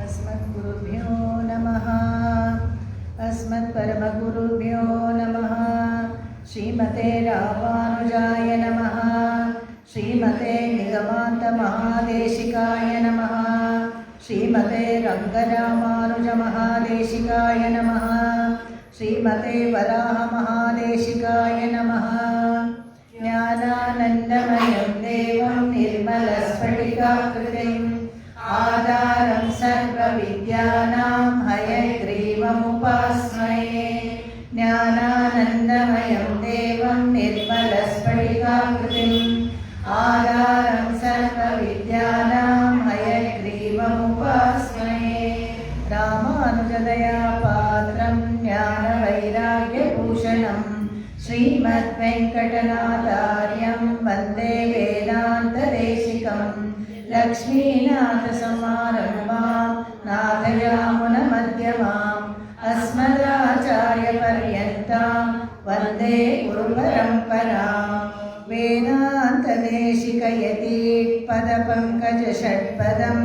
अस्मद्गुरुभ्यो नमः। अस्मत्परमगुरुभ्यो नमः। श्रीमते रामानुजाय नमः। श्रीमते निगमान्तमहादेशिकाय नमः। श्रीमते रङ्गरामानुजमहादेशिकाय नमः। श्रीमते वराहमहादेशिकाय नमः। ज्ञानानन्दमयं देवं निर्मलस्फटिकाकृतिम् आधारं सर्वविद्यानां हयग्रीवमुपास्महे। ज्ञानानन्दमयं देवं निर्मलस्फटिकाकृतिम् आधारं सर्वविद्यानां हयग्रीवमुपास्महे। रामानुजदयापात्रं ज्ञानवैराग्यभूषणं श्रीमद्वेङ्कटनाथार्यं वन्दे वेदान्तदेशिकम्। लक्ष्मीनाथसमारम्भां नाथयामुनमध्यमाम् अस्मदाचार्यपर्यन्तां वन्दे गुरुपरम्पराम्। वेदान्तदेशिकयतीपदपङ्कजषट्पदं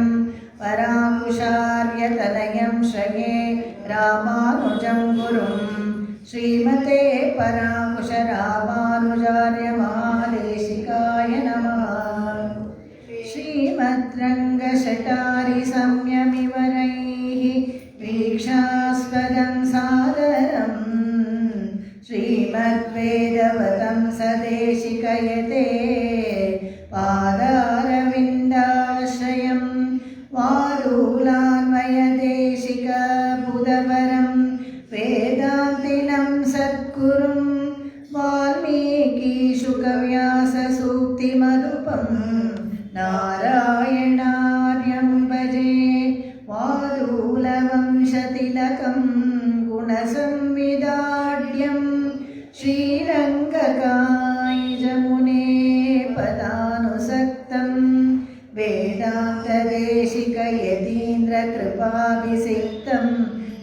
पराङ्कुशार्यतनयं श्रये रामानुजं गुरुम्। श्रीमते पराङ्कुशरामानुजार्य महादेशिकाय नमः। श्रीमद्रङ्गशटारिसंयमिवरैः वीक्षास्पदं सादरम् श्रीमद्वेदवतं सदेशिकयते पादारविन्दाश्रयं वादूलान्वयदेशिकबुधवरं वेदान्तिनं सद्गुरुं वाल्मीकिशुकव्याससूक्तिमधुपम् नारायणार्यं भजे। वादूलवंशतिलकं गुणसंविदाढ्यं श्रीरङ्गकायिजमुने पदानुसक्तं वेदान्तदेशिकयतीन्द्रकृपाभिषिक्तं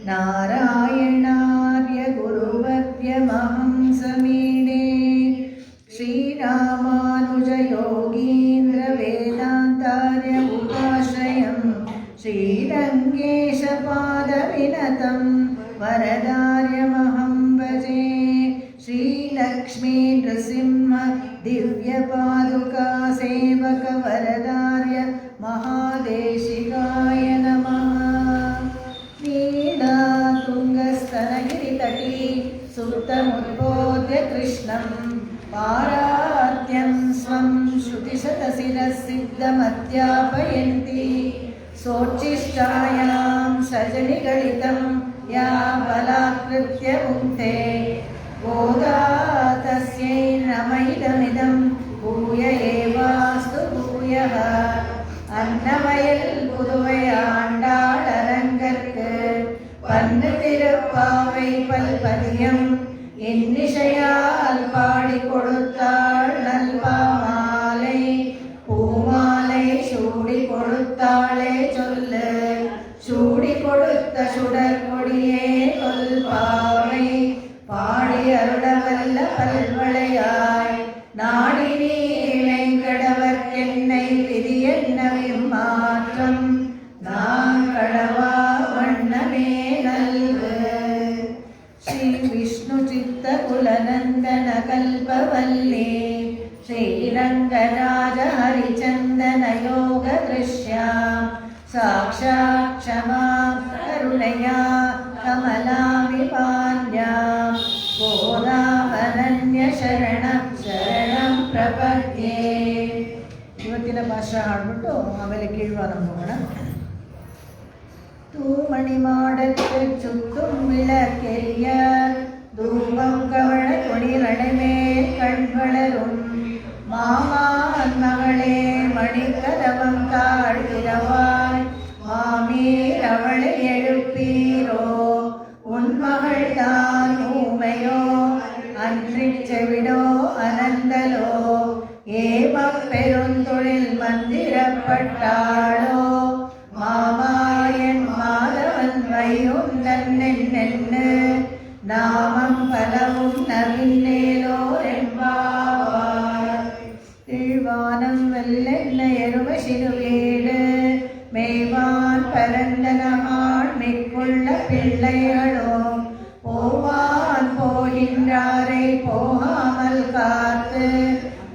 नारायणार्य गुरुवर्यमहं समीडे। श्रीरामानुजयोगीन्द्रवेदान्तार्य उपाश्रयं श्रीरङ्गेशपादविनतं वरदार्यमहं भजे। श्रीलक्ष्मीनृसिंह दिव्यपादुकासेवकवरदार्य महादेशिकाय नमः। नीलातुङ्गस्तनगिरितटी सुप्तमुद्बोध्य कृष्णं पारात्यं स्वं श्रुतिशतशिरःसिद्धमध्यापयन्ती सोच्छिष्टायां सजनिगलितं या बलात्कृत्य मुक्ते गोदा तस्यै नमैदमिदं भूय एवास्तु भूयः। अन्नवयல் புதுவை ஆண்டாள் அரங்கற்கு பன்னு திருப்பாவை பல்பதியம் இன்னிசையால் பாடி கொடுத்தாள் நல்பாமாலை. பூமாலை சூடி கொடுத்தாளே சொல்லு சூடி கொடுத்த சுடற்கொடியே தொல்பாவை பாடி அருளவல்ல பல்வளையாய் நாடி நீ வெங்கடவர்க்கென்னை விதியென்ன விம்மாற்றம் நான் கடவா வண்ணமே நல்கு. श्री विष्णुचित्तकुलनन्दन कल्पवल्ली श्रीरङ्गराज हरिचन्दन योगदृश्या साक्षात् क्षमा करुणया कमलामिपान्या गोदावनन्य शरणं प्रपद्ये. ಇವತ್ತಿನ ಭಾಷೆ ಹಾಡ್ಬಿಟ್ಟು ಆಮೇಲೆ ಕೀಳ್ವಾನ ಹೋಗೋಣ. தூமணி மாடத்து சுத்தும் விளக்கெரிய தூபம் கவள கொடிரணைமேல் கண்வளரும் மாமான் மகளே மணிக்கதவம் தாழ்கிறவாய் மாமீர் அவளை எழுப்பீரோ உன் மகள் தான் ஊமையோ அன்றிச் செவிடோ அனந்தலோ ஏமப் பெருந்தொழில் மந்திரப்பட்டாளோ மாமாயன் மாதவன் வையுந்தன்னென்னு நாமம் பலவும் நவின்னேலோ என்பாவார். திழ்வானம் வெள்ளெண்ண எரும சிறுவேடு மேவான் பரந்தனகாள் மிக்குள்ள பிள்ளைகளோ போவான் போகின்றாரை போகாமல் காத்து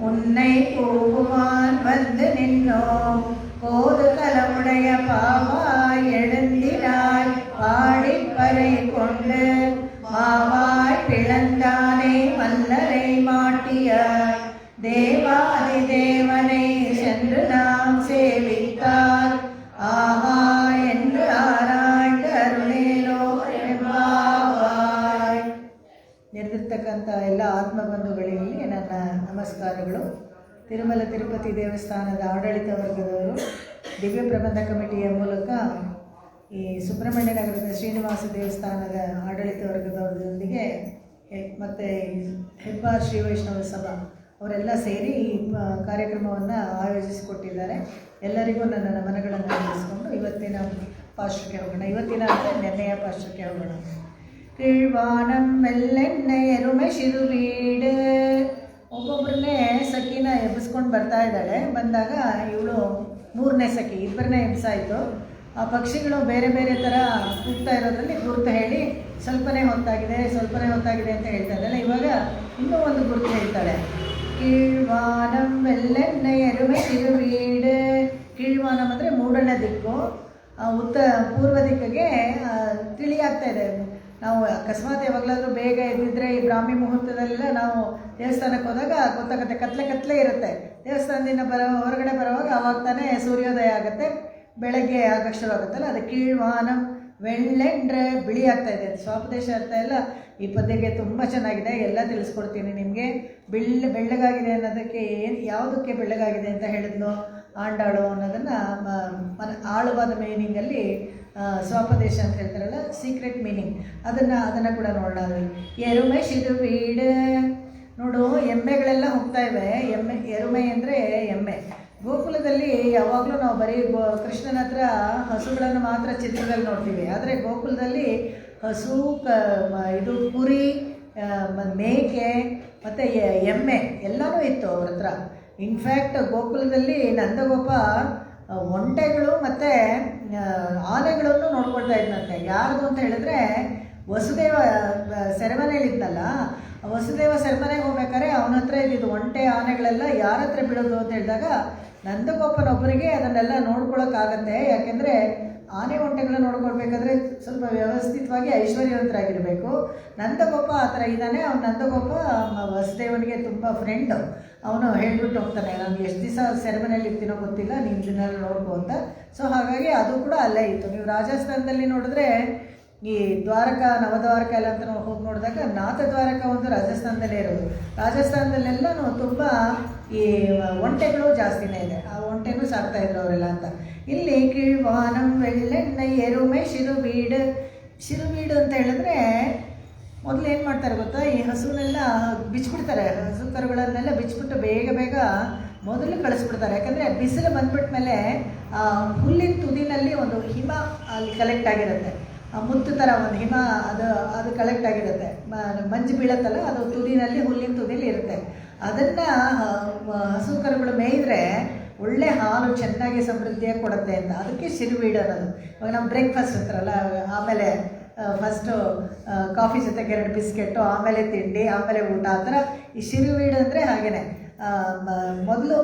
உன்னை கூவுவான் வந்து நின்னோம் போது கலமுடைய பாவாய் எழுந்தினாய் பாடிப்பறை கொண்டு மாவாய் பிளந்தானே மல்லரை மாட்டியாய் தேவாதி தேவனை சென்று நாம் சேவித்தார் ஆஹா என்று ஆராய்ந்து ಅರುಳೇಲೋ ಎಂಬಾವಾಯ್. ನೆರೆದಿರ್ತಕ್ಕಂಥ ಎಲ್ಲ ಆತ್ಮಬಂಧುಗಳಿಗೆ ನನ್ನ ನಮಸ್ಕಾರಗಳು. ತಿರುಮಲ ತಿರುಪತಿ ದೇವಸ್ಥಾನದ ಆಡಳಿತ ವರ್ಗದವರು ದಿವ್ಯ ಪ್ರಬಂಧ ಕಮಿಟಿಯ ಮೂಲಕ ಈ ಸುಬ್ರಹ್ಮಣ್ಯ ನಗರದ ಶ್ರೀನಿವಾಸ ದೇವಸ್ಥಾನದ ಆಡಳಿತ ವರ್ಗದವರೊಂದಿಗೆ ಮತ್ತು ಹೆಬ್ಬಾರ್ ಶ್ರೀ ವೈಷ್ಣವ ಸಭಾ ಅವರೆಲ್ಲ ಸೇರಿ ಈ ಕಾರ್ಯಕ್ರಮವನ್ನು ಆಯೋಜಿಸಿಕೊಟ್ಟಿದ್ದಾರೆ. ಎಲ್ಲರಿಗೂ ನನ್ನ ನಮನಗಳನ್ನು ತಿಳಿಸ್ಕೊಂಡು ಇವತ್ತಿನ ಪಾಶ್ರಕ್ಕೆ ಹೋಗೋಣ. ಇವತ್ತಿನ ಅಂದರೆ ನೆನ್ನೆಯ ಪಾಶ್ರಕ್ಕೆ ಹೋಗೋಣ. ಕೀಳ್ವಾನಂ ಮೆಲ್ಲೆಣ್ಣೆ ಎರುಮೆ ಶಿರುವೀಡು. ಒಬ್ಬೊಬ್ಬರನ್ನೇ ಸಖಿನ ಎಬ್ಬಿಸ್ಕೊಂಡು ಬರ್ತಾ ಇದ್ದಾಳೆ. ಬಂದಾಗ ಇವಳು ಮೂರನೇ ಸಖಿ, ಇಬ್ಬರನ್ನೇ ಎಬ್ಸಾಯಿತು. ಆ ಪಕ್ಷಿಗಳು ಬೇರೆ ಬೇರೆ ಥರ ಕೂಗ್ತಾ ಇರೋದ್ರಲ್ಲಿ ಗುರುತು ಹೇಳಿ ಸ್ವಲ್ಪನೇ ಹೊತ್ತಾಗಿದೆ ಅಂತ ಹೇಳ್ತಾ ಇದ್ದಾಳೆ. ಇವಾಗ ಇನ್ನೂ ಒಂದು ಗುರುತು ಹೇಳ್ತಾಳೆ. ಕೀಳ್ವಾನಂ ಮೆಲ್ಲೆಣ್ಣೆ ಎರುಮೆ ಶಿರುವೀಡು. ಕೀಳ್ವಾನಂ ಅಂದರೆ ಮೂಡಣ ದಿಕ್ಕು, ಪೂರ್ವ ದಿಕ್ಕಿಗೆ ತಿಳಿಯಾಗ್ತಾ ಇದೆ. ನಾವು ಅಕಸ್ಮಾತ್ ಯಾವಾಗಲಾದರೂ ಬೇಗ ಎದ್ದಿದ್ರೆ ಈ ಬ್ರಾಹ್ಮಿ ಮುಹೂರ್ತದಲ್ಲೆಲ್ಲ ನಾವು ದೇವಸ್ಥಾನಕ್ಕೆ ಹೋದಾಗ ಗೊತ್ತಾಗುತ್ತೆ, ಕತ್ಲೆ ಇರುತ್ತೆ. ದೇವಸ್ಥಾನದಿಂದ ಹೊರಗಡೆ ಬರುವಾಗ ಆವಾಗ ತಾನೇ ಸೂರ್ಯೋದಯ ಆಗುತ್ತೆ, ಬೆಳಗ್ಗೆ ಆಗಕ್ಕೆ ಶುರು ಆಗುತ್ತಲ್ಲ, ಅದು ಕೀಳ್ವಾನಂ. ವೆಳ್ಳೆಂಡ್ರೆ ಬಿಳಿ ಆಗ್ತಾಯಿದೆ. ಸ್ವಾಪದೇಶ ಅರ್ಥ ಎಲ್ಲ ಈ ಪದ್ಯಕ್ಕೆ ತುಂಬ ಚೆನ್ನಾಗಿದೆ, ಎಲ್ಲ ತಿಳಿಸ್ಕೊಡ್ತೀನಿ ನಿಮಗೆ. ಬೆಳ್ಳಗಾಗಿದೆ ಅನ್ನೋದಕ್ಕೆ ಯಾವುದಕ್ಕೆ ಬೆಳ್ಳಗಾಗಿದೆ ಅಂತ ಹೇಳಿದ್ನು ಆಂಡಾಳು ಅನ್ನೋದನ್ನು ಆಳವಾದ ಮೀನಿಂಗಲ್ಲಿ ಸ್ವಾಪದೇಶ ಅಂತ ಹೇಳ್ತಾರಲ್ಲ, ಸೀಕ್ರೆಟ್ ಮೀನಿಂಗ್, ಅದನ್ನು ಕೂಡ ನೋಡೋಣ. ಎರುಮೆ ಶಿರುವೀಡು. ನೋಡು, ಎಮ್ಮೆಗಳೆಲ್ಲ ಹೋಗ್ತಾ ಇವೆ. ಎರುಮೆ ಅಂದರೆ ಎಮ್ಮೆ. ಗೋಕುಲದಲ್ಲಿ ಯಾವಾಗಲೂ ನಾವು ಬರೀ ಕೃಷ್ಣನ ಹತ್ರ ಹಸುಗಳನ್ನು ಮಾತ್ರ ಚಿತ್ರದಲ್ಲಿ ನೋಡ್ತೀವಿ. ಆದರೆ ಗೋಕುಲದಲ್ಲಿ ಹಸು, ಇದು ಕುರಿ, ಮೇಕೆ ಮತ್ತು ಎಮ್ಮೆ ಎಲ್ಲನೂ ಇತ್ತು ಅವ್ರ ಹತ್ರ. ಇನ್ಫ್ಯಾಕ್ಟ್ ಗೋಕುಲದಲ್ಲಿ ನಂದಗೋಪ ಒಂಟೆಗಳು ಮತ್ತು ಆನೆಗಳನ್ನು ನೋಡ್ಕೊಳ್ತಾ ಇದ್ದಂತೆ. ಯಾರ್ದು ಅಂತ ಹೇಳಿದ್ರೆ ವಸುದೇವ ಸೆರೆಮನೆಯಲ್ಲಿದ್ದಲ್ಲ, ವಸುದೇವ ಸೆರೆಮನೆಗೆ ಹೋಗ್ಬೇಕಾದ್ರೆ ಅವನ ಹತ್ರ ಇದ್ದಿದ್ದು ಒಂಟೆ ಆನೆಗಳೆಲ್ಲ ಯಾರ ಹತ್ರ ಬಿಡೋದು ಅಂತ ಹೇಳಿದಾಗ ನಂದಗೋಪನೊಬ್ಬರಿಗೆ ಅದನ್ನೆಲ್ಲ ನೋಡ್ಕೊಳ್ಳೋಕ್ಕಾಗತ್ತೆ. ಯಾಕೆಂದರೆ ಆನೆ ಒಂಟೆಗಳನ್ನ ನೋಡ್ಕೊಳ್ಬೇಕಾದ್ರೆ ಸ್ವಲ್ಪ ವ್ಯವಸ್ಥಿತವಾಗಿ ಐಶ್ವರ್ಯವಂತರಾಗಿರಬೇಕು. ನಂದಗೋಪ ಆ ಥರ ಇದ್ದಾನೆ. ಅವ್ನು ನಂದಗೋಪ ವಸುದೇವನಿಗೆ ತುಂಬ ಫ್ರೆಂಡು. ಅವನು ಹೇಳ್ಬಿಟ್ಟು ಹೋಗ್ತಾನೆ, ನನಗೆ ಎಷ್ಟು ದಿವಸ ಸೆರೆಮನೆಯಲ್ಲಿ ಇರ್ತೀನೋ ಗೊತ್ತಿಲ್ಲ, ನೀನು ಇದನ್ನೆಲ್ಲ ನೋಡ್ಕೊ ಅಂತ. ಸೊ ಹಾಗಾಗಿ ಅದು ಕೂಡ ಅಲ್ಲೇ ಇತ್ತು. ನೀವು ರಾಜಸ್ಥಾನದಲ್ಲಿ ನೋಡಿದ್ರೆ ಈ ದ್ವಾರಕಾ, ನವದ್ವಾರಕ ಎಲ್ಲ ಅಂತ ಹೋಗಿ ನೋಡಿದಾಗ ನಾಥದ್ವಾರಕ ಒಂದು ರಾಜಸ್ಥಾನದಲ್ಲೇ ಇರೋದು. ರಾಜಸ್ಥಾನದಲ್ಲೆಲ್ಲನೂ ತುಂಬ ಈ ಒಂಟೆಗಳು ಜಾಸ್ತಿನೇ ಇದೆ. ಆ ಒಂಟೆನೂ ಸಾಕ್ತಾಯಿದ್ರು ಅವರೆಲ್ಲ ಅಂತ. ಇಲ್ಲಿ ಕೀಳ್ವಾನಂ ವೆಳ್ಳೆಣ್ಣೆ ಎರುಮೆ ಶಿರುವೀಡು. ಶಿರುವೀಡು ಅಂತ ಹೇಳಿದ್ರೆ ಮೊದಲು ಏನು ಮಾಡ್ತಾರೆ ಗೊತ್ತಾ, ಈ ಹಸುವನ್ನೆಲ್ಲ ಬಿಚ್ಚಿಬಿಡ್ತಾರೆ. ಹಸು ಕರುಗಳನ್ನೆಲ್ಲ ಬಿಚ್ಚಿಬಿಟ್ಟು ಬೇಗ ಮೊದಲು ಕಳಿಸ್ಬಿಡ್ತಾರೆ. ಯಾಕಂದರೆ ಬಿಸಿಲು ಬಂದ್ಬಿಟ್ಟ ಮೇಲೆ ಹುಲ್ಲಿನ ತುದಿನಲ್ಲಿ ಒಂದು ಹಿಮ ಅಲ್ಲಿ ಕಲೆಕ್ಟ್ ಆಗಿರುತ್ತೆ. ಮುತ್ತು ಥರ ಒಂದು ಹಿಮ ಅದು ಕಲೆಕ್ಟ್ ಆಗಿರುತ್ತೆ. ಮಂಜು ಬೀಳತ್ತಲ್ಲ, ಅದು ತುದಿನಲ್ಲಿ, ಹುಲ್ಲಿನ ತುದಿಲಿ ಇರುತ್ತೆ. ಅದನ್ನು ಹಸು ಕರುಗಳು ಮೇಯಿದ್ರೆ ಒಳ್ಳೆ ಹಾಲು ಚೆನ್ನಾಗಿ ಸಮೃದ್ಧಿಯಾಗಿ ಕೊಡುತ್ತೆ ಅಂತ. ಅದಕ್ಕೆ ಶಿರುವೀಡು ಅನ್ನೋದು. ಇವಾಗ ನಾವು ಬ್ರೇಕ್ಫಾಸ್ಟ್ ಅಂತಾರಲ್ಲ, ಆಮೇಲೆ ಫಸ್ಟು ಕಾಫಿ ಜೊತೆಗೆ 2 ಬಿಸ್ಕೆಟು, ಆಮೇಲೆ ತಿಂಡಿ, ಆಮೇಲೆ ಊಟ, ಆ ಥರ ಈ ಶಿರುವೀಡು ಅಂದರೆ ಹಾಗೆಯೇ. ಮೊದಲು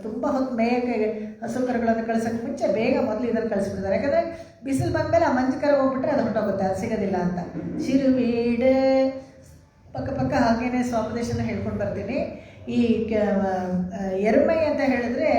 ತುಂಬ ಹೊತ್ತು ಮೇಯಕ್ಕೆ ಹಸು ಕರುಗಳನ್ನು ಕಳ್ಸೋಕ್ಕೆ ಮುಂಚೆ ಬೇಗ ಮೊದಲು ಇದನ್ನು ಕಳಿಸ್ಬಿಡ್ತಾರೆ. ಯಾಕಂದರೆ ಬಿಸಿಲು ಬಂದಮೇಲೆ ಆ ಮಂಜು ಕರ ಹೋಗ್ಬಿಟ್ರೆ ಅದು ಹೊರಟೋಗುತ್ತೆ, ಅದು ಸಿಗೋದಿಲ್ಲ ಅಂತ. ಶಿರುವೀಡು ಪಕ್ಕ ಹಾಗೇನೆ ಸ್ವಾಪದೇಶನ ಹೇಳ್ಕೊಂಡು ಬರ್ತೀನಿ. ಈ ಎರುಮೆ ಅಂತ ಹೇಳಿದ್ರೆ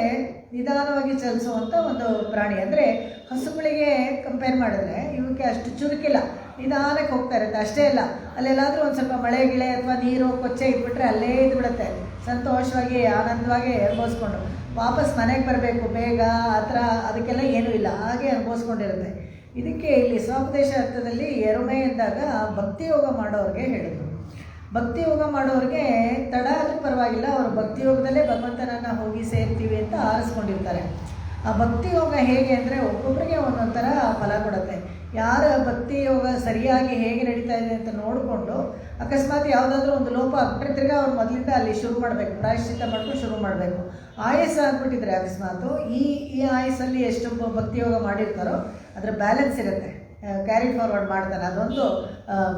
ನಿಧಾನವಾಗಿ ಚಲಿಸುವಂಥ ಒಂದು ಪ್ರಾಣಿ. ಅಂದರೆ ಹಸುಗಳಿಗೆ ಕಂಪೇರ್ ಮಾಡಿದ್ರೆ ಇವಕ್ಕೆ ಅಷ್ಟು ಚುರುಕಿಲ್ಲ, ನಿಧಾನಕ್ಕೆ ಹೋಗ್ತಾ ಇರುತ್ತೆ. ಅಷ್ಟೇ ಅಲ್ಲ, ಅಲ್ಲೆಲ್ಲಾದರೂ ಒಂದು ಸ್ವಲ್ಪ ಮಳೆ ಗಿಳೆ ಅಥವಾ ನೀರು ಕೊಚ್ಚೆ ಇದ್ಬಿಟ್ರೆ ಅಲ್ಲೇ ಇದ್ಬಿಡುತ್ತೆ. ಸಂತೋಷವಾಗಿ ಆನಂದವಾಗಿ ಅನುಭವಿಸ್ಕೊಂಡು ವಾಪಸ್ ಮನೆಗೆ ಬರಬೇಕು ಬೇಗ, ಆ ಥರ ಅದಕ್ಕೆಲ್ಲ ಏನೂ ಇಲ್ಲ, ಹಾಗೆ ಅನುಭವಿಸ್ಕೊಂಡಿರುತ್ತೆ. ಇದಕ್ಕೆ ಇಲ್ಲಿ ಸ್ವಾಪದೇಶ ಅರ್ಥದಲ್ಲಿ ಎರುಮೆ ಎಂದಾಗ ಭಕ್ತಿ ಯೋಗ ಮಾಡೋರಿಗೆ ಹೇಳಿದರು. ಭಕ್ತಿ ಯೋಗ ಮಾಡೋರಿಗೆ ತಡ ಆದರೂ ಪರವಾಗಿಲ್ಲ, ಅವರು ಭಕ್ತಿ ಯೋಗದಲ್ಲೇ ಭಗವಂತನನ್ನು ಹೋಗಿ ಸೇರ್ತೀವಿ ಅಂತ ಆರಿಸ್ಕೊಂಡಿರ್ತಾರೆ. ಆ ಭಕ್ತಿ ಯೋಗ ಹೇಗೆ ಅಂದರೆ ಒಬ್ಬೊಬ್ಬರಿಗೆ ಒಂದೊಂದು ಥರ ಫಲ ಕೊಡುತ್ತೆ. ಯಾರ ಭಕ್ತಿ ಯೋಗ ಸರಿಯಾಗಿ ಹೇಗೆ ನಡೀತಾ ಇದೆ ಅಂತ ನೋಡಿಕೊಂಡು ಅಕಸ್ಮಾತ್ ಯಾವುದಾದ್ರೂ ಒಂದು ಲೋಪ ಆಗ್ಬಿಟ್ರೆ ತಿರ್ಗಾ ಅವ್ರು ಮೊದಲಿಂದ ಅಲ್ಲಿ ಶುರು ಮಾಡಬೇಕು, ಪ್ರಾಯಶ್ಚಿತ್ತ ಮಾಡ್ಕೊಂಡು ಶುರು ಮಾಡಬೇಕು. ಆಯಸ್ಸು ಆಗ್ಬಿಟ್ಟಿದ್ರೆ ಅಕಸ್ಮಾತು ಈ ಆಯಸ್ಸಲ್ಲಿ ಎಷ್ಟು ಭಕ್ತಿ ಯೋಗ ಮಾಡಿರ್ತಾರೋ ಅದರ ಬ್ಯಾಲೆನ್ಸ್ ಇರುತ್ತೆ, ಕ್ಯಾರಿ ಫಾರ್ವರ್ಡ್ ಮಾಡ್ತಾನೆ. ಅದೊಂದು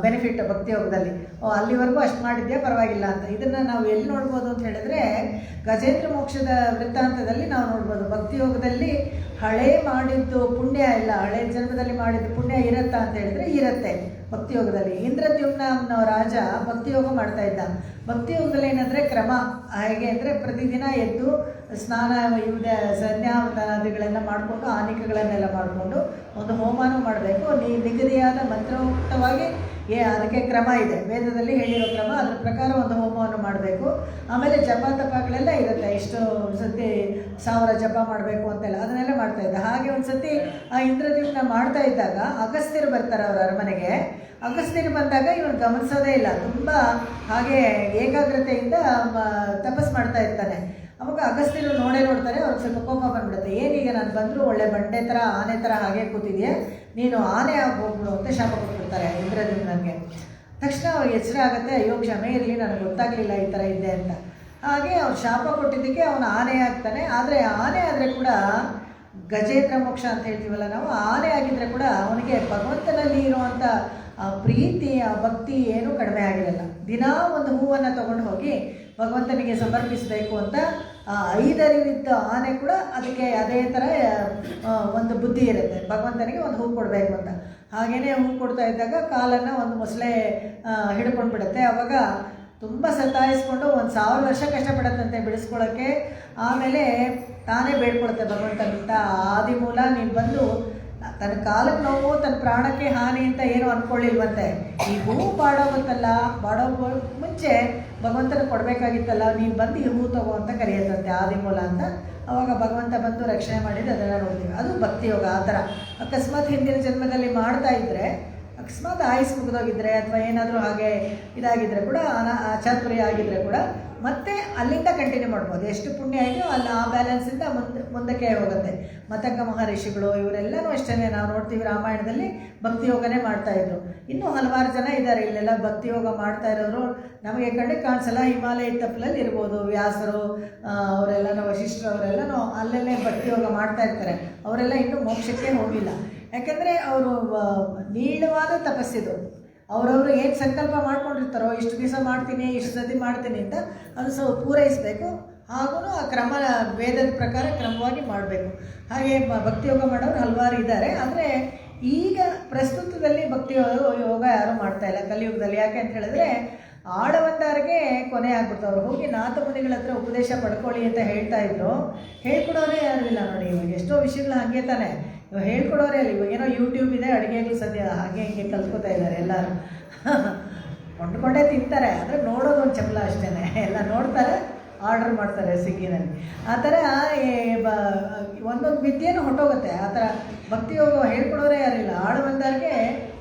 ಬೆನಿಫಿಟ್ ಭಕ್ತಿಯೋಗದಲ್ಲಿ. ಅಲ್ಲಿವರೆಗೂ ಅಷ್ಟು ಮಾಡಿದ್ಯಾ ಪರವಾಗಿಲ್ಲ ಅಂತ. ಇದನ್ನು ನಾವು ಎಲ್ಲಿ ನೋಡ್ಬೋದು ಅಂತ ಹೇಳಿದ್ರೆ ಗಜೇಂದ್ರ ಮೋಕ್ಷದ ವೃತ್ತಾಂತದಲ್ಲಿ ನಾವು ನೋಡ್ಬೋದು. ಭಕ್ತಿಯೋಗದಲ್ಲಿ ಹಳೆ ಮಾಡಿದ್ದು ಪುಣ್ಯ ಇಲ್ಲ, ಹಳೆ ಜನ್ಮದಲ್ಲಿ ಮಾಡಿದ್ದು ಪುಣ್ಯ ಇರುತ್ತಾ ಅಂತ ಹೇಳಿದ್ರೆ ಇರುತ್ತೆ ಭಕ್ತಿಯೋಗದಲ್ಲಿ. ಇಂದ್ರದ್ಯುಮ್ನ ಅನ್ನೋ ರಾಜ ಭಕ್ತಿಯೋಗ ಮಾಡ್ತಾ ಇದ್ದ. ಭಕ್ತಿಯೋಗದಲ್ಲಿ ಏನಂದರೆ ಕ್ರಮ ಹೇಗೆ ಅಂದರೆ ಪ್ರತಿದಿನ ಎದ್ದು ಸ್ನಾನ ಸಂಧ್ಯಾವಂದನಾದಿಗಳೆಲ್ಲ ಮಾಡಿಕೊಂಡು ಆನಿಕಗಳನ್ನೆಲ್ಲ ಮಾಡಿಕೊಂಡು ಒಂದು ಹೋಮನೂ ಮಾಡಬೇಕು. ನಿಗದಿಯಾದ ಮಂತ್ರೋಕ್ತವಾಗಿ ಅದಕ್ಕೆ ಕ್ರಮ ಇದೆ, ವೇದದಲ್ಲಿ ಹೇಳಿರೋ ಕ್ರಮ, ಅದ್ರ ಪ್ರಕಾರ ಒಂದು ಹೋಮವನ್ನು ಮಾಡಬೇಕು. ಆಮೇಲೆ ಜಪ ತಪಗಳೆಲ್ಲ ಇರುತ್ತೆ, ಇಷ್ಟು ಸತಿ 1000 ಜಪ ಮಾಡಬೇಕು ಅಂತೆಲ್ಲ ಅದನ್ನೆಲ್ಲ ಮಾಡ್ತಾ ಇದ್ದ. ಹಾಗೆ ಒಂದು ಸತಿ ಆ ಇಂದ್ರದ್ಯುಮ್ನ ಮಾಡ್ತಾ ಇದ್ದಾಗ ಅಗಸ್ತ್ಯರು ಬರ್ತಾರೆ ಅವ್ರ ಅರಮನೆಗೆ. ಅಗಸ್ತ್ಯರು ಬಂದಾಗ ಇವನು ಗಮನಿಸೋದೇ ಇಲ್ಲ, ತುಂಬ ಹಾಗೆ ಏಕಾಗ್ರತೆಯಿಂದ ತಪಸ್ ಮಾಡ್ತಾ ಇರ್ತಾನೆ. ಅವಾಗ ಅಗಸ್ತ್ಯರು ನೋಡ್ತಾರೆ, ಅವ್ರಿಗೆ ಸ್ವಲ್ಪ ಕೋಪ ಬಂದ್ಬಿಡುತ್ತೆ. ಏನೀಗ ನಾನು ಬಂದರೂ ಒಳ್ಳೆ ಬಂಡೆ ಥರ ಆನೆ ಥರ ಹಾಗೆ ಕೂತಿದೆಯಾ, ನೀನು ಆನೆ ಆಗಿ ಹೋಗ್ಬಿಡು ಅಂತ ಶಾಪ ಕೊಟ್ಬಿಡ್ತಾರೆ ಇಂದ್ರದ್ಯುಮ್ನನಿಗೆ. ತಕ್ಷಣ ಅವ್ರಿಗೆ ಎಚ್ಚರ ಆಗುತ್ತೆ, ಅಯ್ಯೋ ಕ್ಷಮೆ ಇರಲಿ, ನನಗೆ ಗೊತ್ತಾಗಲಿಲ್ಲ ಈ ಥರ ಇದೆ ಅಂತ. ಹಾಗೆ ಅವ್ರು ಶಾಪ ಕೊಟ್ಟಿದ್ದಕ್ಕೆ ಅವನು ಆನೆ ಆಗ್ತಾನೆ. ಆದರೆ ಆನೆ ಆದರೆ ಕೂಡ ಗಜೇಂದ್ರ ಮೋಕ್ಷ ಅಂತ ಹೇಳ್ತೀವಲ್ಲ ನಾವು, ಆನೆ ಆಗಿದ್ದರೆ ಕೂಡ ಅವನಿಗೆ ಭಗವಂತನಲ್ಲಿ ಇರುವಂಥ ಪ್ರೀತಿ ಭಕ್ತಿ ಏನೂ ಕಡಿಮೆ ಆಗಿರಲ್ಲ. ದಿನಾ ಒಂದು ಹೂವನ್ನು ತೊಗೊಂಡು ಹೋಗಿ ಭಗವಂತನಿಗೆ ಸಮರ್ಪಿಸಬೇಕು ಅಂತ 5 ಅರಿವಿದ್ದ ಆನೆ ಕೂಡ ಅದಕ್ಕೆ ಅದೇ ಥರ ಒಂದು ಬುದ್ಧಿ ಇರುತ್ತೆ, ಭಗವಂತನಿಗೆ ಒಂದು ಹೂ ಕೊಡಬೇಕು ಅಂತ. ಹಾಗೆಯೇ ಹೂ ಕೊಡ್ತಾ ಇದ್ದಾಗ ಕಾಲನ್ನು ಒಂದು ಮೊಸಳೆ ಹಿಡ್ಕೊಂಡು ಬಿಡುತ್ತೆ. ಆವಾಗ ತುಂಬ ಸತಾಯಿಸ್ಕೊಂಡು 1000 ವರ್ಷ ಕಷ್ಟಪಡುತ್ತಂತೆ ಬಿಡಿಸ್ಕೊಳ್ಳೋಕ್ಕೆ. ಆಮೇಲೆ ತಾನೇ ಬೇಡ್ಕೊಳುತ್ತೆ ಭಗವಂತನಿಂದ, ಆದಿಮೂಲ ನೀನು ಬಂದು ತನ್ನ ಕಾಲಕ್ಕೆ ನೋವು ತನ್ನ ಪ್ರಾಣಕ್ಕೆ ಹಾನಿ ಅಂತ ಏನು ಅಂದ್ಕೊಳ್ಳಿಲ್ವಂತೆ. ಈ ಹೂ ಬಾಡೋಗುತ್ತಲ್ಲ, ಬಾಡೋ ಮುಂಚೆ ಭಗವಂತನ ಕೊಡಬೇಕಾಗಿತ್ತಲ್ಲ, ನೀನು ಬಂದು ಈ ಹೂ ತಗೋ ಅಂತ ಕರೆಯುತ್ತಂತೆ ಆದಿಮೂಲ ಅಂತ. ಆವಾಗ ಭಗವಂತ ಬಂದು ರಕ್ಷಣೆ ಮಾಡಿದ್ದು ಅದನ್ನು ನೋಡ್ತೀವಿ. ಅದು ಭಕ್ತಿಯೋಗ. ಆ ಥರ ಅಕಸ್ಮಾತ್ ಹಿಂದಿನ ಜನ್ಮದಲ್ಲಿ ಮಾಡ್ತಾ ಇದ್ದರೆ, ಅಕಸ್ಮಾತ್ ಆಯುಸ್ ಮುಗಿದೋಗಿದ್ರೆ ಅಥವಾ ಏನಾದರೂ ಹಾಗೆ ಇದಾಗಿದ್ದರೆ ಕೂಡ, ಅಚಾತುರ್ಯ ಆಗಿದ್ದರೆ ಕೂಡ ಮತ್ತೆ ಅಲ್ಲಿಂದ ಕಂಟಿನ್ಯೂ ಮಾಡ್ಬೋದು. ಎಷ್ಟು ಪುಣ್ಯ ಇದೆಯೋ ಅಲ್ಲಿ ಆ ಬ್ಯಾಲೆನ್ಸಿಂದ ಮುಂದಕ್ಕೆ ಹೋಗುತ್ತೆ. ಮತಂಗ ಮಹರ್ಷಿಗಳು ಇವರೆಲ್ಲನೂ ಅಷ್ಟೇ ನಾವು ನೋಡ್ತೀವಿ, ರಾಮಾಯಣದಲ್ಲಿ ಭಕ್ತಿಯೋಗನೇ ಮಾಡ್ತಾಯಿದ್ರು. ಇನ್ನೂ ಹಲವಾರು ಜನ ಇದ್ದಾರೆ ಇಲ್ಲೆಲ್ಲ ಭಕ್ತಿಯೋಗ ಮಾಡ್ತಾ ಇರೋರು. ನಮಗೆ ಕಣ್ಣಿಗೆ ಕಾಣಿಸಲ್ಲ, ಹಿಮಾಲಯ ತಪ್ಪಲಲ್ಲಿ ಇರ್ಬೋದು ವ್ಯಾಸರು, ಅವರೆಲ್ಲನೂ ವಶಿಷ್ಠರು, ಅವರೆಲ್ಲನೂ ಅಲ್ಲೆಲ್ಲೇ ಭಕ್ತಿಯೋಗ ಮಾಡ್ತಾ ಇರ್ತಾರೆ. ಅವರೆಲ್ಲ ಇನ್ನೂ ಮೋಕ್ಷಕ್ಕೆ ಹೋಗಿಲ್ಲ. ಯಾಕೆಂದರೆ ಅವರು ನೀಳವಾದ ತಪಸ್ಸಿದು. ಅವರವರು ಏನು ಸಂಕಲ್ಪ ಮಾಡ್ಕೊಂಡಿರ್ತಾರೋ, ಇಷ್ಟು ದಿವಸ ಮಾಡ್ತೀನಿ, ಇಷ್ಟು ಸತಿ ಮಾಡ್ತೀನಿ ಅಂತ ಅದು ಪೂರೈಸಬೇಕು. ಹಾಗೂ ಆ ಕ್ರಮ ವೇದದ ಪ್ರಕಾರ ಕ್ರಮವಾಗಿ ಮಾಡಬೇಕು. ಹಾಗೆ ಭಕ್ತಿಯೋಗ ಮಾಡೋರು ಹಲವಾರು ಇದ್ದಾರೆ. ಆದರೆ ಈಗ ಪ್ರಸ್ತುತದಲ್ಲಿ ಭಕ್ತಿಯೋಗ ಯಾರೂ ಮಾಡ್ತಾಯಿಲ್ಲ ಕಲಿಯುಗದಲ್ಲಿ. ಯಾಕೆ ಅಂತ ಹೇಳಿದ್ರೆ ಆಡವಂದರಿಗೆ ಕೊನೆ ಆಗ್ಬಿಡ್ತು. ಅವ್ರು ಹೋಗಿ ನಾಥ ಮುನಿಗಳ ಹತ್ರ ಉಪದೇಶ ಪಡ್ಕೊಳ್ಳಿ ಅಂತ ಹೇಳ್ತಾ ಇದ್ರು, ಹೇಳ್ಕೊಡೋರೇ ಯಾರೂ ಇಲ್ಲ ನೋಡಿ. ಇವಾಗ ಎಷ್ಟೋ ವಿಷಯಗಳು ಹಾಗೆ ತಾನೆ, ಇವಾಗ ಹೇಳ್ಕೊಡೋರೇ ಅಲ್ಲ. ಇವಾಗ ಏನೋ ಯೂಟ್ಯೂಬ್ ಇದೆ, ಅಡುಗೆಗಳು ಸದ್ಯ ಹಾಗೆ ಹಿಂಗೆ ಕಲ್ತ್ಕೋತಾ ಇದ್ದಾರೆ ಎಲ್ಲರೂ. ಕೊಂಡ್ಕೊಂಡೇ ತಿಂತಾರೆ, ಆದರೆ ನೋಡೋದು ಒಂದು ಚಪಲ ಅಷ್ಟೇ. ಎಲ್ಲ ನೋಡ್ತಾರೆ, ಆರ್ಡರ್ ಮಾಡ್ತಾರೆ ಸ್ವಿಗ್ಗಿನಲ್ಲಿ. ಆ ಥರ ಒಂದೊಂದು ವಿದ್ಯೆನೂ ಹೊಟ್ಟೋಗುತ್ತೆ. ಆ ಥರ ಭಕ್ತಿಯೋಗ ಹೇಳ್ಕೊಡೋರೇ ಯಾರಿಲ್ಲ. ಆಡವಂದರಿಗೆ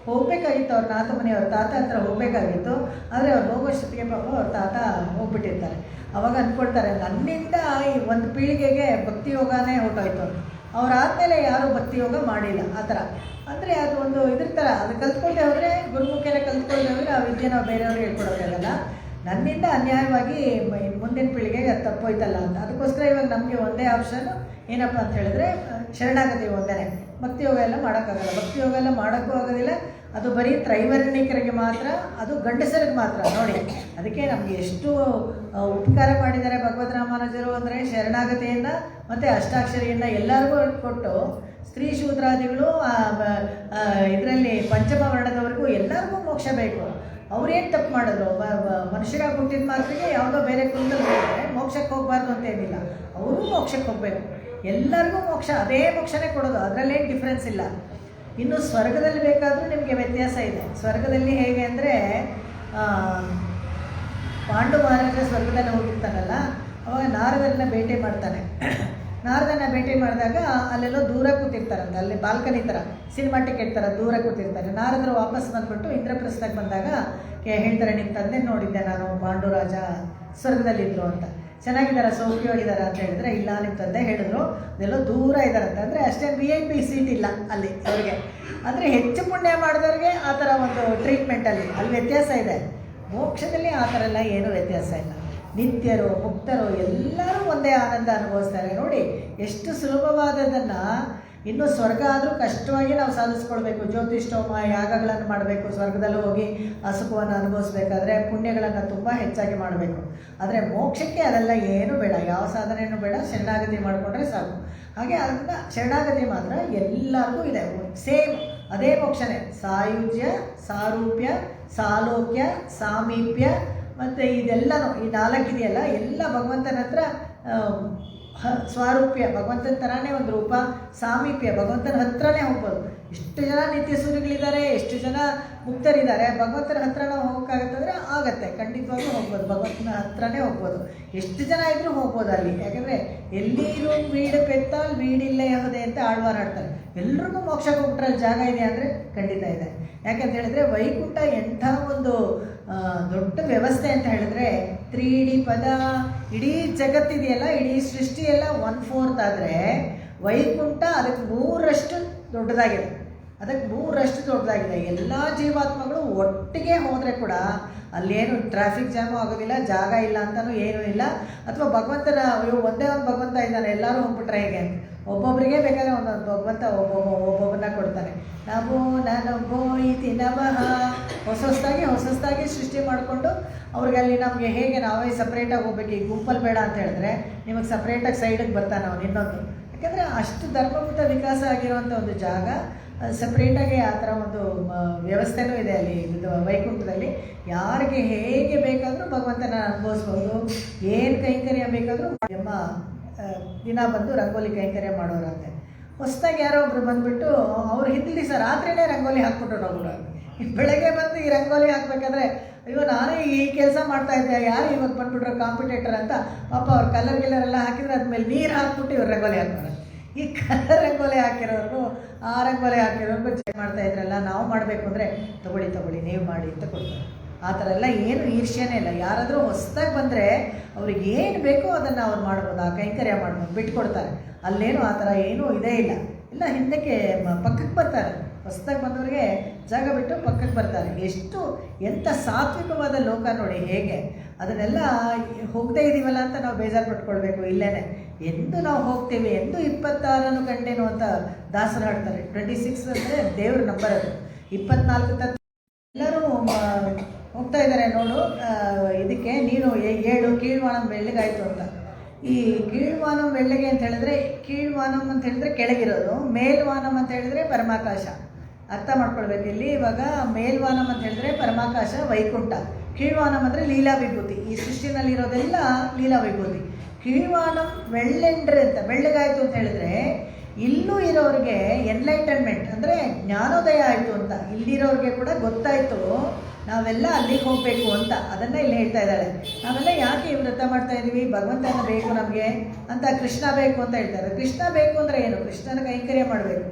ಹೋಗಬೇಕಾಗಿತ್ತು, ಅವ್ರ ನಾಥ ಮನೆಯವ್ರ ತಾತ ಹತ್ರ ಹೋಗಬೇಕಾಗಿತ್ತು. ಆದರೆ ಅವ್ರು ಹೋಗೋಷ್ಟೊತ್ತಿಗೆ ಪಾಪ ಅವ್ರ ತಾತ ಹೋಗ್ಬಿಟ್ಟಿರ್ತಾರೆ. ಅವಾಗ ಅಂದ್ಕೊಳ್ತಾರೆ, ನನ್ನಿಂದ ಈ ಒಂದು ಪೀಳಿಗೆಗೆ ಭಕ್ತಿಯೋಗನೇ ಹೊಟ್ಟೋಯ್ತು, ಅವರಾದಮೇಲೆ ಯಾರೂ ಭಕ್ತಿಯೋಗ ಮಾಡಿಲ್ಲ. ಆ ಥರ ಅಂದರೆ ಅದು ಒಂದು ಇದ್ರ ಥರ. ಅದು ಕಲ್ತ್ಕೊಂಡೆ ಹೋದರೆ, ಗುರುಮುಖೇನ ಕಲ್ತ್ಕೊಂಡೆ ಹೋದರೆ ಆ ವಿದ್ಯೆ ನಾವು ಬೇರೆಯವ್ರಿಗೆ ಹೇಳ್ಕೊಡೋಕ್ಕಾಗಲ್ಲ. ನನ್ನಿಂದ ಅನ್ಯಾಯವಾಗಿ ಮುಂದಿನ ಪೀಳಿಗೆಗೆ ಅದು ತಪ್ಪೋಯ್ತಲ್ಲ ಅಂತ. ಅದಕ್ಕೋಸ್ಕರ ಇವಾಗ ನಮಗೆ ಒಂದೇ ಆಪ್ಷನ್ನು ಏನಪ್ಪ ಅಂತ ಹೇಳಿದ್ರೆ ಶರಣಾಗತಿ ಒಂದೇ. ಭಕ್ತಿಯೋಗ ಎಲ್ಲ ಮಾಡೋಕ್ಕಾಗಲ್ಲ, ಭಕ್ತಿಯೋಗ ಎಲ್ಲ ಮಾಡೋಕ್ಕೂ ಆಗೋದಿಲ್ಲ. ಅದು ಬರೀ ತ್ರೈವರ್ಣಿಕರಿಗೆ ಮಾತ್ರ, ಅದು ಗಂಡಸರಿಗೆ ಮಾತ್ರ ನೋಡಿ. ಅದಕ್ಕೆ ನಮಗೆ ಎಷ್ಟು ಉಪಕಾರ ಮಾಡಿದ್ದಾರೆ ಭಗವದ್ ರಾಮಾನುಜರು ಅಂದರೆ, ಶರಣಾಗತಿಯನ್ನು ಮತ್ತು ಅಷ್ಟಾಕ್ಷರಿಯನ್ನು ಎಲ್ಲರಿಗೂ ಕೊಟ್ಟು ಸ್ತ್ರೀ ಶೂದ್ರಾದಿಗಳು ಇದರಲ್ಲಿ ಪಂಚಮ ವರ್ಣದವರೆಗೂ ಎಲ್ಲರಿಗೂ ಮೋಕ್ಷ ಬೇಕು. ಅವ್ರೇನು ತಪ್ಪು ಮಾಡಿದ್ರು? ಮನುಷ್ಯರಾಗಿ ಹುಟ್ಟಿದ ಮಾತ್ರಿಗೆ ಯಾವುದೋ ಬೇರೆ ಕುಲದಲ್ಲಿ ಹೋದರೆ ಮೋಕ್ಷಕ್ಕೆ ಹೋಗಬಾರ್ದು ಅಂತೇನಿಲ್ಲ, ಅವರು ಮೋಕ್ಷಕ್ಕೆ ಹೋಗಬೇಕು. ಎಲ್ಲರಿಗೂ ಮೋಕ್ಷ, ಅದೇ ಮೋಕ್ಷನೇ ಕೊಡೋದು, ಅದರಲ್ಲೇನು ಡಿಫ್ರೆನ್ಸ್ ಇಲ್ಲ. ಇನ್ನು ಸ್ವರ್ಗದಲ್ಲಿ ಬೇಕಾದರೂ ನಿಮಗೆ ವ್ಯತ್ಯಾಸ ಇದೆ. ಸ್ವರ್ಗದಲ್ಲಿ ಹೇಗೆ ಅಂದರೆ, ಪಾಂಡು ಮಹಾರಾಜ ಸ್ವರ್ಗದಲ್ಲಿ ಹೋಗಿರ್ತಾನಲ್ಲ, ಅವಾಗ ನಾರದನ್ನ ಭೇಟಿ ಮಾಡ್ತಾನೆ. ನಾರದನ್ನ ಭೇಟಿ ಮಾಡಿದಾಗ ಅಲ್ಲೆಲ್ಲೋ ದೂರ ಕೂತಿರ್ತಾರಂತೆ, ಅಲ್ಲಿ ಬಾಲ್ಕನಿ ಥರ ಸಿನಿಮಾ ಟಿಕೆಟ್ ಥರ ದೂರ ಕೂತಿರ್ತಾರೆ. ನಾರದರು ವಾಪಸ್ ಬಂದುಬಿಟ್ಟು ಇಂದ್ರಪ್ರಸ್ಥಕ್ಕೆ ಬಂದಾಗ ಹೇಳ್ತಾರೆ, ನಿಮ್ಮ ತಂದೆ ನೋಡಿದ್ದೆ ನಾನು, ಪಾಂಡುರಾಜ ಸ್ವರ್ಗದಲ್ಲಿದ್ದರು ಅಂತ. ಚೆನ್ನಾಗಿದ್ದಾರೆ, ಸೌಖ್ಯವಾಗಿದ್ದಾರೆ ಅಂತ ಹೇಳಿದ್ರೆ, ಇಲ್ಲ ನಿಮ್ಮ ತಂದೆ ಹೇಳಿದ್ರು ಅದೆಲ್ಲೋ ದೂರ ಇದ್ದಾರಂತ. ಅಂದರೆ ಅಷ್ಟೇ VIP ಸೀಟ್ ಇಲ್ಲ ಅಲ್ಲಿ ಅವ್ರಿಗೆ. ಅಂದರೆ ಹೆಚ್ಚು ಪುಣ್ಯ ಮಾಡಿದವ್ರಿಗೆ ಆ ಥರ ಒಂದು ಟ್ರೀಟ್ಮೆಂಟಲ್ಲಿ ಅಲ್ಲಿ ವ್ಯತ್ಯಾಸ ಇದೆ. ಮೋಕ್ಷದಲ್ಲಿ ಆ ಥರ ಎಲ್ಲ ಏನೂ ವ್ಯತ್ಯಾಸ ಇಲ್ಲ. ನಿತ್ಯರು ಮುಕ್ತರು ಎಲ್ಲರೂ ಒಂದೇ ಆನಂದ ಅನುಭವಿಸ್ತಾರೆ. ನೋಡಿ ಎಷ್ಟು ಸುಲಭವಾದದನ್ನು. ಇನ್ನು ಸ್ವರ್ಗ ಆದರೂ ಕಷ್ಟವಾಗಿ ನಾವು ಸಾಧಿಸ್ಕೊಳ್ಬೇಕು. ಜ್ಯೋತಿಷ್ಠೋಮ ಯಾಗಗಳನ್ನು ಮಾಡಬೇಕು, ಸ್ವರ್ಗದಲ್ಲೂ ಹೋಗಿ ಆ ಸುಖವನ್ನು ಅನುಭವಿಸ್ಬೇಕಾದ್ರೆ ಪುಣ್ಯಗಳನ್ನು ತುಂಬ ಹೆಚ್ಚಾಗಿ ಮಾಡಬೇಕು. ಆದರೆ ಮೋಕ್ಷಕ್ಕೆ ಅದೆಲ್ಲ ಏನೂ ಬೇಡ, ಯಾವ ಸಾಧನೆಯೂ ಬೇಡ, ಶರಣಾಗತಿ ಮಾಡಿಕೊಂಡ್ರೆ ಸಾಕು. ಹಾಗೆ ಅದನ್ನು ಶರಣಾಗತಿ ಮಾತ್ರ ಎಲ್ಲರಿಗೂ ಇದೆ, ಸೇಮ್ ಅದೇ ಮೋಕ್ಷನೇ. ಸಾಯುಜ್ಯ, ಸಾರೂಪ್ಯ, ಸಾಲೋಕ್ಯ, ಸಾಮೀಪ್ಯ ಮತ್ತು ಇದೆಲ್ಲನೂ ಈ 4 ಇದೆಯಲ್ಲ, ಎಲ್ಲ ಭಗವಂತನ ಹತ್ರ ಸ್ವಾರೂಪ್ಯ, ಭಗವಂತನ ಥರನೇ ಒಂದು ರೂಪ. ಸಾಮೀಪ್ಯ, ಭಗವಂತನ ಹತ್ರನೇ ಹೋಗ್ಬೋದು. ಎಷ್ಟು ಜನ ನಿತ್ಯ ಸೂರ್ಯಗಳಿದ್ದಾರೆ, ಎಷ್ಟು ಜನ ಮುಕ್ತರಿದ್ದಾರೆ. ಭಗವಂತನ ಹತ್ರ ನಾವು ಹೋಗೋಕ್ಕಾಗತ್ತಂದರೆ ಆಗತ್ತೆ, ಖಂಡಿತವಾಗ್ಲೂ ಹೋಗ್ಬೋದು, ಭಗವಂತನ ಹತ್ರನೇ ಹೋಗ್ಬೋದು. ಎಷ್ಟು ಜನ ಇದ್ರೂ ಹೋಗ್ಬೋದು ಅಲ್ಲಿ. ಯಾಕೆಂದರೆ ಎಲ್ಲಿರೂ ವೀಡು ಪೆತ್ತಾಲ್ ವೀಡಿಲ್ಲೇ ಯಾವುದೇ ಅಂತ ಆಳ್ವಾರ್ ಆಡ್ತಾರೆ. ಎಲ್ರಿಗೂ ಮೋಕ್ಷಕ್ಕೆ ಹೋಗ್ಬಿಟ್ರೆ ಅಲ್ಲಿ ಜಾಗ ಇದೆ ಅಂದರೆ ಖಂಡಿತ ಇದೆ. ಯಾಕೆಂತ ಹೇಳಿದ್ರೆ ವೈಕುಂಠ ಎಂಥ ಒಂದು ದೊಡ್ಡ ವ್ಯವಸ್ಥೆ ಅಂತ ಹೇಳಿದ್ರೆ 3D ಪದ. ಇಡೀ ಜಗತ್ತಿದೆಯಲ್ಲ, ಇಡೀ ಸೃಷ್ಟಿಯೆಲ್ಲ 1/4 ಆದರೆ ವೈಕುಂಠ ಅದಕ್ಕೆ 3ರಷ್ಟು ದೊಡ್ಡದಾಗಿದೆ. ಅದಕ್ಕೆ 3ರಷ್ಟು ದೊಡ್ಡದಾಗಿದೆ. ಎಲ್ಲ ಜೀವಾತ್ಮಗಳು ಒಟ್ಟಿಗೆ ಹೋದರೆ ಕೂಡ ಅಲ್ಲೇನು ಟ್ರಾಫಿಕ್ ಜಾಮು ಆಗೋದಿಲ್ಲ, ಜಾಗ ಇಲ್ಲ ಅಂತಲೂ ಏನೂ ಇಲ್ಲ. ಅಥವಾ ಭಗವಂತನ ಒಂದೇ ಒಂದು ಭಗವಂತ ಇದ್ದಾನೆ, ಎಲ್ಲರೂ ಹೋಗ್ಬಿಟ್ರೆ ಹೇಗೆ? ಒಬ್ಬೊಬ್ಬರಿಗೆ ಬೇಕಾದ್ರೆ ಒಂದೊಂದು ಭಗವಂತ ಒಬ್ಬೊಬ್ಬರನ್ನ ಕೊಡ್ತಾನೆ. ನಮೋ ನನಭೋ ಇತಿ ನಮಃ. ಹೊಸದಾಗಿ ಸೃಷ್ಟಿ ಮಾಡಿಕೊಂಡು ಅವ್ರಿಗೆ ಅಲ್ಲಿ ನಮಗೆ ಹೇಗೆ ನಾವೇ ಸಪ್ರೇಟಾಗಿ ಹೋಗ್ಬೇಕು, ಈ ಗುಂಪಲ್ಲಿ ಬೇಡ ಅಂತ ಹೇಳಿದ್ರೆ ನಿಮಗೆ ಸಪ್ರೇಟಾಗಿ ಸೈಡಿಗೆ ಬರ್ತಾನೆ ಅವನು ಇನ್ನೊಂದು. ಯಾಕೆಂದರೆ ಅಷ್ಟು ಧರ್ಮಭೂತ ವಿಕಾಸ ಆಗಿರುವಂಥ ಒಂದು ಜಾಗ, ಸಪ್ರೇಟಾಗಿ ಆ ಥರ ಒಂದು ವ್ಯವಸ್ಥೆನೂ ಇದೆ ಅಲ್ಲಿ ವೈಕುಂಠದಲ್ಲಿ. ಯಾರಿಗೆ ಹೇಗೆ ಬೇಕಾದರೂ ಭಗವಂತನ ಅನುಭವಿಸ್ಬೋದು. ಏನು ಕೈಂಕರ್ಯ ಬೇಕಾದರೂ ಅಮ್ಮ ದಿನ ಬಂದು ರಂಗೋಲಿ ಕೈಂಕರ್ಯ ಮಾಡೋರಂತೆ. ಹೊಸದಾಗಿ ಯಾರೋ ಒಬ್ರು ಬಂದುಬಿಟ್ಟು ಅವ್ರು ಹಿಂದಿನ ದಿವಸ ರಾತ್ರಿಯೇ ರಂಗೋಲಿ ಹಾಕ್ಬಿಟ್ಟು ಹೋಗ್ಬಿಡೋರು. ಬೆಳಗ್ಗೆ ಬಂದು ಈ ರಂಗೋಲಿ ಹಾಕಬೇಕಾದ್ರೆ ಅಯ್ಯೋ ನಾನೇ ಈ ಕೆಲಸ ಮಾಡ್ತಾಯಿದ್ದೆ, ಯಾರು ಇವಾಗ ಬಂದುಬಿಟ್ರು ಕಾಂಪಿಟೇಟರ್ ಅಂತ ಪಾಪ ಅವ್ರು ಕಲರ್ ಎಲ್ಲ ಹಾಕಿದ್ರೆ ಅದ್ಮೇಲೆ ನೀರು ಹಾಕ್ಬಿಟ್ಟು ಇವ್ರು ರಂಗೋಲಿ ಹಾಕ್ತಾರೆ. ಈ ಕಲರ್ ರಂಗೋಲಿ ಹಾಕಿರೋರು ಆ ರಂಗೋಲಿ ಹಾಕಿರೋರ್ಗು ಚೆಕ್ ಮಾಡ್ತಾಯಿದ್ರಲ್ಲ, ನಾವು ಮಾಡಬೇಕು ಅಂದರೆ ತಗೊಳ್ಳಿ ನೀವು ಮಾಡಿ ಅಂತ ಕೊಡ್ತಾರೆ. ಆ ಥರ ಎಲ್ಲ ಏನು ಈರ್ಷ್ಯನೇ ಇಲ್ಲ. ಯಾರಾದರೂ ಹೊಸದಾಗಿ ಬಂದರೆ ಅವ್ರಿಗೆ ಏನು ಬೇಕೋ ಅದನ್ನು ಅವ್ರು ಮಾಡ್ಬೋದು, ಆ ಕೈಂಕರ್ಯ ಮಾಡ್ಬೋದು, ಬಿಟ್ಕೊಡ್ತಾರೆ. ಅಲ್ಲೇನು ಆ ಥರ ಏನೂ ಇದೇ ಇಲ್ಲ. ಎಲ್ಲ ಹಿಂದಕ್ಕೆ ಪಕ್ಕಕ್ಕೆ ಬರ್ತಾರೆ. ಹೊಸದಾಗಿ ಬಂದವರಿಗೆ ಜಾಗ ಬಿಟ್ಟು ಪಕ್ಕಕ್ಕೆ ಬರ್ತಾರೆ. ಎಂಥ ಸಾತ್ವಿಕವಾದ ಲೋಕ ನೋಡಿ ಹೇಗೆ. ಅದನ್ನೆಲ್ಲ ಹೋಗದೇ ಇದ್ದೀವಲ್ಲ ಅಂತ ನಾವು ಬೇಜಾರು ಪಟ್ಕೊಳ್ಬೇಕು. ಇಲ್ಲೇ ಎಂದು ನಾವು ಹೋಗ್ತೇವೆ, ಎಂದು 26 ಕಂಡೇನು ಅಂತ ದಾಸರು ಹಾಡ್ತಾರೆ. 26 ಅಂದರೆ ದೇವ್ರ ನಂಬರ್ ಅದು. 24 ತತ್ವ ಎಲ್ಲರೂ ಹೋಗ್ತಾ ಇದ್ದಾರೆ ನೋಡು. ಇದಕ್ಕೆ ನೀನು 7 ಕೀಳ್ವಾನಂ ಬೆಳ್ಳಗಾಯಿತು ಅಂತ. ಈ ಕೀಳ್ವಾನಂ ಬೆಳ್ಳಗೆ ಅಂತ ಹೇಳಿದ್ರೆ, ಕೀಳ್ವಾನಂ ಅಂತ ಹೇಳಿದ್ರೆ ಕೆಳಗಿರೋದು, ಮೇಲ್ವಾನಂ ಅಂತ ಹೇಳಿದ್ರೆ ಪರಮಾಕಾಶ. ಅರ್ಥ ಮಾಡ್ಕೊಳ್ಬೇಕು ಇಲ್ಲಿ. ಇವಾಗ ಮೇಲ್ವಾನಂ ಅಂತ ಹೇಳಿದ್ರೆ ಪರಮಾಕಾಶ ವೈಕುಂಠ, ಕೀಳ್ವಾನಂ ಅಂದರೆ ಲೀಲಾ ವಿಭೂತಿ. ಈ ಸೃಷ್ಟಿನಲ್ಲಿರೋದೆಲ್ಲ ಲೀಲಾ ವಿಭೂತಿ. ಕೀಳ್ವಾನಂ ಬೆಳ್ಳೆಂಡ್ರೆ ಅಂತ, ಬೆಳ್ಳಗಾಯಿತು ಅಂತ ಹೇಳಿದ್ರೆ ಇಲ್ಲೂ ಇರೋರಿಗೆ ಎನ್ಲೈಟನ್ಮೆಂಟ್ ಅಂದರೆ ಜ್ಞಾನೋದಯ ಆಯಿತು ಅಂತ. ಇಲ್ಲಿರೋರಿಗೆ ಕೂಡ ಗೊತ್ತಾಯಿತು ನಾವೆಲ್ಲ ಅಲ್ಲಿಗೆ ಹೋಗಬೇಕು ಅಂತ. ಅದನ್ನು ಇಲ್ಲಿ ಹೇಳ್ತಾ ಇದ್ದಾಳೆ. ನಾವೆಲ್ಲ ಯಾಕೆ ಈ ವ್ರತ ಮಾಡ್ತಾ ಇದ್ದೀವಿ? ಭಗವಂತನ ಬೇಕು ನಮಗೆ ಅಂತ, ಕೃಷ್ಣ ಬೇಕು ಅಂತ ಹೇಳ್ತಾರೆ. ಕೃಷ್ಣ ಬೇಕು ಅಂದರೆ ಏನು? ಕೃಷ್ಣನ ಕೈಂಕರ್ಯ ಮಾಡಬೇಕು.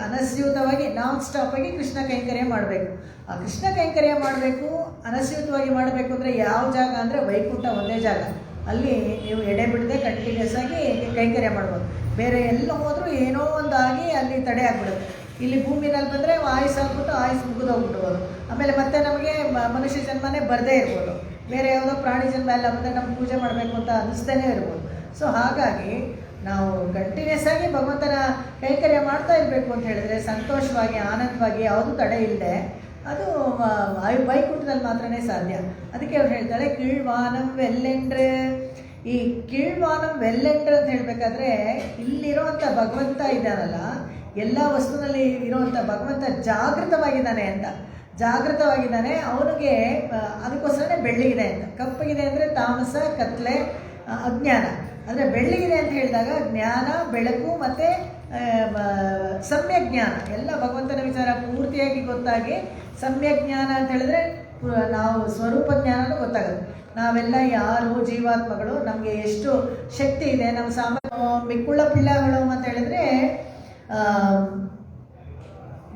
ಅನಸ್ಯೂತವಾಗಿ ನಾನ್ ಸ್ಟಾಪಾಗಿ ಕೃಷ್ಣ ಕೈಂಕರ್ಯ ಮಾಡಬೇಕು. ಆ ಕೃಷ್ಣ ಕೈಂಕರ್ಯ ಮಾಡಬೇಕು, ಅನಸ್ಯೂತವಾಗಿ ಮಾಡಬೇಕು ಅಂದರೆ ಯಾವ ಜಾಗ ಅಂದರೆ ವೈಕುಂಠ ಒಂದೇ ಜಾಗ. ಅಲ್ಲಿ ನೀವು ಎಡೆ ಬಿಡದೆ ಕಂಟಿನ್ಯೂಸ್ ಆಗಿ ಕೈಂಕರ್ಯ ಮಾಡ್ಬೋದು. ಬೇರೆ ಎಲ್ಲ ಹೋದರೂ ಏನೋ ಒಂದು ಆಗಿ ಅಲ್ಲಿ ತಡೆ ಆಗಿಬಿಡುತ್ತೆ. ಇಲ್ಲಿ ಭೂಮಿನಲ್ಲಿ ಬಂದರೆ ಆಯುಸ್ ಆಗ್ಬಿಟ್ಟು ಆಯುಸ್ ಮುಗಿದೋಗ್ಬಿಡ್ಬೋದು. ಆಮೇಲೆ ಮತ್ತೆ ನಮಗೆ ಮನುಷ್ಯ ಜನ್ಮನೇ ಬರದೇ ಇರ್ಬೋದು. ಬೇರೆ ಯಾವುದೋ ಪ್ರಾಣಿ ಜನ್ಮ ಎಲ್ಲ ಬಂದರೆ ನಮ್ಗೆ ಪೂಜೆ ಮಾಡಬೇಕು ಅಂತ ಅನ್ನಿಸ್ತೇನೆ ಇರ್ಬೋದು. ಸೊ ಹಾಗಾಗಿ ನಾವು ಕಂಟಿನ್ಯೂಸ್ ಆಗಿ ಭಗವಂತನ ಕೈಂಕರ್ಯ ಮಾಡ್ತಾ ಇರಬೇಕು ಅಂತ ಹೇಳಿದ್ರೆ ಸಂತೋಷವಾಗಿ ಆನಂದವಾಗಿ ಯಾವುದು ತಡೆ ಇಲ್ಲದೆ ಅದು ವೈಕುಂಠದಲ್ಲಿ ಮಾತ್ರನೇ ಸಾಧ್ಯ. ಅದಕ್ಕೆ ಅವ್ರು ಹೇಳ್ತಾಳೆ ಕೀಳ್ವಾನಂ ವೆಲ್ಲೆಂಡ್ರೆ. ಈ ಕೀಳ್ವಾನಂ ವೆಲ್ಲೆಂಡ್ರೆ ಅಂತ ಹೇಳಬೇಕಾದ್ರೆ ಇಲ್ಲಿರುವಂಥ ಭಗವಂತ ಇದ್ದಾನಲ್ಲ, ಎಲ್ಲ ವಸ್ತುನಲ್ಲಿ ಇರುವಂಥ ಭಗವಂತ ಜಾಗೃತವಾಗಿದ್ದಾನೆ ಅಂತ. ಜಾಗೃತವಾಗಿದ್ದಾನೆ ಅವನಿಗೆ, ಅದಕ್ಕೋಸ್ಕರನೇ ಬೆಳ್ಳಿಗಿದೆ ಅಂತ. ಕಪ್ಪಗಿದೆ ಅಂದರೆ ತಾಮಸ, ಕತ್ಲೆ, ಅಜ್ಞಾನ. ಅಂದರೆ ಬೆಳ್ಳಿಗಿದೆ ಅಂತ ಹೇಳಿದಾಗ ಜ್ಞಾನ, ಬೆಳಕು ಮತ್ತು ಸಮ್ಯಕ್ ಜ್ಞಾನ ಎಲ್ಲ ಭಗವಂತನ ವಿಚಾರ ಪೂರ್ತಿಯಾಗಿ ಗೊತ್ತಾಗಿ, ಸಮ್ಯಕ್ ಜ್ಞಾನ ಅಂತ ಹೇಳಿದ್ರೆ ನಾವು ಸ್ವರೂಪ ಜ್ಞಾನನೂ ಗೊತ್ತಾಗುತ್ತೆ. ನಾವೆಲ್ಲ ಯಾರು ಜೀವಾತ್ಮಗಳು, ನಮಗೆ ಎಷ್ಟು ಶಕ್ತಿ ಇದೆ, ನಮ್ಮ ಮಿಕ್ಕುಳ್ಳ ಪಿಳ್ಳಗಳು ಅಂತ ಹೇಳಿದ್ರೆ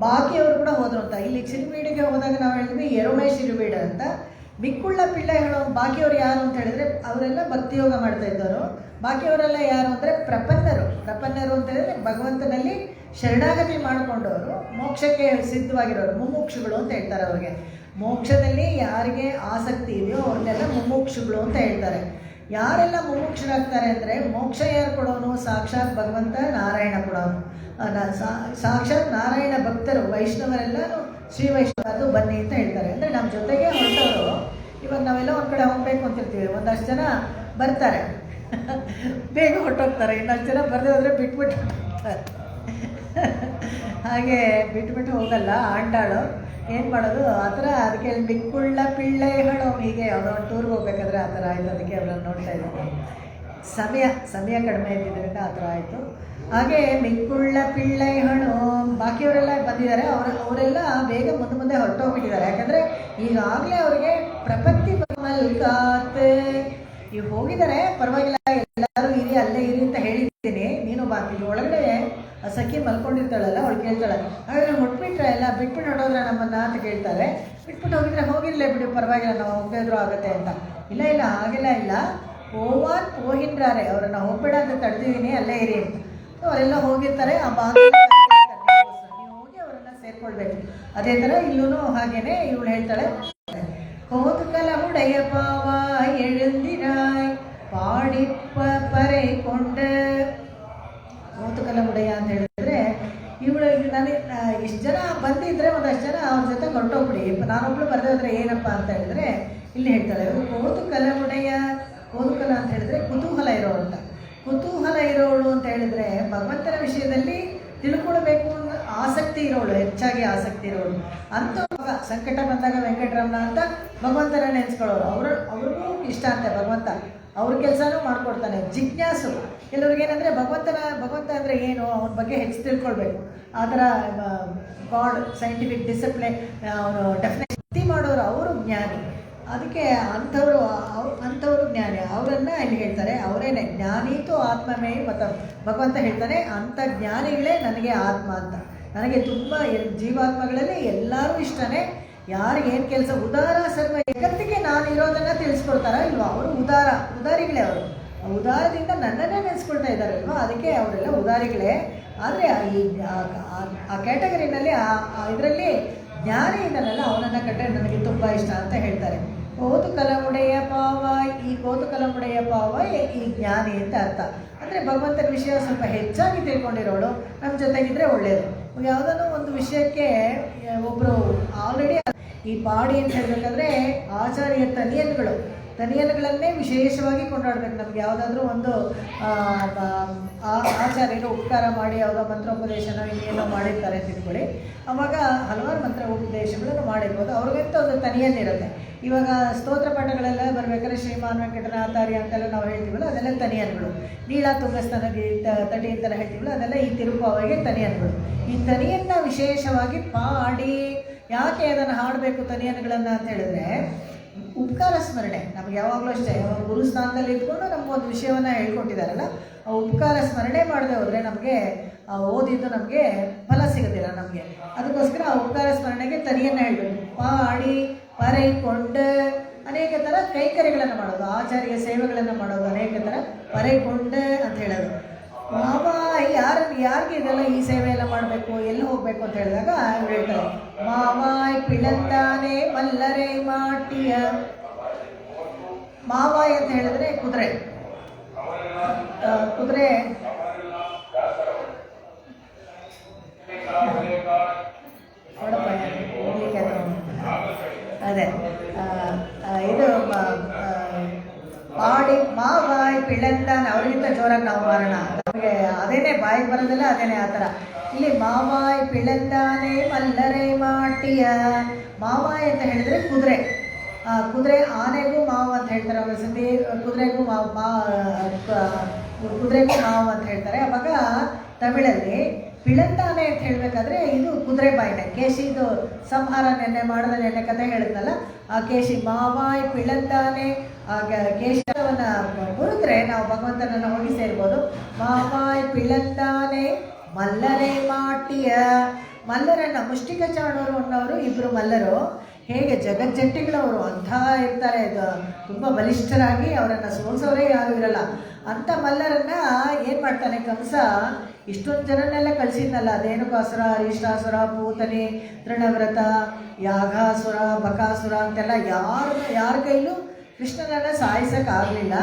ಬಾಕಿಯವರು ಕೂಡ ಹೋದರು ಅಂತ. ಇಲ್ಲಿ ಶಿರುಬೀಡಿಗೆ ಹೋದಾಗ ನಾವು ಹೇಳಿದ್ವಿ ಎರುಮೆ ಶಿರುಬೀಡು ಅಂತ. ಮಿಕ್ಕುಳ್ಳ ಪಿಳ್ಳೆಗಳು ಬಾಕಿಯವರು ಯಾರು ಅಂತ ಹೇಳಿದ್ರೆ ಅವರೆಲ್ಲ ಭಕ್ತಿಯೋಗ ಮಾಡ್ತಾ ಇದ್ದವರು. ಬಾಕಿಯವರೆಲ್ಲ ಯಾರು ಅಂದರೆ ಪ್ರಪನ್ನರು. ಪ್ರಪನ್ನರು ಅಂತ ಹೇಳಿದ್ರೆ ಭಗವಂತನಲ್ಲಿ ಶರಣಾಗತಿ ಮಾಡಿಕೊಂಡವರು, ಮೋಕ್ಷಕ್ಕೆ ಸಿದ್ಧವಾಗಿರೋರು, ಮುಮುಕ್ಷುಗಳು ಅಂತ ಹೇಳ್ತಾರೆ. ಅವ್ರಿಗೆ ಮೋಕ್ಷದಲ್ಲಿ ಯಾರಿಗೆ ಆಸಕ್ತಿ ಇದೆಯೋ ಅವ್ರನ್ನೆಲ್ಲ ಮುಮುಕ್ಷುಗಳು ಅಂತ ಹೇಳ್ತಾರೆ. ಯಾರೆಲ್ಲ ಮುಮುಕ್ಷರಾಗ್ತಾರೆ ಅಂದರೆ ಮೋಕ್ಷ ಯಾರು ಕೊಡೋನು? ಸಾಕ್ಷಾತ್ ಭಗವಂತ ನಾರಾಯಣ ಕೊಡೋನು. ಸಾಕ್ಷಾತ್ ನಾರಾಯಣ ಭಕ್ತರು ವೈಷ್ಣವರೆಲ್ಲರೂ ಶ್ರೀ ವೈಷ್ಣವರು ಬನ್ನಿ ಅಂತ ಹೇಳ್ತಾರೆ. ಅಂದರೆ ನಮ್ಮ ಜೊತೆಗೆ ಹೊರಟವರು. ಇವಾಗ ನಾವೆಲ್ಲ ಒಂದು ಕಡೆ ಹೋಗ್ಬೇಕು ಅಂತಿರ್ತೀವಿ, ಒಂದಷ್ಟು ಜನ ಬರ್ತಾರೆ ಬೇಗ ಹೊರಟೋಗ್ತಾರೆ, ಇನ್ನಷ್ಟು ಜನ ಬರದೇ ಹೋದರೆ ಬಿಟ್ಬಿಟ್ಟು ಹೋಗ್ತಾರೆ. ಹಾಗೆ ಬಿಟ್ಬಿಟ್ಟು ಹೋಗಲ್ಲ ಆಂಡಾಳು. ಏನು ಮಾಡೋದು ಆ ಥರ. ಅದಕ್ಕೆ ಮಿಕ್ಕುಳ್ಳ ಪಿಳ್ಳೆಗಳು ಹೀಗೆ ಯಾವುದೋ ಒಂದು ಟೂರ್ಗೆ ಹೋಗ್ಬೇಕಾದ್ರೆ ಆ ಥರ ಆಯಿತು. ಅದಕ್ಕೆ ಅವರನ್ನು ನೋಡ್ತಾ ಇದ್ದೀನಿ. ಸಮಯ ಕಡಿಮೆ ಇದ್ದಿದ್ದರಿಂದ ಆ ಥರ ಆಯಿತು. ಹಾಗೆ ಮಿಕ್ಕುಳ್ಳ ಪಿಳ್ಳೆಗಳು ಬಾಕಿಯವರೆಲ್ಲ ಬಂದಿದ್ದಾರೆ. ಅವರೆಲ್ಲ ಬೇಗ ಮುಂದೆ ಹೊರಟೋಗ್ಬಿಟ್ಟಿದ್ದಾರೆ. ಯಾಕಂದರೆ ಈಗಾಗಲೇ ಅವರಿಗೆ ಪ್ರಪತ್ತಿ ಮಲ್ಕಾತೆ ಇವು ಹೋಗಿದ್ದಾರೆ. ಪರವಾಗಿಲ್ಲ, ಎಲ್ಲರೂ ಇರಿ, ಅಲ್ಲೇ ಇರಿ ಅಂತ ಹೇಳಿದ್ದೀನಿ. ನೀನು ಬಾಂತೀನಿ ಒಳಗಡೆ ಆ ಸಖಿ ಮಲ್ಕೊಂಡಿರ್ತಾಳಲ್ಲ, ಅವಳು ಕೇಳ್ತಾಳೆ, ಹಾಗಾದ್ರೆ ಹೊಟ್ಬಿಟ್ರೆ ಎಲ್ಲ ಬಿಟ್ಬಿಟ್ಟು ಹೊಡೋದ್ರೆ ನಮ್ಮನ್ನು ಅಂತ ಕೇಳ್ತಾರೆ. ಬಿಟ್ಬಿಟ್ಟು ಹೋಗಿದ್ರೆ ಹೋಗಿರಲೇ ಬಿಡಿ, ಪರವಾಗಿಲ್ಲ, ನಾವು ಹೋಗಿದ್ರು ಆಗುತ್ತೆ ಅಂತ. ಇಲ್ಲ ಹಾಗೆಲ್ಲ ಇಲ್ಲ, ಹೋವಾನ್ ಹೋಗಿನ್ರಾರೆ, ಅವರನ್ನು ಹೋಗ್ಬೇಡ ಅಂತ ತಡೆದಿದ್ದೀನಿ, ಅಲ್ಲೇ ಇರಿ ಅಂತ. ಅವರೆಲ್ಲ ಹೋಗಿರ್ತಾರೆ. ಆ ಬಾಗಿಲು ನೀವು ಹೋಗಿ ಅವರನ್ನು ಸೇರ್ಕೊಳ್ಬೇಕು. ಅದೇ ಥರ ಇಲ್ಲೂ ಹಾಗೇನೆ ಇವಳು ಹೇಳ್ತಾಳೆ, ಕೋತುಕಲ ಉಡೆಯ ಪಾವ எழுந்திராய் ಪಾಡಿಪ್ಪ ಪರೆ ಕೊಂಡ. ಕೋತುಕಲ ಉಡೆಯ ಅಂತ ಹೇಳಿದ್ರೆ ಇವಳು ನನಗೆ ಇಷ್ಟು ಜನ ಬಂದಿದ್ರೆ ಒಂದಷ್ಟು ಜನ ಅವ್ರ ಜೊತೆ ಹೊರಟೋಗ್ಬಿಡಿ, ನಾನೊಬ್ಳು ಬರದೇ ಹೋದ್ರೆ ಏನಪ್ಪ ಅಂತ ಹೇಳಿದ್ರೆ ಇಲ್ಲಿ ಹೇಳ್ತಾಳೆ ಕೋತುಕಲ ಉಡೆಯ. ಕೋತುಕಲ ಅಂತ ಹೇಳಿದ್ರೆ ಕುತೂಹಲ ಇರೋಳು ಅಂತ. ಕುತೂಹಲ ಇರೋಳು ಅಂತ ಹೇಳಿದ್ರೆ ಭಗವಂತನ ವಿಷಯದಲ್ಲಿ ತಿಳ್ಕೊಳ್ಬೇಕು ಅನ್ನೋ ಆಸಕ್ತಿ ಇರೋಳು, ಹೆಚ್ಚಾಗಿ ಆಸಕ್ತಿ ಇರೋಳು ಅಂತ. ಸಂಕಟ ಬಂದಾಗ ವೆಂಕಟರಮಣ ಅಂತ ಭಗವಂತನ ನೆನೆಸ್ಕೊಳ್ಳೋರು. ಅವ್ರಿಗೂ ಇಷ್ಟ ಅಂತೆ ಭಗವಂತ, ಅವ್ರ ಕೆಲಸನೂ ಮಾಡ್ಕೊಡ್ತಾನೆ. ಜಿಜ್ಞಾಸು ಕೆಲವ್ರಿಗೇನಂದರೆ ಭಗವಂತ ಅಂದರೆ ಏನು, ಅವನ ಬಗ್ಗೆ ಹೆಚ್ಚು ತಿಳ್ಕೊಳ್ಬೇಕು. ಆ ಥರ ಗಾಡ್ ಸೈಂಟಿಫಿಕ್ ಡಿಸಿಪ್ಲಿನ್ ಅವನು ಡೆಫಿನೆಟ್ ಮಾಡೋರು, ಅವರು ಜ್ಞಾನಿ. ಅದಕ್ಕೆ ಅಂಥವರು ಜ್ಞಾನಿ. ಅವರನ್ನು ಇಲ್ಲಿ ಹೇಳ್ತಾರೆ, ಅವರೇನೆ ಜ್ಞಾನೀತು ಆತ್ಮಮೇ ಮತ. ಭಗವಂತ ಹೇಳ್ತಾನೆ, ಅಂಥ ಜ್ಞಾನಿಗಳೇ ನನಗೆ ಆತ್ಮ ಅಂತ. ನನಗೆ ತುಂಬ ಜೀವಾತ್ಮಗಳಲ್ಲಿ ಎಲ್ಲರೂ ಇಷ್ಟನೇ. ಯಾರಿಗೇನು ಕೆಲಸ ಉದಾರ ಸರ್ವ ಜಗತ್ತಿಗೆ ನಾನು ಇರೋದನ್ನು ತಿಳಿಸ್ಕೊಡ್ತಾರ ಇಲ್ವಾ, ಅವರು ಉದಾರಿಗಳೇ. ಅವರು ಉದಾರದಿಂದ ನನ್ನನ್ನೇ ನೆನೆಸ್ಕೊಳ್ತಾ ಇದ್ದಾರೆ ಅಲ್ವಾ, ಅದಕ್ಕೆ ಅವರೆಲ್ಲ ಉದಾರಿಗಳೇ. ಆದರೆ ಆ ಕ್ಯಾಟಗರಿನಲ್ಲಿ ಇದರಲ್ಲಿ ಜ್ಞಾನಿ ಇದ್ದಾನಲ್ಲ, ಅವನನ್ನು ಕಂಡ್ರೆ ನನಗೆ ತುಂಬ ಇಷ್ಟ ಅಂತ ಹೇಳ್ತಾರೆ. ಕೋತುಕಲಮುಡೆಯ ಪಾವ, ಈ ಕೋತುಕಲಮುಡೆಯ ಪಾವ ಈ ಜ್ಞಾನಿ ಅಂತ ಅರ್ಥ. ಅಂದರೆ ಭಗವಂತನ ವಿಷಯ ಸ್ವಲ್ಪ ಹೆಚ್ಚಾಗಿ ತಿಳ್ಕೊಂಡಿರೋಳು ನಮ್ಮ ಜೊತೆಗಿದ್ರೆ ಒಳ್ಳೆಯದು. ಯಾವುದೋ ಒಂದು ವಿಷಯಕ್ಕೆ ಒಬ್ಬರು ಆಲ್ರೆಡಿ ಈ ಪಾಡಿ ಅಂತ ಹೇಳಬೇಕಾದ್ರೆ ಆಚಾರ್ಯ ತನಿಯನ್ಗಳನ್ನೇ ವಿಶೇಷವಾಗಿ ಕೊಂಡಾಡ್ಬೇಕು. ನಮ್ಗೆ ಯಾವುದಾದ್ರೂ ಒಂದು ಆಚಾರ್ಯರು ಉಪಕಾರ ಮಾಡಿ ಯಾವುದೋ ಮಂತ್ರೋಪದೇಶನ ಇನ್ನೇನೋ ಮಾಡಿರ್ತಾರೆ ಅಂತ ತಿಳ್ಕೊಳ್ಳಿ, ಅವಾಗ ಹಲವಾರು ಮಂತ್ರ ಉಪದೇಶಗಳನ್ನು ಮಾಡಿರ್ಬೋದು. ಅವ್ರಿಗಂತ ಒಂದು ತನಿಯನ್ನಿರುತ್ತೆ. ಇವಾಗ ಸ್ತೋತ್ರ ಪಾಠಗಳೆಲ್ಲ ಬರಬೇಕಾದ್ರೆ ಶ್ರೀಮಾನ್ ವೆಂಕಟನಾಥಾರ್ಯ ಅಂತೆಲ್ಲ ನಾವು ಹೇಳ್ತೀವಲ್ಲ, ಅದೆಲ್ಲ ತನಿಯನ್ಗಳು. ನೀಳ ತುಂಗಸ್ಥಾನ ತಟಿ ಅಂತೆಲ್ಲ ಹೇಳ್ತೀವಲ್ಲ, ಅದೆಲ್ಲ ಈ ತಿರುಪಾವಿಗೆ ತನಿಯನ್ಗಳು. ಈ ತನಿಯನ್ನು ವಿಶೇಷವಾಗಿ ಪಾಡಿ, ಯಾಕೆ ಅದನ್ನು ಹಾಡಬೇಕು ತನಿಯನ್ಗಳನ್ನು ಅಂತ ಹೇಳಿದ್ರೆ ಉಪಕಾರ ಸ್ಮರಣೆ. ನಮ್ಗೆ ಯಾವಾಗಲೂ ಅಷ್ಟೇ, ಗುರು ಸ್ಥಾನದಲ್ಲಿ ಇದ್ಕೊಂಡು ನಮಗೊಂದು ವಿಷಯವನ್ನು ಹೇಳ್ಕೊಟ್ಟಿದ್ದಾರಲ್ಲ, ಆ ಉಪಕಾರ ಸ್ಮರಣೆ ಮಾಡದೆ ಹೋದರೆ ನಮಗೆ ಓದಿದ್ದು ನಮಗೆ ಫಲ ಸಿಗೋದಿಲ್ಲ ನಮಗೆ. ಅದಕ್ಕೋಸ್ಕರ ಆ ಉಪಕಾರ ಸ್ಮರಣೆಗೆ ತನಿಯನ್ನು ಹೇಳಬೇಕು. ಪಾಡಿ ಪರೈಕೊಂಡು ಅನೇಕ ಥರ ಕೈಕರ್ಯಗಳನ್ನು ಮಾಡೋದು, ಆಚಾರ್ಯ ಸೇವೆಗಳನ್ನು ಮಾಡೋದು, ಅನೇಕ ಥರ ಪರೈಕೊಂಡು ಅಂತ ಹೇಳೋದು. ಯಾರಿಗೆ ಇದೆಲ್ಲ ಈ ಸೇವೆ ಎಲ್ಲ ಮಾಡಬೇಕು, ಎಲ್ಲಿ ಹೋಗಬೇಕು ಅಂತ ಹೇಳಿದಾಗ ಹೇಳ್ತಾರೆ, ಮಾವಾಯ್ ಪಿಳಂತಾನೆ ಮಲ್ಲರೆ ಮಾಟಿಯ. ಮಾವಾಯ್ ಅಂತ ಹೇಳಿದ್ರೆ ಕುದುರೆ. ಅದೇ ಇದು ಪಾಡಿ ಮಾವಾಯ್ ಪಿಳಂತಾನೆ. ಅವ್ರಿಗಿಂತ ಜೋರಾಗಿ ನಾವು ಮಾಡೋಣ, ನಮಗೆ ಅದೇನೇ ಬಾಯಿಗೆ ಬರೋದಿಲ್ಲ, ಅದೇನೇ ಆ ಥರ. ಇಲ್ಲಿ ಮಾವಾಯ್ ಪಿಳಂತಾನೆ ಮಲ್ಲರೆ ಮಾಟಿಯ. ಮಾವಾಯ್ ಅಂತ ಹೇಳಿದ್ರೆ ಕುದುರೆ. ಆನೆಗೂ ಮಾವು ಅಂತ ಹೇಳ್ತಾರೆ. ಅವ್ರ ಸಂಧಿ ಕುದುರೆಗೂ ಮಾವು ಅಂತ ಹೇಳ್ತಾರೆ. ಅವಾಗ ತಮಿಳಲ್ಲಿ ಪಿಳಂತಾನೆ ಅಂತ ಹೇಳಬೇಕಾದ್ರೆ ಇದು ಕುದುರೆ ಬಾಯಿನೆ. ಕೇಶಿದು ಸಂಹಾರ ನೆನ್ನೆ ಕಥೆ ಹೇಳಿದ್ನಲ್ಲ, ಆ ಕೇಶಿ ಮಾವಾಯ್ ಪಿಳಂತಾನೆ. ಆಗ ಕೇಶವನ್ನ ಮುರಿದ್ರೆ ನಾವು ಭಗವಂತನನ್ನು ಹೋಗಿ ಸೇರ್ಬೋದು. ಮಾವಾಯ್ ಪಿಳಂತಾನೆ ಮಲ್ಲರೆ ಮಾಟಿಯ. ಮಲ್ಲರನ್ನ ಮುಷ್ಟಿಕ ಚಾಣೂರು ಅನ್ನೋರು ಇಬ್ಬರು ಮಲ್ಲರು. ಹೇಗೆ ಜಗಜ್ಜಟ್ಟಿಗಳವರು ಅಂಥ ಇರ್ತಾರೆ, ತುಂಬ ಬಲಿಷ್ಠರಾಗಿ ಅವರನ್ನು ಸೋಲಿಸೋರೇ ಯಾರೂ ಇರಲ್ಲ. ಅಂಥ ಮಲ್ಲರನ್ನು ಏನು ಮಾಡ್ತಾನೆ ಕಂಸ, ಇಷ್ಟೊಂದು ಜನನ್ನೆಲ್ಲ ಕಳಿಸಿದ್ನಲ್ಲ, ಧೇನುಕಾಸುರ, ಅರಿಷ್ಟಾಸುರ, ಪೂತನಿ, ತೃಣವ್ರತ, ಯಾಗಾಸುರ, ಬಕಾಸುರ ಅಂತೆಲ್ಲ ಯಾರ ಕೈಲೂ ಕೃಷ್ಣನನ್ನು ಸಾಯಿಸೋಕ್ಕಾಗಲಿಲ್ಲ.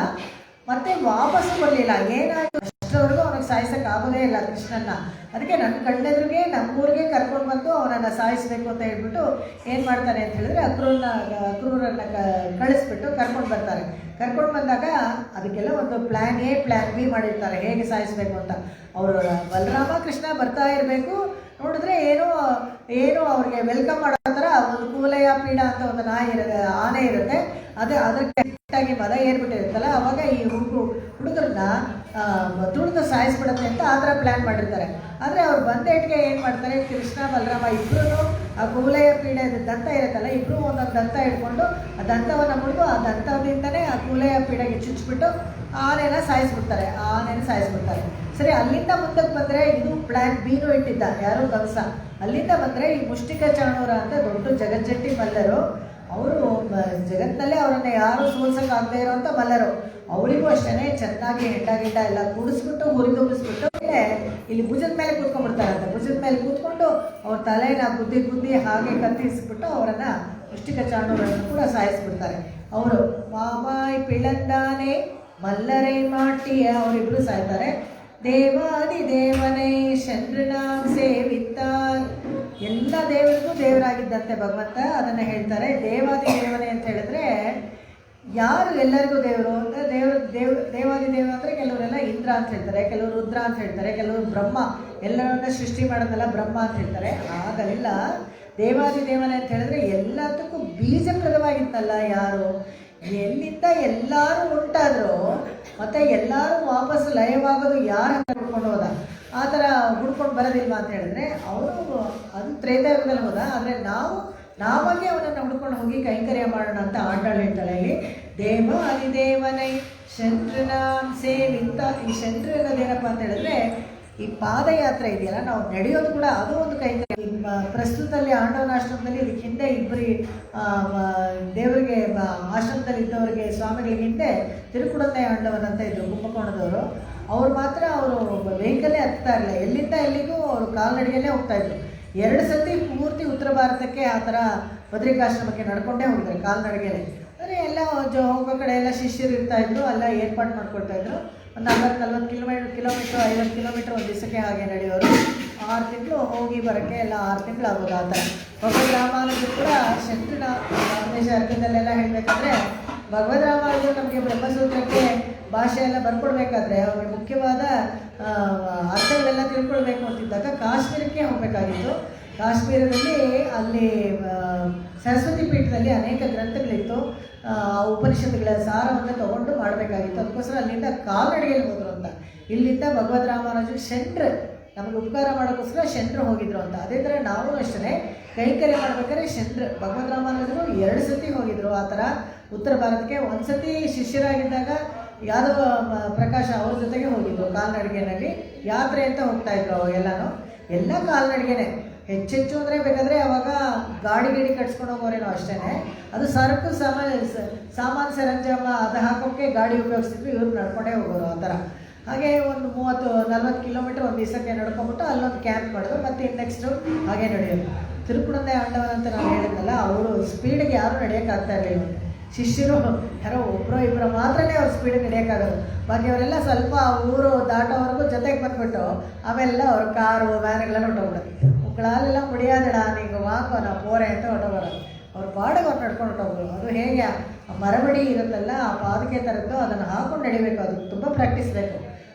ಮತ್ತು ವಾಪಸ್ಸು ಬರಲಿಲ್ಲ. ಏನಾಯಿತು ಅಷ್ಟರವರೆಗೂ ಅವನಿಗೆ ಸಾಯಿಸೋಕ್ಕಾಗೋದೇ ಇಲ್ಲ ಕೃಷ್ಣನ್ನ. ಅದಕ್ಕೆ ನನ್ನ ಕಣ್ಣೆದುರಿಗೆ ನಮ್ಮೂರಿಗೆ ಕರ್ಕೊಂಡು ಬಂದು ಅವನನ್ನು ಸಾಯಿಸಬೇಕು ಅಂತ ಹೇಳ್ಬಿಟ್ಟು ಏನು ಮಾಡ್ತಾನೆ ಅಂತ ಹೇಳಿದ್ರೆ ಅಕ್ರೂರನ್ನು ಕಳಿಸ್ಬಿಟ್ಟು ಕರ್ಕೊಂಡು ಬರ್ತಾರೆ. ಕರ್ಕೊಂಡು ಬಂದಾಗ ಅದಕ್ಕೆಲ್ಲ ಒಂದು ಪ್ಲ್ಯಾನ್ ಎ ಪ್ಲ್ಯಾನ್ ಬಿ ಮಾಡಿರ್ತಾರೆ ಹೇಗೆ ಸಾಯಿಸಬೇಕು ಅಂತ. ಅವರು ಬಲರಾಮ ಕೃಷ್ಣ ಬರ್ತಾ ಇರಬೇಕು, ನೋಡಿದ್ರೆ ಏನೋ ಅವ್ರಿಗೆ ವೆಲ್ಕಮ್ ಮಾಡೋ ಥರ ಒಂದು ಕೂಲಯ ಪೀಡ ಅಂತ ಒಂದು ಆನೆ ಇರುತ್ತೆ, ಅದಕ್ಕೆ ಮದ ಏರ್ಬಿಟ್ಟಿರುತ್ತಲ್ಲ, ಅವಾಗ ಈ ಹುಡುಗರನ್ನ ತುಳಿದು ಸಾಯಿಸ್ಬಿಡುತ್ತೆ ಅಂತ ಆ ಥರ ಪ್ಲ್ಯಾನ್ ಮಾಡಿರ್ತಾರೆ. ಆದರೆ ಅವ್ರು ಬಂದೇಟ್ಗೆ ಏನು ಮಾಡ್ತಾರೆ, ಕೃಷ್ಣ ಬಲರಾಮ ಇಬ್ಬರೂ ಆ ಕೂಲಯ ಪೀಡೆ ದಂತ ಇರುತ್ತಲ್ಲ, ಇಬ್ಬರು ಒಂದೊಂದು ದಂತ ಇಟ್ಕೊಂಡು ಆ ದಂತವನ್ನು ಮುರಿದು ಆ ದಂತದಿಂದನೇ ಆ ಕೂಲಯ ಪೀಡೆಗೆ ಚುಚ್ಚಿಬಿಟ್ಟು ಆನೆನ ಸಾಯಿಸ್ಬಿಡ್ತಾರೆ. ಸರಿ, ಅಲ್ಲಿಂದ ಮುಂದಕ್ಕೆ ಬಂದರೆ ಇದು ಪ್ಲ್ಯಾನ್ ಬಿನೂ ಇಟ್ಟಿದ್ದ ಯಾರು ಕಂಸ. ಅಲ್ಲಿಂದ ಬಂದರೆ ಈ ಮುಷ್ಟಿಕ ಚಾಣೂರ ಅಂತ ದೊಡ್ಡ ಜಗಜ್ಜಟ್ಟಿ ಮಲ್ಲರು, ಅವರು ಜಗತ್ತಿನಲ್ಲೇ ಅವರನ್ನು ಯಾರು ಸೋಲ್ಸೋಕ್ಕಾಗದೇ ಇರೋವಂಥ ಮಲ್ಲರು. ಅವರಿಗೂ ಅಷ್ಟೇ ಚೆನ್ನಾಗಿ ಹೆಂಡ ಎಲ್ಲ ಕೂಡಿಸ್ಬಿಟ್ಟು ಹುರಿದುಂಬಿಸ್ಬಿಟ್ಟು ಇಲ್ಲಿ ಭುಜದ ಮೇಲೆ ಕೂತ್ಕೊಂಡ್ಬಿಡ್ತಾರಂತೆ. ಭುಜದ ಮೇಲೆ ಕೂತ್ಕೊಂಡು ಅವ್ರ ತಲೆನ ಬುದ್ಧಿ ಹಾಗೆ ಕತ್ತಿಸ್ಬಿಟ್ಟು ಅವರನ್ನು ಮುಷ್ಟಿಕ ಚಾಣೂರನ್ನು ಕೂಡ ಸಾಯಿಸ್ಬಿಡ್ತಾರೆ. ಅವರು ಮಾಮಾಯ್ ಪಿಳಂದಾನೆ ಮಲ್ಲರೈ ಮಾಟಿಯ ಅವರಿಬ್ಬರು ಸಾಯ್ತಾರೆ. ದೇವಾದಿ ದೇವನೇ ಚಂದ್ರನಾಮ್ ಸೇವಿತ್ತಾರ್, ಎಲ್ಲ ದೇವರಿಗೂ ದೇವರಾಗಿದ್ದಂತೆ ಭಗವಂತ. ಅದನ್ನು ಹೇಳ್ತಾರೆ ದೇವಾದಿ ದೇವನೇ ಅಂತ ಹೇಳಿದ್ರೆ ಯಾರು ಎಲ್ಲರಿಗೂ ದೇವರು ಅಂತ. ದೇವಾದಿ ದೇವ ಅಂದರೆ ಕೆಲವರೆಲ್ಲ ಇಂದ್ರ ಅಂತ ಹೇಳ್ತಾರೆ, ಕೆಲವರು ರುದ್ರ ಅಂತ ಹೇಳ್ತಾರೆ, ಕೆಲವರು ಬ್ರಹ್ಮ, ಎಲ್ಲರನ್ನ ಸೃಷ್ಟಿ ಮಾಡೋದಲ್ಲ ಬ್ರಹ್ಮ ಅಂತ ಹೇಳ್ತಾರೆ. ಆಗಲಿಲ್ಲ, ದೇವಾದಿ ದೇವನೇ ಅಂತ ಹೇಳಿದ್ರೆ ಎಲ್ಲದಕ್ಕೂ ಬೀಜಪ್ರದವಾಗಿತ್ತಲ್ಲ ಯಾರು, ಎಲ್ಲಿಂದ ಎಲ್ಲರೂ ಉಂಟಾದರೂ ಮತ್ತು ಎಲ್ಲರೂ ವಾಪಸ್ ಲಯವಾಗೋದು ಯಾರು ಅಂತ ಹುಡ್ಕೊಂಡು ಹೋದ, ಆ ಥರ ಹುಡ್ಕೊಂಡು ಬರೋದಿಲ್ವ ಅಂತ ಹೇಳಿದ್ರೆ ಅವರು ಅದು ತ್ರೇತಾಯುಗದಲ್ಲಿ ಹೋದ. ಆದರೆ ನಾವಾಗೆ ಅವನನ್ನು ಹುಡ್ಕೊಂಡು ಹೋಗಿ ಕೈಂಕರ್ಯ ಮಾಡೋಣ ಅಂತ ಆಟಾಳು ಹೇಳ್ತಾಳೆ ಇಲ್ಲಿ. ದೇವಾದಿದೇವನೈ ಶಂಟ್ರನಾಮ್ ಸೇವಿತ್ತ. ಈ ಶಂಟ್ರ ಅನ್ನೋದೇನಪ್ಪ ಅಂತ ಹೇಳಿದ್ರೆ ಈ ಪಾದಯಾತ್ರೆ ಇದೆಯಲ್ಲ, ನಾವು ನಡೆಯೋದು ಕೂಡ ಅದು ಒಂದು ಕೈಂಕರ್ಯ. ಪ್ರಸ್ತುತದಲ್ಲಿ ಆಂಡವನಾಶ್ರಮದಲ್ಲಿ ಇದಕ್ಕೆ ಹಿಂದೆ ಇಬ್ಬರಿ ದೇವರಿಗೆ ಆಶ್ರಮದಲ್ಲಿ ಇದ್ದವರಿಗೆ ಸ್ವಾಮಿಗಳಿಗೆ ಹಿಂದೆ ತಿರುಕುಡಂದೆ ಆಂಡವನ್ ಅಂತ ಇದ್ದರು ಕುಂಭಕೋಣದವರು. ಅವ್ರು ಮಾತ್ರ ಅವರು ವೆಹಿಕಲ್ಲೇ ಹತ್ತಾ ಇರಲಿಲ್ಲ, ಎಲ್ಲಿಂದ ಎಲ್ಲಿಗೂ ಅವರು ಕಾಲ್ನಡಿಗೆಯಲ್ಲೇ ಹೋಗ್ತಾಯಿದ್ರು. 2 ಸತಿ ಪೂರ್ತಿ ಉತ್ತರ ಭಾರತಕ್ಕೆ ಆ ಥರ ಬದ್ರಿಕಾಶ್ರಮಕ್ಕೆ ನಡ್ಕೊಂಡೇ ಹೋಗ್ತಾರೆ ಕಾಲ್ನಡಿಗೆಯಲ್ಲಿ. ಅಂದರೆ ಎಲ್ಲ ಹೋಗೋ ಕಡೆ ಎಲ್ಲ ಶಿಷ್ಯರು ಇರ್ತಾಯಿದ್ರು, ಎಲ್ಲ ಏರ್ಪಾಡು ಮಾಡ್ಕೊಳ್ತಾಯಿದ್ರು. ಒಂದು 40-40 ಕಿಲೋಮೀಟ್ರ್ 50 ಕಿಲೋಮೀಟ್ರ್ ಒಂದು ದಿವಸಕ್ಕೆ ಹಾಗೆ ನಡೆಯೋರು. 6 ತಿಂಗಳು ಹೋಗಿ ಬರೋಕ್ಕೆ ಎಲ್ಲ 6 ತಿಂಗಳು ಆಗೋದು ಆ ಥರ. ಭಗವದ್ ರಾಮಾನುಜರು ಕೂಡ ಶಂಕರನ ಉಪದೇಶ ಅರ್ಧದಲ್ಲೆಲ್ಲ ಹೇಳಬೇಕಾದ್ರೆ ಭಗವದ್ ರಾಮಾನುಜರು ನಮಗೆ ಬ್ರಹ್ಮಸೂತ್ರಕ್ಕೆ ಭಾಷೆ ಎಲ್ಲ ಬರ್ಕೊಡ್ಬೇಕಾದ್ರೆ ಅವ್ರಿಗೆ ಮುಖ್ಯವಾದ ಅರ್ಥಗಳೆಲ್ಲ ತಿಳ್ಕೊಳ್ಬೇಕು ಅಂತಿದ್ದಾಗ ಕಾಶ್ಮೀರಕ್ಕೆ ಹೋಗಬೇಕಾಗಿತ್ತು. ಕಾಶ್ಮೀರದಲ್ಲಿ ಅಲ್ಲಿ ಸರಸ್ವತಿ ಪೀಠದಲ್ಲಿ ಅನೇಕ ಗ್ರಂಥಗಳಿತ್ತು, ಉಪನಿಷತ್ತುಗಳ ಸಾರವನ್ನು ತಗೊಂಡು ಮಾಡಬೇಕಾಗಿತ್ತು. ಅದಕ್ಕೋಸ್ಕರ ಅಲ್ಲಿಂದ ಕಾಲ್ನಡಿಗೆಯಲ್ಲಿ ಹೋದರು ಅಂತ. ಇಲ್ಲಿಂದ ಭಗವದ್ ರಾಮಾನುಜರು ಶೆಂಟ್ರ್ ನಮಗೆ ಉಪಕಾರ ಮಾಡೋಕ್ಕೋಸ್ಕರ ಶೆಂಟ್ರ್ ಹೋಗಿದ್ರು ಅಂತ. ಅದೇ ಥರ ನಾವು ಅಷ್ಟೇ ಕೈಂಕರ್ಯ ಮಾಡ್ಬೇಕಾದ್ರೆ ಶೆಂಟ್ರ್ ಭಗವದ್ ರಾಮಾನುಜರು 2 ಸತಿ ಹೋಗಿದ್ರು ಆ ಥರ ಉತ್ತರ ಭಾರತಕ್ಕೆ. 1 ಸತಿ ಶಿಷ್ಯರಾಗಿದ್ದಾಗ ಯಾದವ ಪ್ರಕಾಶ ಅವ್ರ ಜೊತೆಗೆ ಹೋಗಿದ್ರು ಕಾಲ್ನಡಿಗೆಯಲ್ಲಿ. ಯಾತ್ರೆ ಅಂತ ಹೋಗ್ತಾಯಿದ್ರು ಅವಾಗೆಲ್ಲನೂ, ಎಲ್ಲ ಕಾಲ್ನಡಿಗೆನೇ. ಹೆಚ್ಚೆಚ್ಚು ಅಂದರೆ ಬೇಕಾದರೆ ಅವಾಗ ಗಾಡಿ ಕಟ್ಸ್ಕೊಂಡು ಹೋಗೋರೇನೋ ಅಷ್ಟೇ. ಅದು ಸರಕು ಸಾಮಾನು ಸರಂಜಾಮ ಅದು ಹಾಕೋಕ್ಕೆ ಗಾಡಿ ಉಪಯೋಗಿಸ್ತಿದ್ರು, ಇವ್ರು ನಡ್ಕೊಂಡೇ ಹೋಗೋರು ಆ ಥರ. ಹಾಗೆ ಒಂದು 30-40 ಕಿಲೋಮೀಟ್ರ್ ಒಂದು ದಿವಸಕ್ಕೆ ನಡ್ಕೊಂಬಿಟ್ಟು ಅಲ್ಲೊಂದು ಕ್ಯಾಂಪ್ ಮಾಡಿದ್ರು. ಮತ್ತು ನೆಕ್ಸ್ಟು ಹಾಗೆ ನಡೆಯೋದು. ತಿರುಕುಡಂದೆ ಆಂಡವನ್ ಅಂತ ನಾನು ಹೇಳಿದ್ನಲ್ಲ, ಅವರು ಸ್ಪೀಡಿಗೆ ಯಾರೂ ನಡೆಯೋಕ್ಕಾಗ್ತಾ ಇರಲಿಲ್ಲ. ಶಿಷ್ಯರು ಯಾರೋ ಒಬ್ಬರು ಇಬ್ಬರು ಮಾತ್ರನೇ ಅವ್ರು ಸ್ಪೀಡಿಗೆ ನಡೆಯೋಕ್ಕಾಗೋದು. ಬಾಕಿಯವರೆಲ್ಲ ಸ್ವಲ್ಪ ಊರು ದಾಟೋವರೆಗೂ ಜೊತೆಗೆ ಬಂದುಬಿಟ್ಟು ಆಮೇಲೆಲ್ಲ ಅವ್ರ ಕಾರು ವ್ಯಾನ್ಗಳೆಲ್ಲ ಹೊಟ್ಟೋಗ್ಬಿಡೋದು. ಮಕ್ಕಳಲ್ಲೆಲ್ಲ ಮುಡಿಯಾದಡ ನೀವು ವಾಕೋ ನಾವು ಪೋರೆ ಅಂತ ಹೊಟ್ಟೋಗೋರು. ಅವ್ರು ಪಾಡಿಗೆ ಅವ್ರು ನಡ್ಕೊಂಡು ಹೊಟ್ಟೋಗ್ರು. ಅದು ಹೇಗೆ ಮರಬಡಿ ಇರುತ್ತಲ್ಲ ಆ ಪಾದಕೆ ಥರದ್ದು ಅದನ್ನು ಹಾಕೊಂಡು ನಡಿಬೇಕು. ಅದು ತುಂಬ ಪ್ರಾಕ್ಟೀಸ್ ಬೇಕು,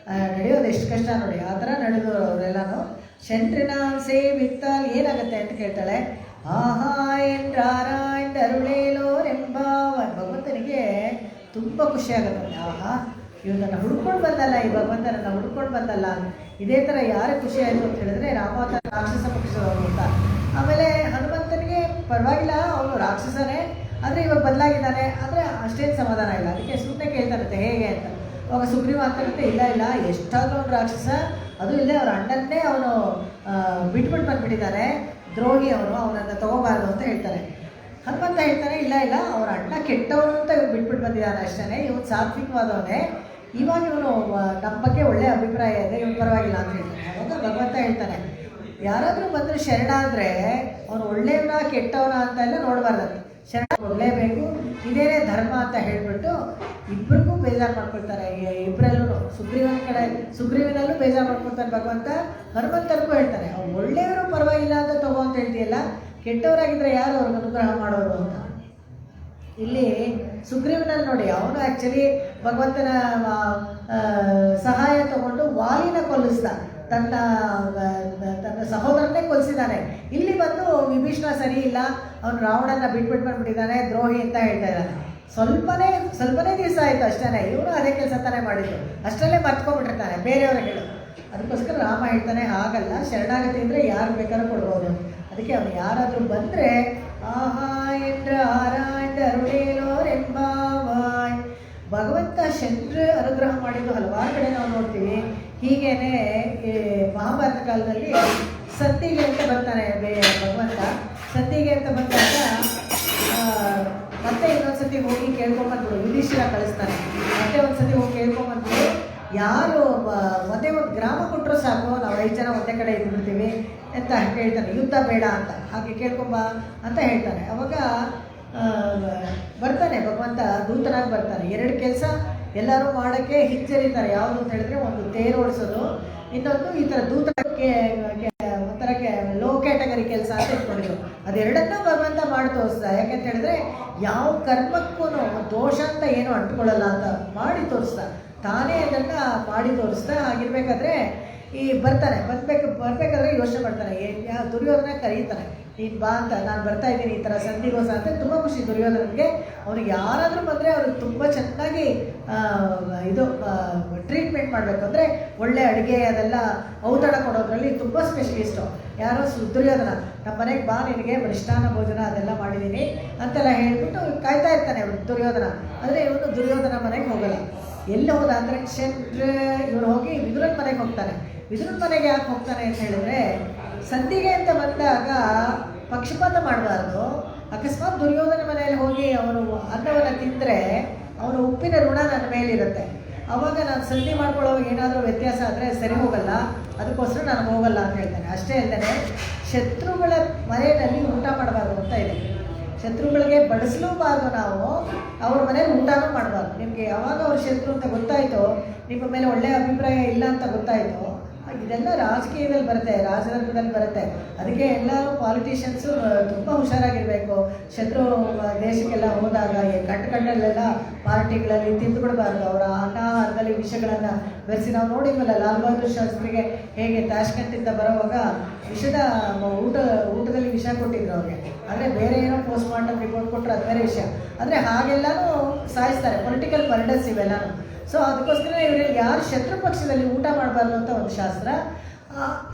ನಡೆಯೋದು ಎಷ್ಟು ಕಷ್ಟ ನೋಡಿ. ಆ ಥರ ನಡೆದವರು ಅವರೆಲ್ಲನೂ. ಶಂಟ್ರಿನ ಸೇವಿತ್ತ ಏನಾಗುತ್ತೆ ಅಂತ ಕೇಳ್ತಾಳೆ. ಆಹಾ ಎಂದರುಳೇಲೋರೆಂಬ ಭಗವಂತನಿಗೆ ತುಂಬ ಖುಷಿ ಆಗುತ್ತೆ. ಆಹಾ ಇವ್ರು ನನ್ನ ಹುಡ್ಕೊಂಡು ಬಂದಲ್ಲ, ಈ ಭಗವಂತ ನನ್ನ ಹುಡ್ಕೊಂಡು ಬಂದಲ್ಲ. ಇದೇ ಥರ ಯಾರೇ ಖುಷಿ ಆಯಿತು ಅಂತ ಹೇಳಿದ್ರೆ ರಾಮಾವತಾರ ರಾಕ್ಷಸ ಪಕ್ಷದವರು ಅಂತ. ಆಮೇಲೆ ಹನುಮಂತನಿಗೆ ಪರವಾಗಿಲ್ಲ, ಅವನು ರಾಕ್ಷಸನೇ, ಆದರೆ ಇವಾಗ ಬದಲಾಗಿದ್ದಾನೆ, ಆದರೆ ಅಷ್ಟೇನು ಸಮಾಧಾನ ಇಲ್ಲ. ಅದಕ್ಕೆ ಸುಮ್ಮನೆ ಕೇಳ್ತಾರಂತೆ ಹೇಗೆ ಅಂತ. ಅವಾಗ ಸುಗ್ರೀವ ಅಂತಾರಂತೆ, ಇಲ್ಲ ಎಷ್ಟಾದರೂ ಅವ್ನು ರಾಕ್ಷಸ, ಅದು ಇಲ್ಲೇ ಅವ್ರ ಅಣ್ಣನ್ನೇ ಅವನು ಬಿಟ್ಬಿಟ್ಟು ಬಂದುಬಿಟ್ಟಿದ್ದಾನೆ, ದ್ರೋಹಿ ಅವನನ್ನು ತೊಗೋಬಾರ್ದು ಅಂತ ಹೇಳ್ತಾರೆ. ಹನುಮಂತ ಹೇಳ್ತಾನೆ, ಇಲ್ಲ ಇಲ್ಲ ಅವ್ರ ಅಣ್ಣ ಕೆಟ್ಟವನು ಅಂತ ಇವ್ನು ಬಿಟ್ಬಿಟ್ಟು ಬಂದಿದ್ದಾನೆ ಅಷ್ಟೇ, ಇವನು ಸಾತ್ವಿಕವಾದವನೇ, ಇವಾಗ ಇವನು ನಮ್ಮ ಬಗ್ಗೆ ಒಳ್ಳೆಯ ಅಭಿಪ್ರಾಯ ಇದೆ, ಇವನು ಪರವಾಗಿಲ್ಲ ಅಂತ ಹೇಳ್ತಾನೆ. ಅವಾಗ ಭಗವಂತ ಹೇಳ್ತಾನೆ, ಯಾರಾದರೂ ಬಂದರೆ ಶರಣಾದರೆ ಅವನು ಒಳ್ಳೆಯವನ ಕೆಟ್ಟವನ ಅಂತ ಎಲ್ಲ ನೋಡಬಾರ್ದಂತೆ, ಶರಣ ಒಳ್ಳೇಬೇಕು, ಇದೇನೇ ಧರ್ಮ ಅಂತ ಹೇಳಿಬಿಟ್ಟು ಇಬ್ಬರಿಗೂ ಬೇಜಾರು ಮಾಡ್ಕೊಳ್ತಾರೆ. ಇಬ್ಬರಲ್ಲೂ ಸುಗ್ರೀವನಲ್ಲೂ ಬೇಜಾರು ಮಾಡ್ಕೊಳ್ತಾನೆ ಭಗವಂತ, ಹನುಮಂತನಿಗೂ ಹೇಳ್ತಾನೆ, ಅವ್ನು ಒಳ್ಳೆಯವರು ಪರವಾಗಿಲ್ಲ ಅಂತ ತಗೋ ಅಂತ ಹೇಳ್ತೀಯಲ್ಲ, ಕೆಟ್ಟವರಾಗಿದ್ದರೆ ಯಾರು ಅವ್ರಿಗೆ ಅನುಗ್ರಹ ಮಾಡೋರು ಅಂತ. ಇಲ್ಲಿ ಸುಗ್ರೀವನಲ್ಲಿ ನೋಡಿ, ಅವನು ಆ್ಯಕ್ಚುಲಿ ಭಗವಂತನ ಸಹಾಯ ತಗೊಂಡು ವಾಲಿನ ಕೊಲ್ಲಿಸ್ದ, ತನ್ನ ಸಹೋದರನ್ನೇ ಕೊಲಿಸಿದ್ದಾನೆ. ಇಲ್ಲಿ ಬಂದು ವಿಭೀಷಣ ಸರಿ ಇಲ್ಲ, ಅವನು ರಾವಣನ ಬಿಟ್ಬಿಟ್ಟು ಬಂದ್ಬಿಟ್ಟಿದ್ದಾನೆ, ದ್ರೋಹಿ ಅಂತ ಹೇಳ್ತಾ ಇದ್ದಾನೆ. ಸ್ವಲ್ಪನೇ ದಿವಸ ಆಯಿತು ಅಷ್ಟೇ, ಇವನು ಅದೇ ಕೆಲಸ ತಾನೇ ಮಾಡಿದ್ದು, ಅಷ್ಟರಲ್ಲೇ ಮರ್ತ್ಕೊಂಡ್ಬಿಟ್ಟಿರ್ತಾನೆ ಬೇರೆಯವ್ರ ಹೇಳು. ಅದಕ್ಕೋಸ್ಕರ ರಾಮ ಹೇಳ್ತಾನೆ, ಹಾಗಲ್ಲ, ಶರಣಾಗತಿ ಅಂದರೆ ಯಾರು ಬೇಕಾದ್ರೂ ಕೊಡ್ಬೋದು. ಅದಕ್ಕೆ ಅವನು ಯಾರಾದರೂ ಬಂದರೆ ಆಹಾ ಎಂದ್ರ ಆರಾಯಂಡರುಳೇಲೋರೆಂಬಾವಾಯ್, ಭಗವಂತ ಶಂದ್ರ ಅನುಗ್ರಹ ಮಾಡಿದ್ದು ಹಲವಾರು ಕಡೆ ನಾವು ನೋಡ್ತೀವಿ. ಹೀಗೇನೆ ಮಹಾಭಾರತ ಕಾಲದಲ್ಲಿ ಸತ್ತಿಗೆ ಅಂತ ಬರ್ತಾನೆ ಭಗವಂತ. ಸತ್ತಿಗೆ ಅಂತ ಬಂದಾಗ ಮತ್ತೆ ಇನ್ನೊಂದ್ಸತಿ ಹೋಗಿ ಕೇಳ್ಕೊಂಬಂದ್ಬಿಡು, ಯುಧಿಷ್ಠಿರ ಕಳಿಸ್ತಾನೆ. ಮತ್ತೆ ಒಂದ್ಸತಿ ಹೋಗಿ ಕೇಳ್ಕೊಂಬಂದ್ಬಿಡು, ಯಾರು ಒಂದೇ ಒಂದು ಗ್ರಾಮ ಕೊಟ್ಟರು ಸಾಕು, ನಾವು 5 ಜನ ಒಂದೇ ಕಡೆ ಇದ್ಬಿಡ್ತೀವಿ ಅಂತ ಹೇಳ್ತಾನೆ, ಯುದ್ಧ ಬೇಡ ಅಂತ, ಹಾಗೆ ಕೇಳ್ಕೊಂಬ ಅಂತ ಹೇಳ್ತಾನೆ. ಅವಾಗ ಬರ್ತಾನೆ ಭಗವಂತ, ದೂತನಾಗಿ ಬರ್ತಾನೆ. 2 ಕೆಲಸ ಎಲ್ಲರೂ ಮಾಡೋಕ್ಕೆ ಹಿಂಜರಿತಾರೆ. ಯಾವುದು ಅಂತ ಹೇಳಿದ್ರೆ, ಒಂದು ತೇರು ಓಡಿಸೋದು, ಇನ್ನೊಂದು ಈ ಥರ ದೂತಕ್ಕೆ ಒಂಥರ ಲೋ ಕ್ಯಾಟಗರಿ ಕೆಲಸ ಅಂತ ಇಟ್ಕೊಂಡಿದ್ರು. ಅದೆರಡನ್ನೂ ಭಗವಂತ ಮಾಡಿ ತೋರಿಸ್ದ. ಯಾಕೆಂತ ಹೇಳಿದ್ರೆ, ಯಾವ ಕರ್ಮಕ್ಕೂ ದೋಷ ಅಂತ ಏನು ಅಂಟ್ಕೊಳ್ಳಲ್ಲ ಅಂತ ಮಾಡಿ ತೋರಿಸ್ದ, ತಾನೇ ಅದನ್ನು ಮಾಡಿ ತೋರಿಸ್ದ. ಆಗಿರ್ಬೇಕಾದ್ರೆ ಈ ಬರ್ಬೇಕಾದ್ರೆ ಯೋಚನೆ ಮಾಡ್ತಾನೆ, ದುರ್ಯೋಧನ ಕರೀತಾನೆ, ನೀನು ಬಾ ಅಂತ, ನಾನು ಬರ್ತಾ ಇದ್ದೀನಿ ಈ ಥರ ಸಂಧಿಗೋಸ ಅಂತ. ತುಂಬ ಖುಷಿ ದುರ್ಯೋಧನಿಗೆ. ಅವ್ನಿಗೆ ಯಾರಾದರೂ ಬಂದರೆ ಅವ್ರಿಗೆ ತುಂಬ ಚೆನ್ನಾಗಿ ಟ್ರೀಟ್ಮೆಂಟ್ ಮಾಡಬೇಕು, ಅಂದರೆ ಒಳ್ಳೆ ಅಡುಗೆ ಅದೆಲ್ಲ ಔತಣ ಕೊಡೋದ್ರಲ್ಲಿ ತುಂಬ ಸ್ಪೆಷಲಿಸ್ಟು. ಯಾರೋ ದುರ್ಯೋಧನ, ನಮ್ಮ ಮನೆಗೆ ಬಾ, ನಿನಗೆ ಮೃಷ್ಟಾನ ಭೋಜನ ಅದೆಲ್ಲ ಮಾಡಿದ್ದೀನಿ ಅಂತೆಲ್ಲ ಹೇಳ್ಬಿಟ್ಟು ಕಾಯ್ತಾ ಇರ್ತಾನೆ ದುರ್ಯೋಧನ. ಆದರೆ ಇವನು ದುರ್ಯೋಧನ ಮನೆಗೆ ಹೋಗಲ್ಲ. ಎಲ್ಲಿ ಹೋದ ಅಂದರೆ ಇವನು ಹೋಗಿ ವಿದುರನ ಮನೆಗೆ ಹೋಗ್ತಾನೆ. ವಿದುರನ ಮನೆಗೆ ಯಾಕೆ ಹೋಗ್ತಾನೆ ಅಂತ ಹೇಳಿದ್ರೆ, ಸಂಧಿಗೆ ಅಂತ ಬಂದಾಗ ಪಕ್ಷಪಾತ ಮಾಡಬಾರ್ದು. ಅಕಸ್ಮಾತ್ ದುರ್ಯೋಧನ ಮನೆಯಲ್ಲಿ ಹೋಗಿ ಅವನು ಅನ್ನವನ್ನು ತಿಂದರೆ ಅವನು ಉಪ್ಪಿನ ಋಣ ನನ್ನ ಮೇಲಿರುತ್ತೆ. ಆವಾಗ ನಾನು ಸಂಧಿ ಮಾಡ್ಕೊಳ್ಳೋವಾಗ ಏನಾದರೂ ವ್ಯತ್ಯಾಸ ಆದರೆ ಸರಿ ಹೋಗಲ್ಲ, ಅದಕ್ಕೋಸ್ಕರ ನಾನು ಹೋಗಲ್ಲ ಅಂತ ಹೇಳ್ತಾನೆ. ಅಷ್ಟೇ ಅಲ್ಲದೆ ಶತ್ರುಗಳ ಮನೆಯಲ್ಲಿ ಊಟ ಮಾಡಬಾರ್ದು ಅಂತ ಇದೆ. ಶತ್ರುಗಳಿಗೆ ಬಡಿಸಲೂಬಾರ್ದು, ನಾವು ಅವ್ರ ಮನೇಲಿ ಊಟನೂ ಮಾಡಬಾರ್ದು. ನಿಮಗೆ ಯಾವಾಗ ಅವ್ರ ಶತ್ರು ಅಂತ ಗೊತ್ತಾಯಿತು, ನಿಮ್ಮ ಮೇಲೆ ಒಳ್ಳೆಯ ಅಭಿಪ್ರಾಯ ಇಲ್ಲ ಅಂತ ಗೊತ್ತಾಯಿತು, ಇದೆಲ್ಲ ರಾಜಕೀಯದಲ್ಲಿ ಬರುತ್ತೆ, ರಾಜಧರ್ಮದಲ್ಲಿ ಬರುತ್ತೆ. ಅದಕ್ಕೆ ಎಲ್ಲರೂ ಪಾಲಿಟಿಷಿಯನ್ಸು ತುಂಬ ಹುಷಾರಾಗಿರಬೇಕು. ಶತ್ರು ದೇಶಕ್ಕೆಲ್ಲ ಹೋದಾಗ ಕಣ್ಣಲ್ಲೆಲ್ಲ ಪಾರ್ಟಿಗಳಲ್ಲಿ ತಿಂದುಬಿಡಬಾರ್ದು. ಅವರ ಆಹಾರದಲ್ಲಿ ವಿಷಗಳನ್ನು ಬೆರೆಸಿ, ನಾವು ನೋಡಿದ್ವಲ್ಲ ಲಾಲ್ ಬಹದ್ದೂರ್ ಶಾಸ್ತ್ರಿಗೆ ಹೇಗೆ ತಾಷ್ಕೆಂಟಿಂದ ಬರೋವಾಗ ವಿಷದ ಊಟದಲ್ಲಿ ವಿಷ ಕೊಟ್ಟಿದ್ರು ಅವ್ರಿಗೆ. ಆದರೆ ಬೇರೆ ಏನೋ ಪೋಸ್ಟ್ ಮಾರ್ಟಮ್ ರಿಪೋರ್ಟ್ ಕೊಟ್ಟರು, ಅದು ಬೇರೆ ವಿಷಯ. ಅಂದರೆ ಹಾಗೆಲ್ಲನೂ ಸಾಯಿಸ್ತಾರೆ, ಪೊಲಿಟಿಕಲ್ ಮರ್ಡರ್ಸ್ ಇವೆಲ್ಲನೂ. ಸೊ ಅದಕ್ಕೋಸ್ಕರ ಇವರಲ್ಲಿ ಯಾರು ಶತ್ರು ಪಕ್ಷದಲ್ಲಿ ಊಟ ಮಾಡಬಾರ್ದು ಅಂತ ಒಂದು ಶಾಸ್ತ್ರ.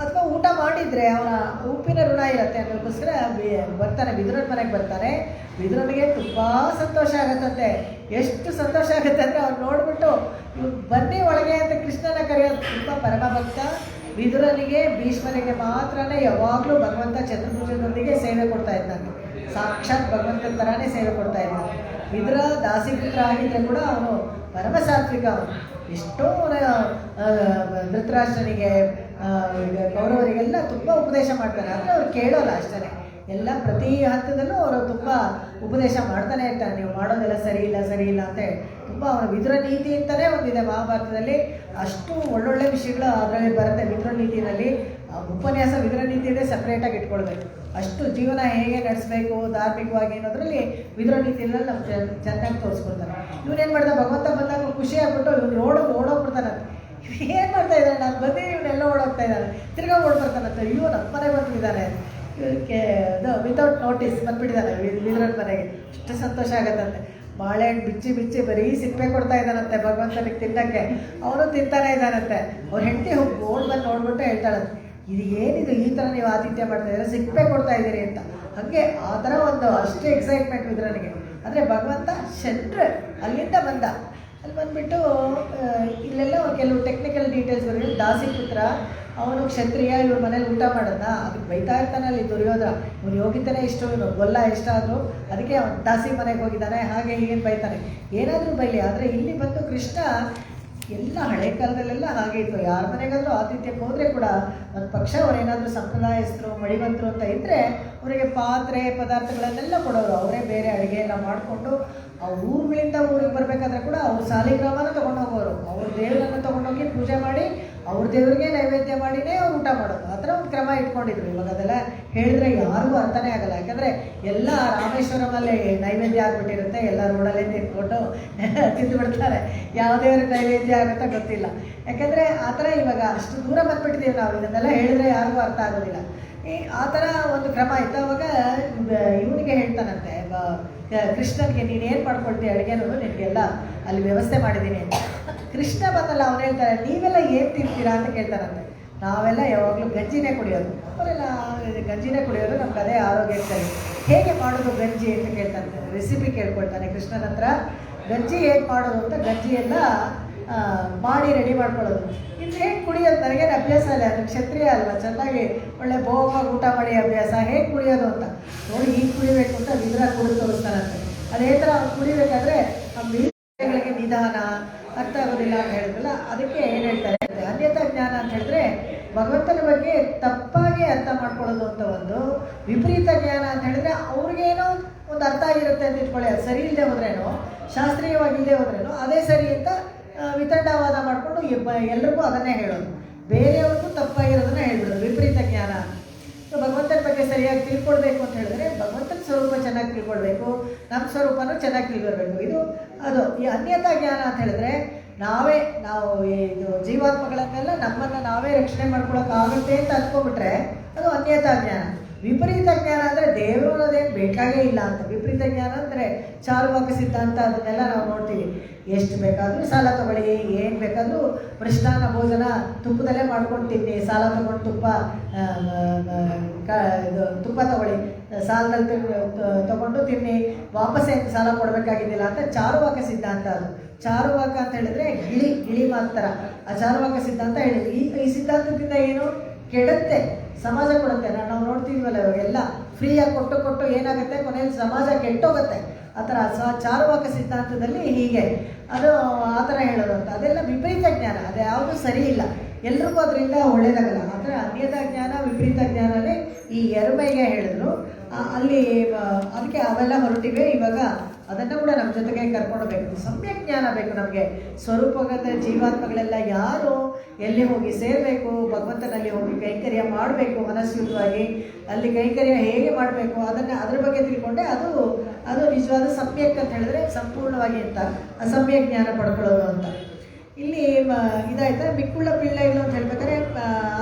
ಅಥವಾ ಊಟ ಮಾಡಿದರೆ ಅವರ ಉಪ್ಪಿನ ಋಣ ಇರುತ್ತೆ ಅನ್ನೋದಕ್ಕೋಸ್ಕರ ಬರ್ತಾನೆ, ವಿದುರನ ಮನೆಗೆ ಬರ್ತಾನೆ. ವಿದುರನಿಗೆ ತುಂಬ ಸಂತೋಷ ಆಗುತ್ತಂತೆ. ಎಷ್ಟು ಸಂತೋಷ ಆಗುತ್ತೆ ಅಂದರೆ, ಅವ್ರು ನೋಡಿಬಿಟ್ಟು ಬನ್ನಿ ಒಳಗೆ ಅಂತ ಕೃಷ್ಣನ ಕರೆಯೋದು. ತುಂಬ ಪರಮಭಕ್ತ ವಿದುರನಿಗೆ, ಭೀಷ್ಮನಿಗೆ ಮಾತ್ರನೇ ಯಾವಾಗಲೂ ಭಗವಂತ ಚತುರ್ಭುಜದೊಂದಿಗೆ ಸೇವೆ ಕೊಡ್ತಾ ಇದ್ದಾನೆ. ಸಾಕ್ಷಾತ್ ಭಗವಂತನ ಥರನೇ ಸೇವೆ ಕೊಡ್ತಾ ಇದ್ದಾನೆ. ವಿದುರ ದಾಸಿಪುತ್ರ ಆಗಿದ್ದರೆ ಕೂಡ ಅವನು ಪರಮ ಸಾತ್ವಿಕ. ಅವನು ಎಷ್ಟೋ ಧೃತರಾಷ್ಟ್ರನಿಗೆ, ಕೌರವರಿಗೆಲ್ಲ ತುಂಬ ಉಪದೇಶ ಮಾಡ್ತಾನೆ. ಆದರೆ ಅವ್ರು ಕೇಳೋಲ್ಲ ಅಷ್ಟೇ. ಎಲ್ಲ ಪ್ರತಿ ಹಂತದಲ್ಲೂ ಅವರು ತುಂಬ ಉಪದೇಶ ಮಾಡ್ತಾನೆ ಇರ್ತಾರೆ, ನೀವು ಮಾಡೋದೆಲ್ಲ ಸರಿ ಇಲ್ಲ ಅಂತ ಹೇಳಿ. ತುಂಬ ಅವರ ವಿದುರ ನೀತಿ ಅಂತಲೇ ಒಂದಿದೆ ಮಹಾಭಾರತದಲ್ಲಿ. ಅಷ್ಟು ಒಳ್ಳೊಳ್ಳೆ ವಿಷಯಗಳು ಅದರಲ್ಲಿ ಬರುತ್ತೆ ವಿದುರ ನೀತಿಯಲ್ಲಿ. ಉಪನ್ಯಾಸ ವಿದುರ ನೀತಿಯೇ ಸಪ್ರೇಟಾಗಿ ಇಟ್ಕೊಳ್ಬೇಕು. ಅಷ್ಟು ಜೀವನ ಹೇಗೆ ನಡೆಸಬೇಕು ಧಾರ್ಮಿಕವಾಗಿ ಅನ್ನೋದ್ರಲ್ಲಿ ವಿದುರ ನೀತಿಯಲ್ಲಿ ನಾವು ಚೆನ್ನಾಗಿ ತೋರಿಸ್ಕೊಡ್ತಾರೆ. ಇವನೇನು ಮಾಡ್ದ, ಭಗವಂತ ಬಂದಾಗ ಖುಷಿ ಆಗ್ಬಿಟ್ಟು ಇವ್ನು ಓಡೋಗ್ಬಿಡ್ತಾನಂತೆ. ಏನು ಮಾಡ್ತಾ ಇದ್ದಾನೆ, ನಾನು ಬಂದು ಇವನ್ನೆಲ್ಲ ಓಡೋಗ್ತಾ ಇದ್ದಾನೆ, ತಿರ್ಗಾ ಓಡ್ಬರ್ತಾನಂತೆ. ಅಯ್ಯೋ ನಮ್ಮ ಮನೆಗೆ ಬಂದುಬಿಟ್ಟಿದ್ದಾನೆ, ವಿತೌಟ್ ನೋಟಿಸ್ ಬಂದುಬಿಟ್ಟಿದ್ದಾನೆ ವಿದುರನ ಮನೆಗೆ. ಅಷ್ಟು ಸಂತೋಷ ಆಗತ್ತಂತೆ. ಬಾಳೆಹಣ್ಣು ಬಿಚ್ಚಿ ಬರೀ ಸಿಪ್ಪೆ ಕೊಡ್ತಾ ಇದ್ದಾನಂತೆ ಭಗವಂತನಿಗೆ ತಿನ್ನಕ್ಕೆ. ಅವನು ತಿಂತಾನೆ ಇದ್ದಾನಂತೆ. ಅವ್ರ ಹೆಂಡತಿ ಹೋಗಿ ಬಂದು ನೋಡ್ಬಿಟ್ಟು ಹೇಳ್ತಾಳಂತೆ, ಇದು ಏನಿದು ಈ ಥರ ನೀವು ಆತಿಥ್ಯ ಮಾಡ್ತಾ ಇದ್ದೀರಾ, ಸಿಪ್ಪೆ ಕೊಡ್ತಾ ಇದ್ದೀರಿ ಅಂತ. ಹಾಗೆ ಆ ಥರ ಒಂದು ಅಷ್ಟು ಎಕ್ಸೈಟ್ಮೆಂಟ್ ವಿದುರನಿಗೆ. ಅಂದರೆ ಭಗವಂತ ಶಂಡ್ರ ಅಲ್ಲಿಂದ ಬಂದ. ಅಲ್ಲಿ ಬಂದುಬಿಟ್ಟು ಇಲ್ಲೆಲ್ಲ ಕೆಲವು ಟೆಕ್ನಿಕಲ್ ಡೀಟೇಲ್ಸ್ ಬರೀ ದಾಸಿ ಪುತ್ರ, ಅವನು ಕ್ಷತ್ರಿಯ, ಇವ್ರ ಮನೇಲಿ ಊಟ ಮಾಡೋದನ್ನ ಅದಕ್ಕೆ ಬೈತಾ ಇರ್ತಾನೆ ಅಲ್ಲಿ ದುರ್ಯೋಧನ. ಇವನು ಯೋಗಿತಾನೆ ಇಷ್ಟು, ಇವನು ಗೊಲ್ಲ ಎಷ್ಟಾದರೂ, ಅದಕ್ಕೆ ಅವನು ದಾಸಿ ಮನೆಗೆ ಹೋಗಿದ್ದಾನೆ, ಹಾಗೆ ಹೀಗೇನು ಬೈತಾನೆ. ಏನಾದರೂ ಬೈಲಿ, ಆದರೆ ಇಲ್ಲಿ ಬಂದು ಕೃಷ್ಣ ಎಲ್ಲ ಹಳೆ ಕಾಲದಲ್ಲೆಲ್ಲ ಹಾಗೆ ಇತ್ತು. ಯಾರ ಮನೆಗಾದರೂ ಆತಿಥ್ಯಕ್ಕೆ ಹೋದರೆ ಕೂಡ ಒಂದು ಪಕ್ಷ ಅವರೇನಾದರೂ ಸಂಪ್ರದಾಯಸ್ಥರು ಮಡಿವಂತರು ಅಂತ ಇದ್ದರೆ ಅವರಿಗೆ ಪಾತ್ರೆ ಪದಾರ್ಥಗಳನ್ನೆಲ್ಲ ಕೊಡೋರು. ಅವರೇ ಬೇರೆ ಅಡುಗೆ ಎಲ್ಲ ಮಾಡಿಕೊಂಡು ಆ ಊರುಗಳಿಂದ ಊರಿಗೆ ಬರಬೇಕಾದ್ರೆ ಕೂಡ ಅವ್ರು ಸಾಲಿಗ್ರಾಮನ ತೊಗೊಂಡು ಹೋಗೋರು. ಅವ್ರ ದೇವರನ್ನು ತೊಗೊಂಡೋಗಿ ಪೂಜೆ ಮಾಡಿ ಅವ್ರ ದೇವ್ರಿಗೆ ನೈವೇದ್ಯ ಮಾಡಿನೇ ಅವ್ರು ಊಟ ಮಾಡೋದು. ಆ ಥರ ಒಂದು ಕ್ರಮ ಇಟ್ಕೊಂಡಿದ್ರು. ಇವಾಗ ಅದೆಲ್ಲ ಹೇಳಿದ್ರೆ ಯಾರಿಗೂ ಅರ್ಥನೇ ಆಗಲ್ಲ. ಯಾಕಂದರೆ ಎಲ್ಲ ರಾಮೇಶ್ವರಮಲ್ಲಿ ನೈವೇದ್ಯ ಆಗಿಬಿಟ್ಟಿರುತ್ತೆ, ಎಲ್ಲ ರೋಡಲ್ಲೇ ತಿಂದ್ಕೊಂಡು ತಿಂದುಬಿಡ್ತಾರೆ. ಯಾವ ದೇವ್ರಿಗೆ ನೈವೇದ್ಯ ಆಗುತ್ತಾ ಗೊತ್ತಿಲ್ಲ. ಯಾಕಂದರೆ ಆ ಥರ ಇವಾಗ ಅಷ್ಟು ದೂರ ಬಂದುಬಿಟ್ಟಿದ್ದೀವಿ ನಾವು. ಇದನ್ನೆಲ್ಲ ಹೇಳಿದ್ರೆ ಯಾರಿಗೂ ಅರ್ಥ ಆಗೋದಿಲ್ಲ. ಆ ಥರ ಒಂದು ಕ್ರಮ ಇತ್ತು. ಅವಾಗ ಇವನಿಗೆ ಹೇಳ್ತಾನಂತೆ ಕೃಷ್ಣನಿಗೆ, ನೀನೇನು ಮಾಡ್ಕೊಳ್ತೀಯ ಅಡುಗೆನೂ, ನಿನಗೆಲ್ಲ ಅಲ್ಲಿ ವ್ಯವಸ್ಥೆ ಮಾಡಿದ್ದೀನಿ ಅಂತ. ಕೃಷ್ಣ ಬಂದಲ್ಲ, ಅವ್ನು ಹೇಳ್ತಾರೆ ನೀವೆಲ್ಲ ಏನು ತಿಂತೀರಾ ಅಂತ ಕೇಳ್ತಾರಂತೆ. ನಾವೆಲ್ಲ ಯಾವಾಗಲೂ ಗಂಜಿನೇ ಕುಡಿಯೋದು. ಅವರೆಲ್ಲ ಗಂಜಿನೇ ಕುಡಿಯೋದು, ನಮ್ಗೆ ಅದೇ ಆರೋಗ್ಯಕ್ಕೆ ಸರಿ. ಹೇಗೆ ಮಾಡೋದು ಗಂಜಿ ಅಂತ ಕೇಳ್ತಾನೆ. ರೆಸಿಪಿ ಕೇಳ್ಕೊಳ್ತಾನೆ ಕೃಷ್ಣನ ಹತ್ರ. ಗಂಜಿ ಹೇಗೆ ಮಾಡೋದು ಅಂತ ಗಂಜಿ ಎಲ್ಲ ಮಾಡಿ ರೆಡಿ ಮಾಡ್ಕೊಳ್ಳೋದು. ಇನ್ನು ಹೇಗೆ ಕುಡಿಯೋದು, ನನಗೇನು ಅಭ್ಯಾಸ ಇಲ್ಲ, ಅದು ಕ್ಷತ್ರಿಯ ಅಲ್ವಾ, ಚೆನ್ನಾಗಿ ಒಳ್ಳೆ ಭೋಗವಾಗಿ ಊಟ ಮಾಡಿ ಅಭ್ಯಾಸ, ಹೇಗೆ ಕುಡಿಯೋದು ಅಂತ ನೋಡಿ. ಹೀಗೆ ಕುಡಿಬೇಕು ಅಂತ ವಿಗ್ರಹ ಕುಡಿದು ತೋರಿಸ್ತಾನಂತೆ. ಅದೇ ಥರ ಅವ್ನು ಕುಡಿಬೇಕಾದ್ರೆ ಆ ಮೀನುಗಳಿಗೆ ನಿಧಾನ ಅರ್ಥ ಆಗೋದಿಲ್ಲ ಅಂತ ಹೇಳಿದ್ರಲ್ಲ, ಅದಕ್ಕೆ ಏನು ಹೇಳ್ತಾರೆ, ಅನ್ಯತಾ ಜ್ಞಾನ ಅಂತ ಹೇಳಿದ್ರೆ ಭಗವಂತನ ಬಗ್ಗೆ ತಪ್ಪಾಗಿ ಅರ್ಥ ಮಾಡ್ಕೊಳ್ಳೋದು ಅಂತ ಒಂದು. ವಿಪರೀತ ಜ್ಞಾನ ಅಂತ ಹೇಳಿದ್ರೆ ಅವ್ರಿಗೇನೋ ಒಂದು ಅರ್ಥ ಆಗಿರುತ್ತೆ ಅಂತ ಇಟ್ಕೊಳ್ಳಿ. ಅದು ಸರಿ ಇಲ್ಲದೆ ಹೋದ್ರೇನೋ, ಶಾಸ್ತ್ರೀಯವಾಗಿಲ್ಲದೆ ಹೋದ್ರೇನೋ ಅದೇ ಸರಿ ಅಂತ ವಿತಂಡವಾದ ಮಾಡಿಕೊಂಡು ಎಲ್ರಿಗೂ ಅದನ್ನೇ ಹೇಳೋದು. ಬೇರೆಯವ್ರಿಗೂ ತಪ್ಪಾಗಿರೋದನ್ನ ಹೇಳ್ಬಿಡೋದು ವಿಪರೀತ ಜ್ಞಾನ. ಸೊ ಭಗವಂತನ ಬಗ್ಗೆ ಸರಿಯಾಗಿ ತಿಳ್ಕೊಳ್ಬೇಕು ಅಂತ ಹೇಳಿದ್ರೆ ಭಗವಂತನ ಸ್ವರೂಪ ಚೆನ್ನಾಗಿ ತಿಳ್ಕೊಳ್ಬೇಕು, ನಮ್ಮ ಸ್ವರೂಪನೂ ಚೆನ್ನಾಗಿ ತಿಳ್ಕೊಳ್ಬೇಕು. ಇದು ಅದು ಈ ಅನ್ಯತಾ ಜ್ಞಾನ ಅಂತ ಹೇಳಿದ್ರೆ ನಾವು ಇದು ಜೀವಾತ್ಮಗಳನ್ನೆಲ್ಲ ನಮ್ಮನ್ನು ನಾವೇ ರಕ್ಷಣೆ ಮಾಡ್ಕೊಳಕ್ಕಾಗುತ್ತೆ ಅಂತ ಅನ್ಕೊಂಡ್ಬಿಟ್ರೆ ಅದು ಅನ್ಯತಾ ಜ್ಞಾನ. ವಿಪರೀತ ಜ್ಞಾನ ಅಂದರೆ ದೇವರು ಅನ್ನೋದೇನು ಬೇಕಾಗೇ ಇಲ್ಲ ಅಂತ. ವಿಪರೀತ ಜ್ಞಾನ ಅಂದರೆ ಚಾರುವಾಕ ಸಿದ್ಧಾಂತ, ಅದನ್ನೆಲ್ಲ ನಾವು ನೋಡ್ತೀವಿ. ಎಷ್ಟು ಬೇಕಾದರೂ ಸಾಲ ತೊಗೊಳ್ಳಿ, ಏನು ಬೇಕಾದರೂ ಮೃಷ್ಟಾನ್ನ ಭೋಜನ ತುಪ್ಪದಲ್ಲೇ ಮಾಡ್ಕೊಂಡು ತಿನ್ನಿ, ಸಾಲ ತೊಗೊಂಡು ತುಪ್ಪ ತೊಗೊಳ್ಳಿ, ಸಾಲದಲ್ಲಿ ತೊಗೊಂಡು ತಿನ್ನಿ, ವಾಪಸ್ಸೇ ಸಾಲ ಕೊಡಬೇಕಾಗಿದ್ದಿಲ್ಲ ಅಂತ ಚಾರುವಾಕ ಸಿದ್ಧಾಂತ. ಅದು ಚಾರುವಾಕ ಅಂತ ಹೇಳಿದ್ರೆ ಗಿಳಿ ಮಾತ್ರ. ಆ ಚಾರುವಾಕ ಸಿದ್ಧಾಂತ ಹೇಳಿದ್ವಿ. ಈ ಸಿದ್ಧಾಂತದಿಂದ ಏನು ಕೆಡುತ್ತೆ, ಸಮಾಜ ಕೊಡುತ್ತೆ. ನಾವು ನೋಡ್ತಿದ್ವಲ್ಲ ಇವಾಗೆಲ್ಲ ಫ್ರೀಯಾಗಿ ಕೊಟ್ಟು ಏನಾಗುತ್ತೆ, ಕೊನೆಯಲ್ಲಿ ಸಮಾಜ ಕೆಟ್ಟೋಗುತ್ತೆ. ಆ ಥರ ಚಾರುವಾಕ ಸಿದ್ಧಾಂತದಲ್ಲಿ ಹೀಗೆ ಅದು ಆ ಥರ ಹೇಳೋದು ಅಂತ. ಅದೆಲ್ಲ ವಿಪರೀತ ಜ್ಞಾನ, ಅದು ಯಾವುದೂ ಸರಿ ಇಲ್ಲ, ಎಲ್ರಿಗೂ ಅದರಿಂದ ಒಳ್ಳೇದಾಗಲ್ಲ. ಆ ಥರ ಅನ್ಯತಾ ಜ್ಞಾನ ವಿಪರೀತ ಜ್ಞಾನವೇ ಈ ಎರುಮೆಗೆ ಹೇಳಿದ್ರು. ಅಲ್ಲಿ ಅದಕ್ಕೆ ಅವೆಲ್ಲ ಹೊರಟಿವೆ. ಇವಾಗ ಅದನ್ನು ಕೂಡ ನಮ್ಮ ಜೊತೆಗೆ ಕರ್ಕೊಂಡು ಬೇಕು. ಸಮ್ಯಕ್ ಜ್ಞಾನ ಬೇಕು ನಮಗೆ. ಸ್ವರೂಪಗತ ಜೀವಾತ್ಮಗಳೆಲ್ಲ ಯಾರು ಎಲ್ಲಿ ಹೋಗಿ ಸೇರಬೇಕು, ಭಗವಂತನಲ್ಲಿ ಹೋಗಿ ಕೈಂಕರ್ಯ ಮಾಡಬೇಕು, ಮನಸ್ಸುಯುತವಾಗಿ ಅಲ್ಲಿ ಕೈಂಕರ್ಯ ಹೇಗೆ ಮಾಡಬೇಕು ಅದ್ರ ಬಗ್ಗೆ ತಿಳ್ಕೊಂಡೆ ಅದು ನಿಜವಾದ ಸಮ್ಯಕ್ ಅಂತ ಹೇಳಿದ್ರೆ ಸಂಪೂರ್ಣವಾಗಿ ಅಂತ ಅಸಮ್ಯಕ್ ಜ್ಞಾನ ಪಡ್ಕೊಳ್ಳೋದು ಅಂತ. ಇಲ್ಲಿ ಇದಾಯ್ತಾ ಮಿಕ್ಕುಳ್ಳ ಪಿಳ್ಳೆಗಳು ಅಂತ ಹೇಳ್ಬೇಕಾದ್ರೆ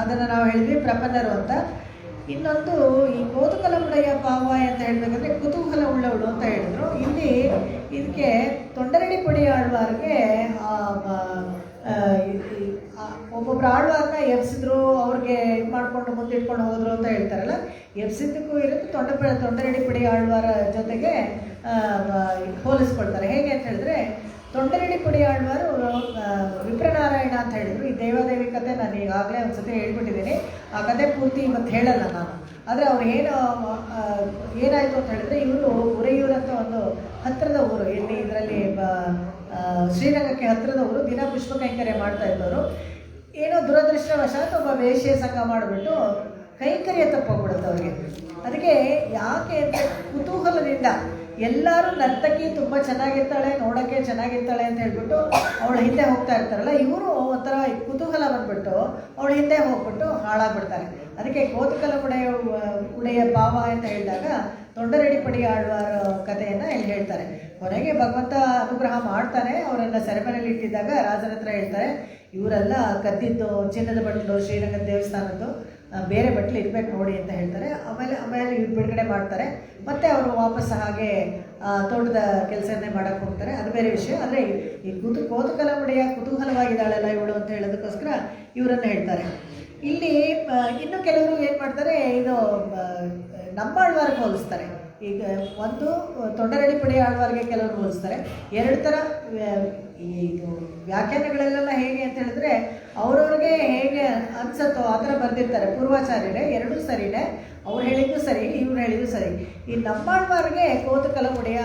ಅದನ್ನು ನಾವು ಹೇಳಿದ್ವಿ ಪ್ರಪನ್ನರು ಅಂತ. ಇನ್ನೊಂದು ಈ ಕೋತುಕಲಮುಡೆಯ ಪಾವ ಅಂತ ಹೇಳ್ಬೇಕಂದ್ರೆ ಕುತೂಹಲ ಉಳ್ಳವಳು ಅಂತ ಹೇಳಿದ್ರು. ಇಲ್ಲಿ ಇದಕ್ಕೆ ತೊಂಡರಡಿ ಪುಡಿ ಆಳ್ವಾರ್ಗೆ ಒಬ್ಬೊಬ್ರು ಆಳ್ವಾರ್ನ ಎಬ್ಸಿದ್ರು, ಅವ್ರಿಗೆ ಇದು ಮಾಡಿಕೊಂಡು ಮುಂದಿಟ್ಕೊಂಡು ಹೋದ್ರು ಅಂತ ಹೇಳ್ತಾರಲ್ಲ. ಎಬ್ಸಿದ್ದಕ್ಕೂ ಇರುತ್ತೆ, ತೊಂಡರಡಿ ಪುಡಿ ಆಳ್ವಾರ ಜೊತೆಗೆ ಹೋಲಿಸ್ಕೊಳ್ತಾರೆ. ಹೇಗೆ ಅಂತ ಹೇಳಿದ್ರೆ ತೊಂಡರಡಿ ಪುಡಿ ಆಳ್ವಾರು ವಿಪ್ರನಾರಾಯಣ ಅಂತ ಹೇಳಿದ್ರು. ಈ ದೇವಾದೇವಿ ಕತೆ ನಾನು ಈಗಾಗಲೇ ಒಂದು ಸತಿ ಹೇಳ್ಬಿಟ್ಟಿದ್ದೀನಿ. ಆ ಕತೆ ಪೂರ್ತಿ ಇವತ್ತು ಹೇಳಲ್ಲ ನಾನು. ಆದರೆ ಅವ್ರು ಏನಾಯಿತು ಅಂತ ಹೇಳಿದ್ರೆ, ಇವರು ಉರೆಯೂರು ಅಂತ ಒಂದು ಹತ್ತಿರದ ಊರು, ಇದರಲ್ಲಿ ಶ್ರೀರಂಗಕ್ಕೆ ಹತ್ತಿರದ ಊರು. ದಿನ ಪುಷ್ಪ ಕೈಂಕರ್ಯ ಮಾಡ್ತಾ ಇದ್ದವರು. ಏನೋ ದುರದೃಷ್ಟವಶಾತ್ ಒಬ್ಬ ವೇಶ್ಯ ಸಂಘ ಮಾಡಿಬಿಟ್ಟು ಕೈಂಕರ್ಯ ತಪ್ಪೋಗ್ಬಿಡುತ್ತೆ ಅವ್ರಿಗೆ. ಅದಕ್ಕೆ ಯಾಕೆ ಅಂತ ಕುತೂಹಲದಿಂದ ಎಲ್ಲರೂ ನರ್ತಕಿ ತುಂಬ ಚೆನ್ನಾಗಿರ್ತಾಳೆ, ನೋಡೋಕ್ಕೆ ಚೆನ್ನಾಗಿರ್ತಾಳೆ ಅಂತ ಹೇಳ್ಬಿಟ್ಟು ಅವಳ ಹಿಂದೆ ಹೋಗ್ತಾ ಇರ್ತಾರಲ್ಲ, ಇವರು ಒಂಥರ ಕುತೂಹಲ ಬಂದ್ಬಿಟ್ಟು ಅವಳ ಹಿಂದೆ ಹೋಗ್ಬಿಟ್ಟು ಹಾಳಾಗ್ಬಿಡ್ತಾರೆ. ಅದಕ್ಕೆ ಕೋತುಕಲ ಉಡೆಯ ಭಾವ ಅಂತ ಹೇಳಿದಾಗ ತೊಂಡರಡಿ ಪಡಿ ಆಳ್ವಾರ ಕಥೆಯನ್ನು ಇಲ್ಲಿ ಹೇಳ್ತಾರೆ. ಕೊನೆಗೆ ಭಗವಂತ ಅನುಗ್ರಹ ಮಾಡ್ತಾನೆ. ಅವರನ್ನು ಸೆರೆಮನೆಯಲ್ಲಿ ಇಟ್ಟಿದ್ದಾಗ ರಾಜನ ಹತ್ರ ಹೇಳ್ತಾರೆ, ಇವರೆಲ್ಲ ಕದ್ದಿದ್ದು ಚಿನ್ನದ ಬಟ್ಲು ಶ್ರೀರಂಗದ ದೇವಸ್ಥಾನದ್ದು ಬೇರೆ ಬಟ್ಲು ಇರಬೇಕು ನೋಡಿ ಅಂತ ಹೇಳ್ತಾರೆ. ಆಮೇಲೆ ಇವ್ರು ಬಿಡುಗಡೆ ಮಾಡ್ತಾರೆ. ಮತ್ತೆ ಅವರು ವಾಪಸ್ ಹಾಗೆ ತೋಟದ ಕೆಲಸನೇ ಮಾಡೋಕ್ಕೆ ಹೋಗ್ತಾರೆ. ಅದು ಬೇರೆ ವಿಷಯ. ಆದರೆ ಈ ಕೋತುಕಲ ಮುಡಿಯ ಕುತೂಹಲವಾಗಿದ್ದಾಳಲ್ಲ ಇವಳು ಅಂತ ಹೇಳೋದಕ್ಕೋಸ್ಕರ ಇವರನ್ನು ಹೇಳ್ತಾರೆ. ಇಲ್ಲಿ ಇನ್ನು ಕೆಲವರು ಏನು ಮಾಡ್ತಾರೆ, ಇದು ನಮ್ಮಾಳ್ವಾರ್ಗೆ ಹೋಲಿಸ್ತಾರೆ. ಈಗ ಒಂದು ತೊಂಡರಡಿ ಪಡಿ ಆಳ್ವಾರ್ಗೆ ಕೆಲವರು ಹೋಲಿಸ್ತಾರೆ. ಎರಡು ಥರ ಇದು ವ್ಯಾಖ್ಯಾನಗಳೆಲ್ಲ ಹೇಗೆ ಅಂತ ಹೇಳಿದ್ರೆ ಅವ್ರವ್ರಿಗೆ ಹೇಗೆ ಅನ್ಸತ್ತೋ ಆ ಥರ ಬರೆದಿರ್ತಾರೆ ಪೂರ್ವಾಚಾರ್ಯರೇ. ಎರಡೂ ಸರಿನೇ, ಅವ್ರು ಹೇಳಿದ್ದು ಸರಿ, ಇವ್ರು ಹೇಳಿದ್ದು ಸರಿ. ಈ ನಮ್ಮಾಳ್ವಾರ್ಗೆ ಕೋತುಕಲಮುಡಿಯ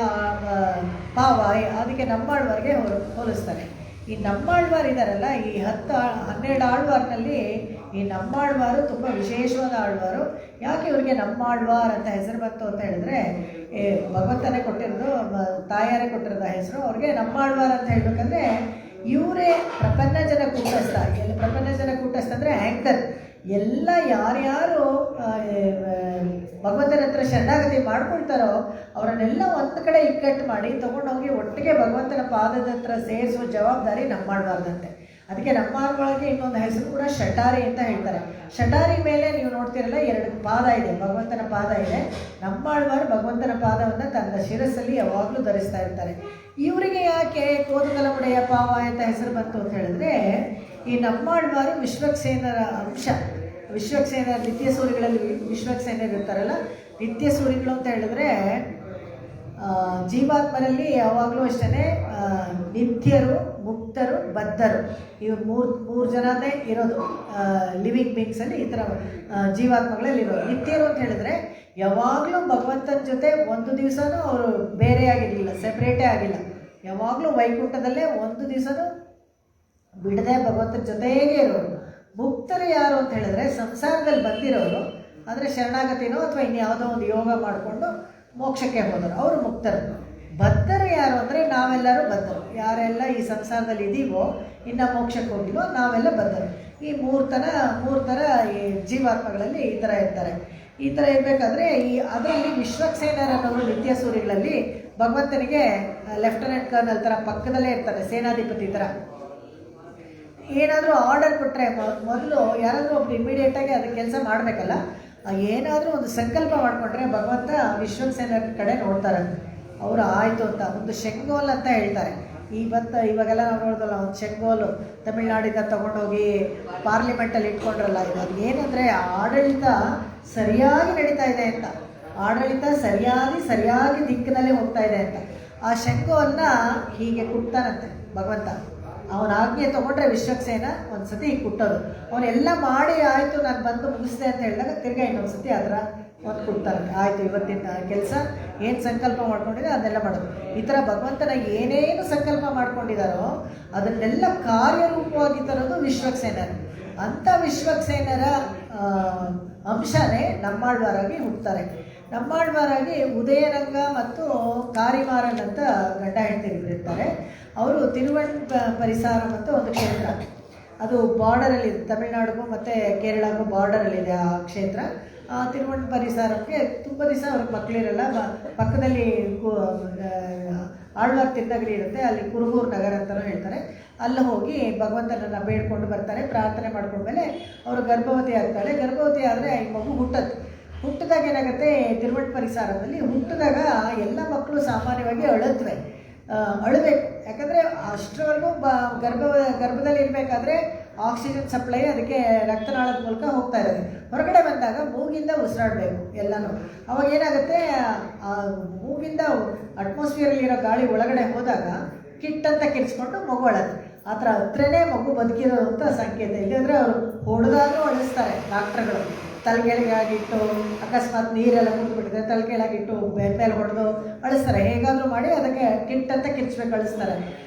ಪಾವ, ಅದಕ್ಕೆ ನಮ್ಮಾಳ್ವಾರ್ಗೆ ಹೋಲಿಸ್ತಾರೆ. ಈ ನಮ್ಮಾಳ್ವಾರ್ ಇದ್ದಾರಲ್ಲ, ಈ 12 ಆಳ್ವಾರ್ನಲ್ಲಿ ಈ ನಮ್ಮಾಳ್ವಾರು ತುಂಬ ವಿಶೇಷವಾದ ಆಳ್ವಾರು. ಯಾಕೆ ಇವ್ರಿಗೆ ನಮ್ಮಾಳ್ವಾರ್ ಅಂತ ಹೆಸರು ಬಂತು ಅಂತ ಹೇಳಿದ್ರೆ, ಭಗವಂತನೇ ಕೊಟ್ಟಿರೋದು, ತಾಯಾರೇ ಕೊಟ್ಟಿರೋದು ಹೆಸರು. ಅವ್ರಿಗೆ ನಮ್ಮಾಳ್ವಾರ್ ಅಂತ ಹೇಳ್ಬೇಕಂದ್ರೆ ಇವರೇ ಪ್ರಪನ್ನ ಜನ ಕೂಟಸ್ಥ. ಪ್ರಪನ್ನ ಜನ ಕೂಟಸ್ಥ ಅಂದರೆ ಆ್ಯಂಕರ್. ಎಲ್ಲ ಯಾರ್ಯಾರು ಭಗವಂತನ ಹತ್ರ ಶರಣಾಗತಿ ಮಾಡ್ಕೊಳ್ತಾರೋ ಅವರನ್ನೆಲ್ಲ ಒಂದು ಕಡೆ ಇಕ್ಕಟ್ಟು ಮಾಡಿ ತೊಗೊಂಡೋಗಿ ಒಟ್ಟಿಗೆ ಭಗವಂತನ ಪಾದದ ಹತ್ರ ಸೇರಿಸುವ ಜವಾಬ್ದಾರಿ ನಮ್ಮಾಳ್ವಾರ್ದಂತೆ. ಅದಕ್ಕೆ ನಮ್ಮಾಳ್ವಾರ್ಗೆ ಇನ್ನೊಂದು ಹೆಸರು ಕೂಡ ಶಟಾರಿ ಅಂತ ಹೇಳ್ತಾರೆ. ಶಟಾರಿ ಮೇಲೆ ನೀವು ನೋಡ್ತಿರಲ್ಲ 2 ಪಾದ ಇದೆ, ಭಗವಂತನ ಪಾದ ಇದೆ. ನಮ್ಮಾಳ್ವಾರ್ ಭಗವಂತನ ಪಾದವನ್ನು ತನ್ನ ಶಿರಸ್ಸಲ್ಲಿ ಯಾವಾಗಲೂ ಧರಿಸ್ತಾ ಇರ್ತಾರೆ. ಇವರಿಗೆ ಯಾಕೆ ಕೋತುಕಲಮುಡಿಯ ಪಾವ ಅಂತ ಹೆಸರು ಬಂತು ಅಂತ ಹೇಳಿದ್ರೆ, ಈ ನಮ್ಮಾಳ್ವಾರು ವಿಶ್ವಕ್ಸೇನರ ಅಂಶ. ವಿಶ್ವಕ್ಸೇನರ ನಿತ್ಯ ಸೂರಿಗಳಲ್ಲಿ ವಿಶ್ವಕ್ಸೇನರು ಇರ್ತಾರಲ್ಲ, ನಿತ್ಯ ಸೂರಿಗಳು ಅಂತ ಹೇಳಿದ್ರೆ ಜೀವಾತ್ಮರಲ್ಲಿ ಯಾವಾಗಲೂ ಅಷ್ಟೇ ನಿತ್ಯರು, ಮುಕ್ತರು, ಬದ್ಧರು, ಇವು ಮೂರು ಜನನೇ ಇರೋದು ಲಿವಿಂಗ್ ಬೀಯಿಂಗ್ಸಲ್ಲಿ. ಈ ಥರ ಜೀವಾತ್ಮಗಳಲ್ಲಿ ಇರೋದು. ನಿತ್ಯರು ಅಂತ ಹೇಳಿದ್ರೆ ಯಾವಾಗಲೂ ಭಗವಂತನ ಜೊತೆ ಒಂದು ದಿವಸನೂ ಅವರು ಬೇರೆ ಆಗಿರಲಿಲ್ಲ, ಸೆಪ್ರೇಟೇ ಆಗಿಲ್ಲ. ಯಾವಾಗಲೂ ವೈಕುಂಠದಲ್ಲೇ ಒಂದು ದಿವಸನೂ ಬಿಡದೆ ಭಗವಂತನ ಜೊತೆಗೇ ಇರೋರು. ಮುಕ್ತರು ಯಾರು ಅಂತ ಹೇಳಿದ್ರೆ ಸಂಸಾರದಲ್ಲಿ ಬಂದಿರೋರು, ಅಂದರೆ ಶರಣಾಗತಿನೋ ಅಥವಾ ಇನ್ಯಾವುದೋ ಒಂದು ಯೋಗ ಮಾಡಿಕೊಂಡು ಮೋಕ್ಷಕ್ಕೆ ಹೋದರು, ಅವರು ಮುಕ್ತರು. ಬದ್ಧರು ಯಾರು ಅಂದರೆ ನಾವೆಲ್ಲರೂ ಬದ್ಧರು. ಯಾರೆಲ್ಲ ಈ ಸಂಸಾರದಲ್ಲಿ ಇದ್ದೀವೋ, ಇನ್ನು ಮೋಕ್ಷಕ್ಕೆ ಹೋಗಿವೋ ನಾವೆಲ್ಲ ಬದ್ಧರು. ಈ ಮೂರು ಥರ ಈ ಜೀವಾತ್ಮಗಳಲ್ಲಿ ಈ ಥರ ಇರ್ತಾರೆ. ಈ ಥರ ಇರಬೇಕಾದ್ರೆ ಅದರಲ್ಲಿ ವಿಶ್ವಕ್ಸೇನರನ್ನವರು ನಿತ್ಯ ಸೂರಿಗಳಲ್ಲಿ ಭಗವಂತನಿಗೆ ಲೆಫ್ಟಿನೆಂಟ್ ಕರ್ನಲ್ ಥರ ಪಕ್ಕದಲ್ಲೇ ಇರ್ತಾರೆ, ಸೇನಾಧಿಪತಿ ಥರ. ಏನಾದರೂ ಆರ್ಡರ್ ಕೊಟ್ಟರೆ ಮೊದಲು ಯಾರಾದರೂ ಒಬ್ರು ಇಮಿಡಿಯೇಟಾಗಿ ಅದಕ್ಕೆ ಕೆಲಸ ಮಾಡಬೇಕಲ್ಲ, ಏನಾದರೂ ಒಂದು ಸಂಕಲ್ಪ ಮಾಡಿಕೊಂಡ್ರೆ ಭಗವಂತ ವಿಶ್ವಕ್ಸೇನರ ಕಡೆ ನೋಡ್ತಾರೆ. ಅವರು ಆಯಿತು ಅಂತ ಒಂದು ಶೆಂಗೋಲ್ ಅಂತ ಹೇಳ್ತಾರೆ. ಇವಾಗೆಲ್ಲ ನಾವು ನೋಡಿದಲ್ಲ, ಒಂದು ಶೆಂಗೋಲು ತಮಿಳ್ನಾಡಿಂದ ತೊಗೊಂಡೋಗಿ ಪಾರ್ಲಿಮೆಂಟಲ್ಲಿ ಇಟ್ಕೊಂಡ್ರಲ್ಲ. ಇವಾಗ ಏನಂದರೆ ಆಡಳಿತ ಸರಿಯಾಗಿ ನಡೀತಾ ಇದೆ ಅಂತ, ಆಡಳಿತ ಸರಿಯಾಗಿ ದಿಕ್ಕಿನಲ್ಲಿ ಹೋಗ್ತಾ ಇದೆ ಅಂತ ಆ ಶೆಂಗೋಲನ್ನ ಹೀಗೆ ಕುಟ್ತಾನಂತೆ ಭಗವಂತ. ಅವನ ಆಜ್ಞೆ ತೊಗೊಂಡ್ರೆ ವಿಶ್ವಕ್ಸೇನ ಒಂದು ಸತಿ ಹೀಗೆ ಕುಟ್ಟೋದು. ಅವನೆಲ್ಲ ಮಾಡಿ ಆಯಿತು ನಾನು ಬಂದು ಮುಗಿಸಿದೆ ಅಂತ ಹೇಳಿದಾಗ ತಿರ್ಗಾ ಇನ್ನೊಂದು ಸತಿ ಅದರ ಒಂದು ಕುಟ್ತಾರಂತೆ. ಆಯಿತು ಇವತ್ತಿನ ಕೆಲಸ ಏನು ಸಂಕಲ್ಪ ಮಾಡ್ಕೊಂಡಿದೆ ಅದನ್ನೆಲ್ಲ ಮಾಡೋದು. ಈ ಥರ ಭಗವಂತನ ಏನೇನು ಸಂಕಲ್ಪ ಮಾಡ್ಕೊಂಡಿದ್ದಾರೋ ಅದನ್ನೆಲ್ಲ ಕಾರ್ಯರೂಪವಾಗಿ ತರೋದು ವಿಶ್ವಕ್ಸೇನರು. ಅಂಥ ವಿಶ್ವಕ್ಸೇನರ ಅಂಶನೇ ನಮ್ಮಾಳ್ವಾರಾಗಿ ಹುಟ್ಟುತ್ತಾರೆ. ನಮ್ಮಾಳ್ವಾರಾಗಿ ಉದಯರಂಗ ಮತ್ತು ಕಾರಿಮಾರನ್ ಅಂತ ಗಂಡ ಹೆಂಡತಿರಿರ್ತಾರೆ. ಅವರು ಪರಿಸರ ಮತ್ತು ಒಂದು ಕ್ಷೇತ್ರ, ಅದು ಬಾರ್ಡರಲ್ಲಿದೆ, ತಮಿಳ್ನಾಡಿಗೂ ಮತ್ತು ಕೇರಳಗೂ ಬಾರ್ಡರಲ್ಲಿದೆ ಆ ಕ್ಷೇತ್ರ. ಪರಿಸರಕ್ಕೆ ತುಂಬ ದಿವಸ ಅವ್ರಿಗೆ ಮಕ್ಕಳಿರಲ್ಲ. ಪಕ್ಕದಲ್ಲಿ ಆಳ್ವಾರ್ ತಿರುನಗರಿ ಇರುತ್ತೆ, ಅಲ್ಲಿ ಕುರುಬೂರು ನಗರ ಅಂತಲೂ ಹೇಳ್ತಾರೆ. ಅಲ್ಲಿ ಹೋಗಿ ಭಗವಂತನನ್ನು ಬೇಡ್ಕೊಂಡು ಬರ್ತಾರೆ, ಪ್ರಾರ್ಥನೆ ಮಾಡ್ಕೊಂಡ್ಮೇಲೆ ಅವರು ಗರ್ಭವತಿ ಆಗ್ತಾಳೆ. ಗರ್ಭವತಿ ಆದರೆ ಈ ಮಗು ಹುಟ್ಟಿದಾಗ ಏನಾಗುತ್ತೆ, ಪರಿಸರದಲ್ಲಿ ಹುಟ್ಟಿದಾಗ ಎಲ್ಲ ಮಕ್ಕಳು ಸಾಮಾನ್ಯವಾಗಿ ಅಳಬೇಕು. ಯಾಕಂದರೆ ಅಷ್ಟರವರೆಗೂ ಗರ್ಭದಲ್ಲಿ ಇರಬೇಕಾದ್ರೆ ಆಕ್ಸಿಜನ್ ಸಪ್ಲೈ ಅದಕ್ಕೆ ರಕ್ತನಾಳದ ಮೂಲಕ ಹೋಗ್ತಾ ಇರೋದು. ಹೊರಗಡೆ ಬಂದಾಗ ಮೂಗಿಂದ ಉಸಿರಾಡಬೇಕು ಎಲ್ಲನೂ. ಅವಾಗ ಏನಾಗುತ್ತೆ, ಮೂಗಿಂದ ಅಟ್ಮಾಸ್ಫಿಯರಲ್ಲಿರೋ ಗಾಳಿ ಒಳಗಡೆ ಹೋದಾಗ ಕಿಟ್ಟಂತ ಕಿರ್ಚ್ಕೊಂಡು ಮಗು ಅಳೋದು. ಆ ಥರ ಹತ್ರನೇ ಮಗು ಬದುಕಿರೋದು ಅಂತ ಸಂಕೇತ. ಇಲ್ಲಾಂದರೆ ಅವರು ಹೊಡೆದಾಗೂ ಅಳಿಸ್ತಾರೆ ಡಾಕ್ಟ್ರುಗಳು. ತಲೆಗೆಳಗಾಗಿಟ್ಟು ಅಕಸ್ಮಾತ್ ನೀರೆಲ್ಲ ಕೂತ್ಬಿಟ್ಟಿದೆ ತಲೆಗೆಳಗಿಟ್ಟು ಮೇಲೆ ಹೊಡೆದು ಅಳಿಸ್ತಾರೆ. ಹೇಗಾದರೂ ಮಾಡಿ ಅದಕ್ಕೆ ಕಿಟ್ಟಂತ ಕಿರ್ಚ್ಬೇಕು, ಅಳಿಸ್ತಾರೆ.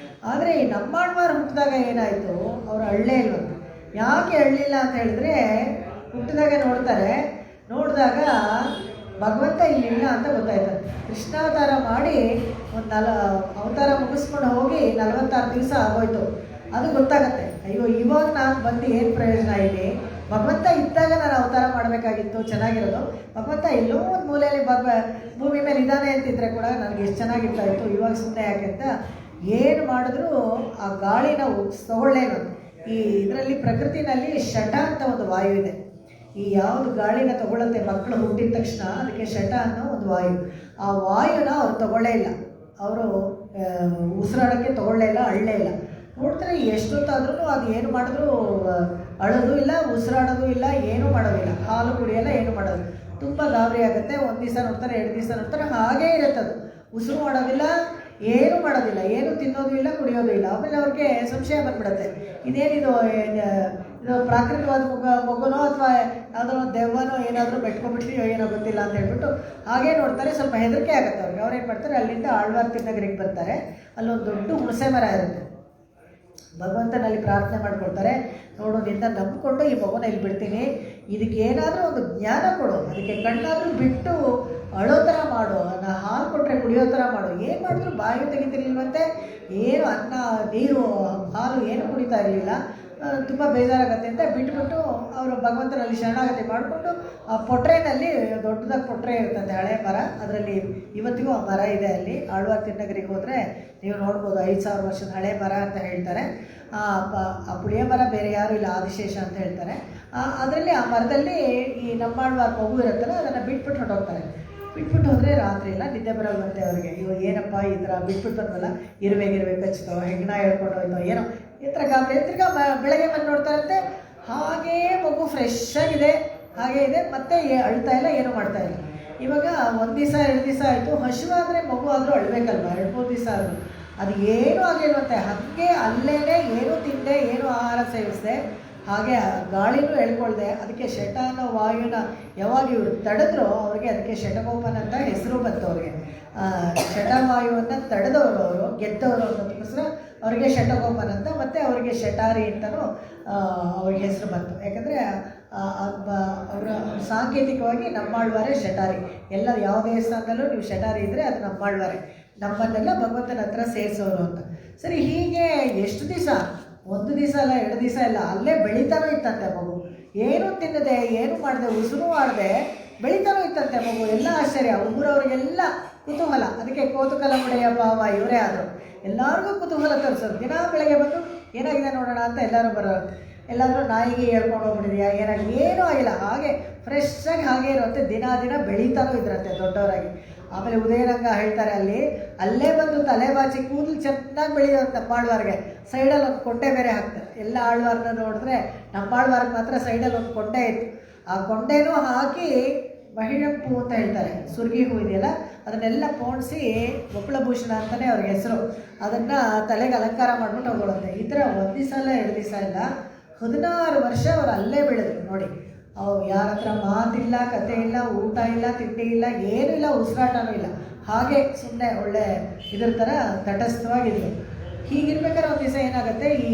ಆದರೆ ಈ ನಮ್ಮಾಳ್ವಾರ್ ಹುಟ್ಟಿದಾಗ ಏನಾಯಿತು, ಅವರು ಅಳ್ಳೇ ಇಲ್ವಂತ. ಯಾಕೆ ಅಳ್ಳಿಲ್ಲ ಅಂತ ಹೇಳಿದ್ರೆ, ಹುಟ್ಟಿದಾಗ ನೋಡಿದಾಗ ಭಗವಂತ ಇಲ್ಲಿಲ್ಲ ಅಂತ ಗೊತ್ತಾಯ್ತು. ಕೃಷ್ಣಾವತಾರ ಮಾಡಿ ಒಂದು ಅವತಾರ ಮುಗಿಸ್ಕೊಂಡು ಹೋಗಿ 46 ದಿವಸ ಆಗೋಯ್ತು. ಅದು ಗೊತ್ತಾಗತ್ತೆ, ಅಯ್ಯೋ ಇವಾಗ ನಾನು ಬಂದು ಏನು ಪ್ರಯೋಜನ ಇಲ್ಲಿ, ಭಗವಂತ ಇದ್ದಾಗ ನಾನು ಅವತಾರ ಮಾಡಬೇಕಾಗಿತ್ತು, ಚೆನ್ನಾಗಿರೋದು. ಭಗವಂತ ಎಲ್ಲೋ ಒಂದು ಮೂಲೆಯಲ್ಲಿ ಭೂಮಿ ಮೇಲೆ ಇದ್ದಾನೆ ಅಂತಿದ್ರೆ ಕೂಡ ನನಗೆ ಎಷ್ಟು ಚೆನ್ನಾಗಿರ್ತಾ ಇತ್ತು, ಇವಾಗ ಸುಮ್ಮನೆ ಯಾಕೆ ಅಂತ ಏನು ಮಾಡಿದ್ರೂ ಆ ಗಾಳಿನ ತಗೊಳ್ಳೇನು. ಈ ಇದರಲ್ಲಿ ಪ್ರಕೃತಿನಲ್ಲಿ ಶಟ ಅಂತ ಒಂದು ವಾಯು ಇದೆ. ಈ ಯಾವುದು ಗಾಳಿನ ತಗೊಳ್ಳತ್ತೆ ಮಕ್ಕಳು ಹುಟ್ಟಿದ ತಕ್ಷಣ, ಅದಕ್ಕೆ ಶಟ ಅನ್ನೋ ಒಂದು ವಾಯು. ಆ ವಾಯುನ ಅವ್ರು ತಗೊಳ್ಳೇ ಇಲ್ಲ, ಅವರು ಉಸಿರಾಡೋಕ್ಕೆ ತಗೊಳ್ಳೇ ಇಲ್ಲ, ಅಳ್ಳೇ ಇಲ್ಲ. ನೋಡ್ತಾರೆ ಎಷ್ಟೊತ್ತಾದ್ರೂ ಅದು ಏನು ಮಾಡಿದ್ರು ಅಳೋದು ಇಲ್ಲ, ಉಸಿರಾಡೋದು ಇಲ್ಲ, ಏನೂ ಮಾಡೋದಿಲ್ಲ, ಹಾಲು ಕುಡಿಯಲ್ಲ, ಏನು ಮಾಡೋದು. ತುಂಬ ಗಾಬರಿ ಆಗುತ್ತೆ. ಒಂದು ದಿವಸ ನೋಡ್ತಾರೆ, 2 ದಿವಸ ನೋಡ್ತಾರೆ, ಹಾಗೇ ಇರುತ್ತೆ. ಅದು ಉಸಿರು ಮಾಡೋದಿಲ್ಲ, ಏನೂ ಮಾಡೋದಿಲ್ಲ, ಏನು ತಿನ್ನೋದು ಇಲ್ಲ, ಕುಡಿಯೋದು ಇಲ್ಲ. ಆಮೇಲೆ ಅವ್ರಿಗೆ ಸಂಶಯ ಬಂದ್ಬಿಡುತ್ತೆ, ಇದೇನಿದು ಇದು ಪ್ರಾಕೃತಿಕವಾದ ಮಗುನೋ ಅಥವಾ ಯಾವುದೋ ದೆವ್ವನೋ ಏನಾದರೂ ಬೆಟ್ಕೊಂಡ್ಬಿಟ್ಟಿದೆಯೋ ಏನೋ ಗೊತ್ತಿಲ್ಲ ಅಂತ ಹೇಳ್ಬಿಟ್ಟು ಹಾಗೇ ನೋಡ್ತಾರೆ. ಸ್ವಲ್ಪ ಹೆದರಿಕೆ ಆಗುತ್ತೆ ಅವ್ರಿಗೆ. ಅವ್ರೇನು ಮಾಡ್ತಾರೆ, ಅಲ್ಲಿಂದ ಆಳ್ವಾರ್ ತಿನ್ನಗರಿಗೆ ಬರ್ತಾರೆ. ಅಲ್ಲೊಂದು ದೊಡ್ಡ ಹುಣಸೆ ಮರ ಇರುತ್ತೆ. ಭಗವಂತನಲ್ಲಿ ಪ್ರಾರ್ಥನೆ ಮಾಡ್ಕೊಳ್ತಾರೆ, ನೋಡು ನಿನ್ನ ನಂಬಿಕೊಂಡು ಈ ಮಗುನ ಇಲ್ಲಿ ಬಿಡ್ತೀನಿ, ಇದಕ್ಕೇನಾದರೂ ಒಂದು ಜ್ಞಾನ ಕೊಡು, ಅದಕ್ಕೆ ಕಣ್ಣಾದರೂ ಬಿಟ್ಟು ಅಳೋ ಥರ ಮಾಡು, ಹಾಲು ಕೊಟ್ಟರೆ ಕುಡಿಯೋ ಥರ ಮಾಡು. ಏನು ಮಾಡಿದ್ರು ಬಾಯಿ ತೆಗಿತಿರ್ಲಿಲ್ವಂತೆ, ಏನು ಅನ್ನ ನೀರು ಹಾಲು ಏನು ಕುಡಿತಾ ಇರಲಿಲ್ಲ. ತುಂಬ ಬೇಜಾರಾಗತ್ತೆ ಅಂತ ಬಿಟ್ಬಿಟ್ಟು ಅವರು ಭಗವಂತನಲ್ಲಿ ಶರಣಾಗತಿ ಮಾಡಿಕೊಂಡು ಆ ಪೊಟ್ರೆನಲ್ಲಿ ದೊಡ್ಡದಾಗಿ ಪೊಟ್ರೆ ಇರ್ತದೆ, ಹಳೆ ಮರ. ಅದರಲ್ಲಿ ಇವತ್ತಿಗೂ ಆ ಮರ ಇದೆ. ಅಲ್ಲಿ ಆಳ್ವಾರ್ ತಿನ್ನಗರಿಗೆ ಹೋದರೆ ನೀವು ನೋಡ್ಬೋದು, 5000 ವರ್ಷದ ಹಳೆ ಮರ ಅಂತ ಹೇಳ್ತಾರೆ. ಆ ಪುಳಿಯ ಮರ ಬೇರೆ ಯಾರೂ ಇಲ್ಲ, ಆದಿಶೇಷ ಅಂತ ಹೇಳ್ತಾರೆ. ಅದರಲ್ಲಿ ಆ ಮರದಲ್ಲಿ ಈ ನಮ್ಮಾಳ್ವಾರ್ ಮಗು ಇರುತ್ತಲ್ಲ, ಅದನ್ನು ಬಿಟ್ಬಿಟ್ಟು ಹೊರಟೋಗ್ತಾರೆ. ಬಿಟ್ಬಿಟ್ಟು ಹೋದರೆ ರಾತ್ರಿ ಎಲ್ಲ ನಿದ್ದೆ ಬರೋಲ್ಲಂತೆ ಅವ್ರಿಗೆ. ಇವಾಗ ಏನಪ್ಪ ಈ ಥರ ಬಿಟ್ಬಿಟ್ಟು ಬಂದಲ್ಲ, ಇರುವೆ ಕಚ್ಚಿತೋ, ಹೆಗ್ಣ ಹೇಳ್ಕೊಂಡು ಹೋಯ್ತೋ ಏನೋ ಈ ಥರ ಗಾಬರಿ. ತಿರ್ಗಾ ಬೆಳಗ್ಗೆ ಬಂದು ನೋಡ್ತಾರಂತೆ, ಹಾಗೇ ಮಗು ಫ್ರೆಶ್ ಆಗಿದೆ, ಹಾಗೇ ಇದೆ, ಮತ್ತೆ ಅಳ್ತಾ ಇಲ್ಲ, ಏನೂ ಮಾಡ್ತಾ ಇಲ್ಲ. ಇವಾಗ 1 ದಿವಸ 2 ದಿವಸ ಆಯಿತು. ಹಸಿವಾದರೆ ಮಗು ಆದರೂ ಅಳ್ಬೇಕಲ್ವ, 2-3 ದಿವಸ ಆದರೂ. ಅದು ಏನೂ ಆಗಿಲ್ವಂತೆ, ಹಾಗೆ ಅಲ್ಲೇ ಏನೂ ತಿಂದೆ, ಏನೂ ಆಹಾರ ಸೇವಿಸಿದೆ, ಹಾಗೆ ಗಾಳಿನೂ ಎಳ್ಕೊಳ್ದೆ. ಅದಕ್ಕೆ ಶಟ ಅನ್ನೋ ವಾಯುನ ಯಾವಾಗ ಇವರು ತಡೆದ್ರೋ ಅವ್ರಿಗೆ ಅದಕ್ಕೆ ಶಟಗೋಪನ್ ಅಂತ ಹೆಸರು ಬಂತು. ಅವ್ರಿಗೆ ಶಟವಾಯುವನ್ನು ತಡೆದವರು, ಅವರು ಗೆದ್ದವರು ಅನ್ನೋದಕ್ಕೋಸ್ಕರ ಅವರಿಗೆ ಶಟಗೋಪನ್ ಅಂತ, ಮತ್ತು ಅವರಿಗೆ ಶಟಾರಿ ಅಂತಲೂ ಅವ್ರಿಗೆ ಹೆಸರು ಬಂತು. ಯಾಕಂದರೆ ಅವರ ಸಾಂಕೇತಿಕವಾಗಿ ನಮ್ಮಾಳ್ವಾರೆ ಶಟಾರಿ. ಎಲ್ಲ ಯಾವ ದೇವಸ್ಥಾನದಲ್ಲೂ ನೀವು ಶಟಾರಿ ಇದ್ದರೆ ಅದು ನಮ್ಮಾಳ್ವಾರೆ, ನಮ್ಮನ್ನೆಲ್ಲ ಭಗವಂತನ ಹತ್ರ ಸೇರಿಸೋರು ಅಂತ. ಸರಿ, ಹೀಗೆ ಎಷ್ಟು ದಿವಸ, 1 ದಿವಸ ಅಲ್ಲ, 2 ದಿವಸ ಇಲ್ಲ, ಅಲ್ಲೇ ಬೆಳೀತಾನೂ ಇತ್ತಂತೆ ಮಗು. ಏನೂ ತಿನ್ನದೆ, ಏನು ಮಾಡದೆ, ಉಸಿರು ಮಾಡದೆ ಬೆಳೀತಾನೂ ಇತ್ತಂತೆ ಮಗು. ಎಲ್ಲ ಆಶ್ಚರ್ಯ, ಊರವ್ರಿಗೆಲ್ಲ ಕುತೂಹಲ. ಅದಕ್ಕೆ ಕೋತುಕಲ ಮುಡೆಯ ಭಾವ ಇವರೇ ಆದರು. ಎಲ್ಲರಿಗೂ ಕುತೂಹಲ ತರಿಸೋದು. ದಿನ ಬೆಳಗ್ಗೆ ಬಂದು ಏನಾಗಿದೆ ನೋಡೋಣ ಅಂತ ಎಲ್ಲರೂ ಬರೋರು. ಎಲ್ಲಾದರೂ ನಾಯಿಗೆ ಹೇಳ್ಕೊಂಡು ಹೋಗ್ಬಿಟ್ಟಿದೆಯಾ, ಏನಾಗಿ, ಏನೂ ಆಗಿಲ್ಲ, ಹಾಗೆ ಫ್ರೆಶ್ಶಾಗಿ ಹಾಗೆ ಇರುತ್ತೆ. ದಿನ ಬೆಳೀತಾನೂ ಇದ್ರಂತೆ ದೊಡ್ಡವರಾಗಿ. ಆಮೇಲೆ ಉದಯರಂಗ ಹೇಳ್ತಾರೆ, ಅಲ್ಲೇ ಬಂದು ತಲೆ ಬಾಚಿ ಕೂದಲು ಚೆನ್ನಾಗಿ ಬೆಳೆಯೋದು ನಮ್ಮಾಳ್ವಾರ್ಗೆ. ಸೈಡಲ್ಲಿ ಒಂದು ಕೊಂಡೆ ಬೇರೆ ಹಾಕ್ತಾರೆ. ಎಲ್ಲ ಆಳ್ವಾರನ್ನ ನೋಡಿದ್ರೆ ನಮ್ಮಾಳ್ವಾರ್ಗೆ ಮಾತ್ರ ಸೈಡಲ್ಲಿ ಒಂದು ಕೊಂಡೆ ಇತ್ತು. ಆ ಕೊಂಡೆನೂ ಹಾಕಿ ಮಹಿಳಂಪು ಅಂತ ಹೇಳ್ತಾರೆ, ಸುರ್ಗಿ ಹೂ ಇದೆಯಲ್ಲ, ಅದನ್ನೆಲ್ಲ ಪೋಣಿಸಿ ಒಪ್ಪಳಭೂಷಣ ಅಂತಲೇ ಅವ್ರಿಗೆ ಹೆಸರು. ಅದನ್ನು ತಲೆಗೆ ಅಲಂಕಾರ ಮಾಡಿಬಿಟ್ಟು ಹೋಗೋಳುತ್ತೆ. ಈ ಥರ 1 ದಿವಸ ಇಲ್ಲ, 2 ದಿವಸ ಇಲ್ಲ, 16 ವರ್ಷ ಅವ್ರು ಅಲ್ಲೇ ಬೆಳೆದ್ರು ನೋಡಿ. ಅವ್ರು ಯಾರ ಹತ್ರ ಮಾತಿಲ್ಲ, ಕತೆ ಇಲ್ಲ, ಊಟ ಇಲ್ಲ, ತಿಂಡಿ ಇಲ್ಲ, ಏನೂ ಇಲ್ಲ, ಉಸಿರಾಟನೂ ಇಲ್ಲ, ಹಾಗೆ ಸುಮ್ಮನೆ ಒಳ್ಳೆ ಇದ್ರ ಥರ ತಟಸ್ಥವಾಗಿದ್ರು. ಹೀಗಿರ್ಬೇಕಾದ್ರೆ ಒಂದು ದಿವಸ ಏನಾಗುತ್ತೆ, ಈ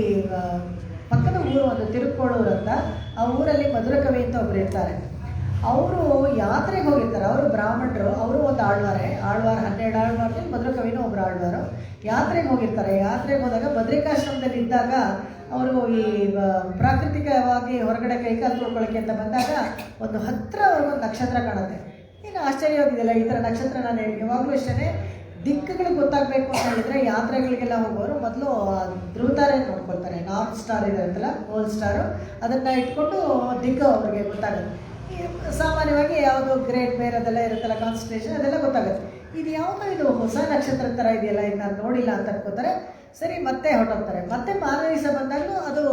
ಪಕ್ಕದ ಊರು ಒಂದು ತಿರುಕ್ಕೋಳೂರು ಅಂತ, ಆ ಊರಲ್ಲಿ ಮಧುರಕವಿ ಅಂತ ಒಬ್ರು ಇರ್ತಾರೆ. ಅವರು ಯಾತ್ರೆಗೆ ಹೋಗಿರ್ತಾರೆ. ಅವರು ಬ್ರಾಹ್ಮಣರು, ಅವರು ಒಂದು ಆಳ್ವಾರೆ. 12 ಆಳ್ವಾರದಲ್ಲಿ ಮಧುರಕವಿನೂ ಒಬ್ಬರು ಆಳ್ವಾರು. ಯಾತ್ರೆಗೆ ಹೋಗಿರ್ತಾರೆ. ಯಾತ್ರೆಗೆ ಹೋದಾಗ ಬದ್ರಿಕಾಶ್ರಮದಲ್ಲಿ ಇದ್ದಾಗ ಅವರು ಈ ಪ್ರಾಕೃತಿಕವಾಗಿ ಹೊರಗಡೆ ಕೈಕಾಲು ತೊಳ್ಕೊಳ್ಳೋಕ್ಕೆ ಅಂತ ಬಂದಾಗ ಒಂದು ಹತ್ತಿರ ಅವ್ರಿಗೊಂದು ನಕ್ಷತ್ರ ಕಾಣುತ್ತೆ. ಏನು ಆಶ್ಚರ್ಯವಾಗಿದೆಯಲ್ಲ ಈ ಥರ ನಕ್ಷತ್ರ. ನಾನು ಯಾವಾಗಲೂ ಅಷ್ಟೇ, ದಿಕ್ಕುಗಳಿಗೆ ಗೊತ್ತಾಗಬೇಕು ಅಂತ ಹೇಳಿದರೆ ಯಾತ್ರೆಗಳಿಗೆಲ್ಲ ಹೋಗೋರು ಮೊದಲು ಧ್ರುವತಾರೆ ನೋಡ್ಕೊಳ್ತಾರೆ. ನಾರ್ತ್ ಸ್ಟಾರ್ ಇರುತ್ತಲ್ಲ, ಹೋಲ್ ಸ್ಟಾರು, ಅದನ್ನು ಇಟ್ಕೊಂಡು ದಿಕ್ಕು ಅವ್ರಿಗೆ ಗೊತ್ತಾಗುತ್ತೆ. ಸಾಮಾನ್ಯವಾಗಿ ಯಾವುದು ಗ್ರೇಟ್ ಬೇರ್ ಅದೆಲ್ಲ ಇರುತ್ತಲ್ಲ, ಕಾನ್ಸಂಟ್ರೇಷನ್ ಅದೆಲ್ಲ ಗೊತ್ತಾಗುತ್ತೆ. ಇದು ಯಾವುದೋ ಇದು ಹೊಸ ನಕ್ಷತ್ರ ಥರ ಇದೆಯಲ್ಲ, ಇದು ನಾನು ನೋಡಿಲ್ಲ ಅಂತ ಅನ್ಕೋತಾರೆ. ಸರಿ, ಮತ್ತೆ ಹೊರಟೋಗ್ತಾರೆ. ಮತ್ತೆ ಮಾರನೇ ದಿವಸ ಬಂದಾಗ ಅದು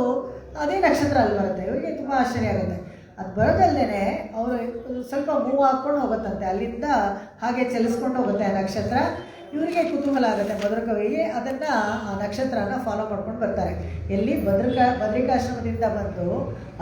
ಅದೇ ನಕ್ಷತ್ರ ಅಲ್ಲಿ ಬರುತ್ತೆ. ಇವರಿಗೆ ತುಂಬ ಆಶ್ಚರ್ಯ ಆಗುತ್ತೆ. ಅದು ಬರೋದಲ್ಲೇ ಅವರು ಸ್ವಲ್ಪ ಮೂವ್ ಹಾಕ್ಕೊಂಡು ಹೋಗುತ್ತಂತೆ, ಅಲ್ಲಿಂದ ಹಾಗೆ ಚಲಿಸ್ಕೊಂಡು ಹೋಗುತ್ತೆ ಆ ನಕ್ಷತ್ರ. ಇವರಿಗೆ ಕುತೂಹಲ ಆಗುತ್ತೆ ಮಧುರಕವಿಗೆ. ಅದನ್ನು ಆ ನಕ್ಷತ್ರನ ಫಾಲೋ ಮಾಡ್ಕೊಂಡು ಬರ್ತಾರೆ. ಎಲ್ಲಿ ಬದ್ರಿಕಾಶ್ರಮದಿಂದ ಬಂದು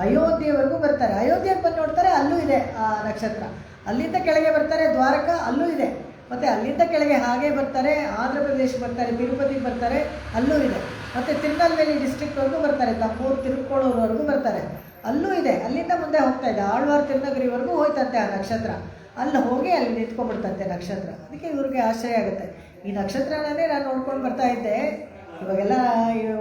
ಅಯೋಧ್ಯೆವರೆಗೂ ಬರ್ತಾರೆ. ಅಯೋಧ್ಯೆಗೆ ಬಂದು ನೋಡ್ತಾರೆ, ಅಲ್ಲೂ ಇದೆ ಆ ನಕ್ಷತ್ರ. ಅಲ್ಲಿಂದ ಕೆಳಗೆ ಬರ್ತಾರೆ, ದ್ವಾರಕ, ಅಲ್ಲೂ ಇದೆ. ಮತ್ತು ಅಲ್ಲಿಂದ ಕೆಳಗೆ ಹಾಗೆ ಬರ್ತಾರೆ, ಆಂಧ್ರ ಪ್ರದೇಶ ಬರ್ತಾರೆ, ತಿರುಪತಿಗೆ ಬರ್ತಾರೆ, ಅಲ್ಲೂ ಇದೆ. ಮತ್ತು ತಿರುನಲ್ವೇಲಿ ಡಿಸ್ಟ್ರಿಕ್ಟ್ವರೆಗೂ ಬರ್ತಾರೆ, ತಮ್ಮೂರು ತಿರುಕ್ಕೋಳೂರವರೆಗೂ ಬರ್ತಾರೆ, ಅಲ್ಲೂ ಇದೆ. ಅಲ್ಲಿಂದ ಮುಂದೆ ಹೋಗ್ತಾ ಇದೆ, ಆಳ್ವಾರ್ ತಿರುನಗರಿವರೆಗೂ ಹೋಯ್ತಂತೆ ಆ ನಕ್ಷತ್ರ. ಅಲ್ಲಿ ಹೋಗಿ ಅಲ್ಲಿ ನಿಂತ್ಕೊಂಡ್ಬಿಡ್ತಂತೆ ನಕ್ಷತ್ರ. ಅದಕ್ಕೆ ಇವ್ರಿಗೆ ಆಶ್ಚರ್ಯ ಆಗುತ್ತೆ. ಈ ನಕ್ಷತ್ರನೇ ನಾನು ನೋಡ್ಕೊಂಡು ಬರ್ತಾ ಇದ್ದೆ. ಇವಾಗೆಲ್ಲ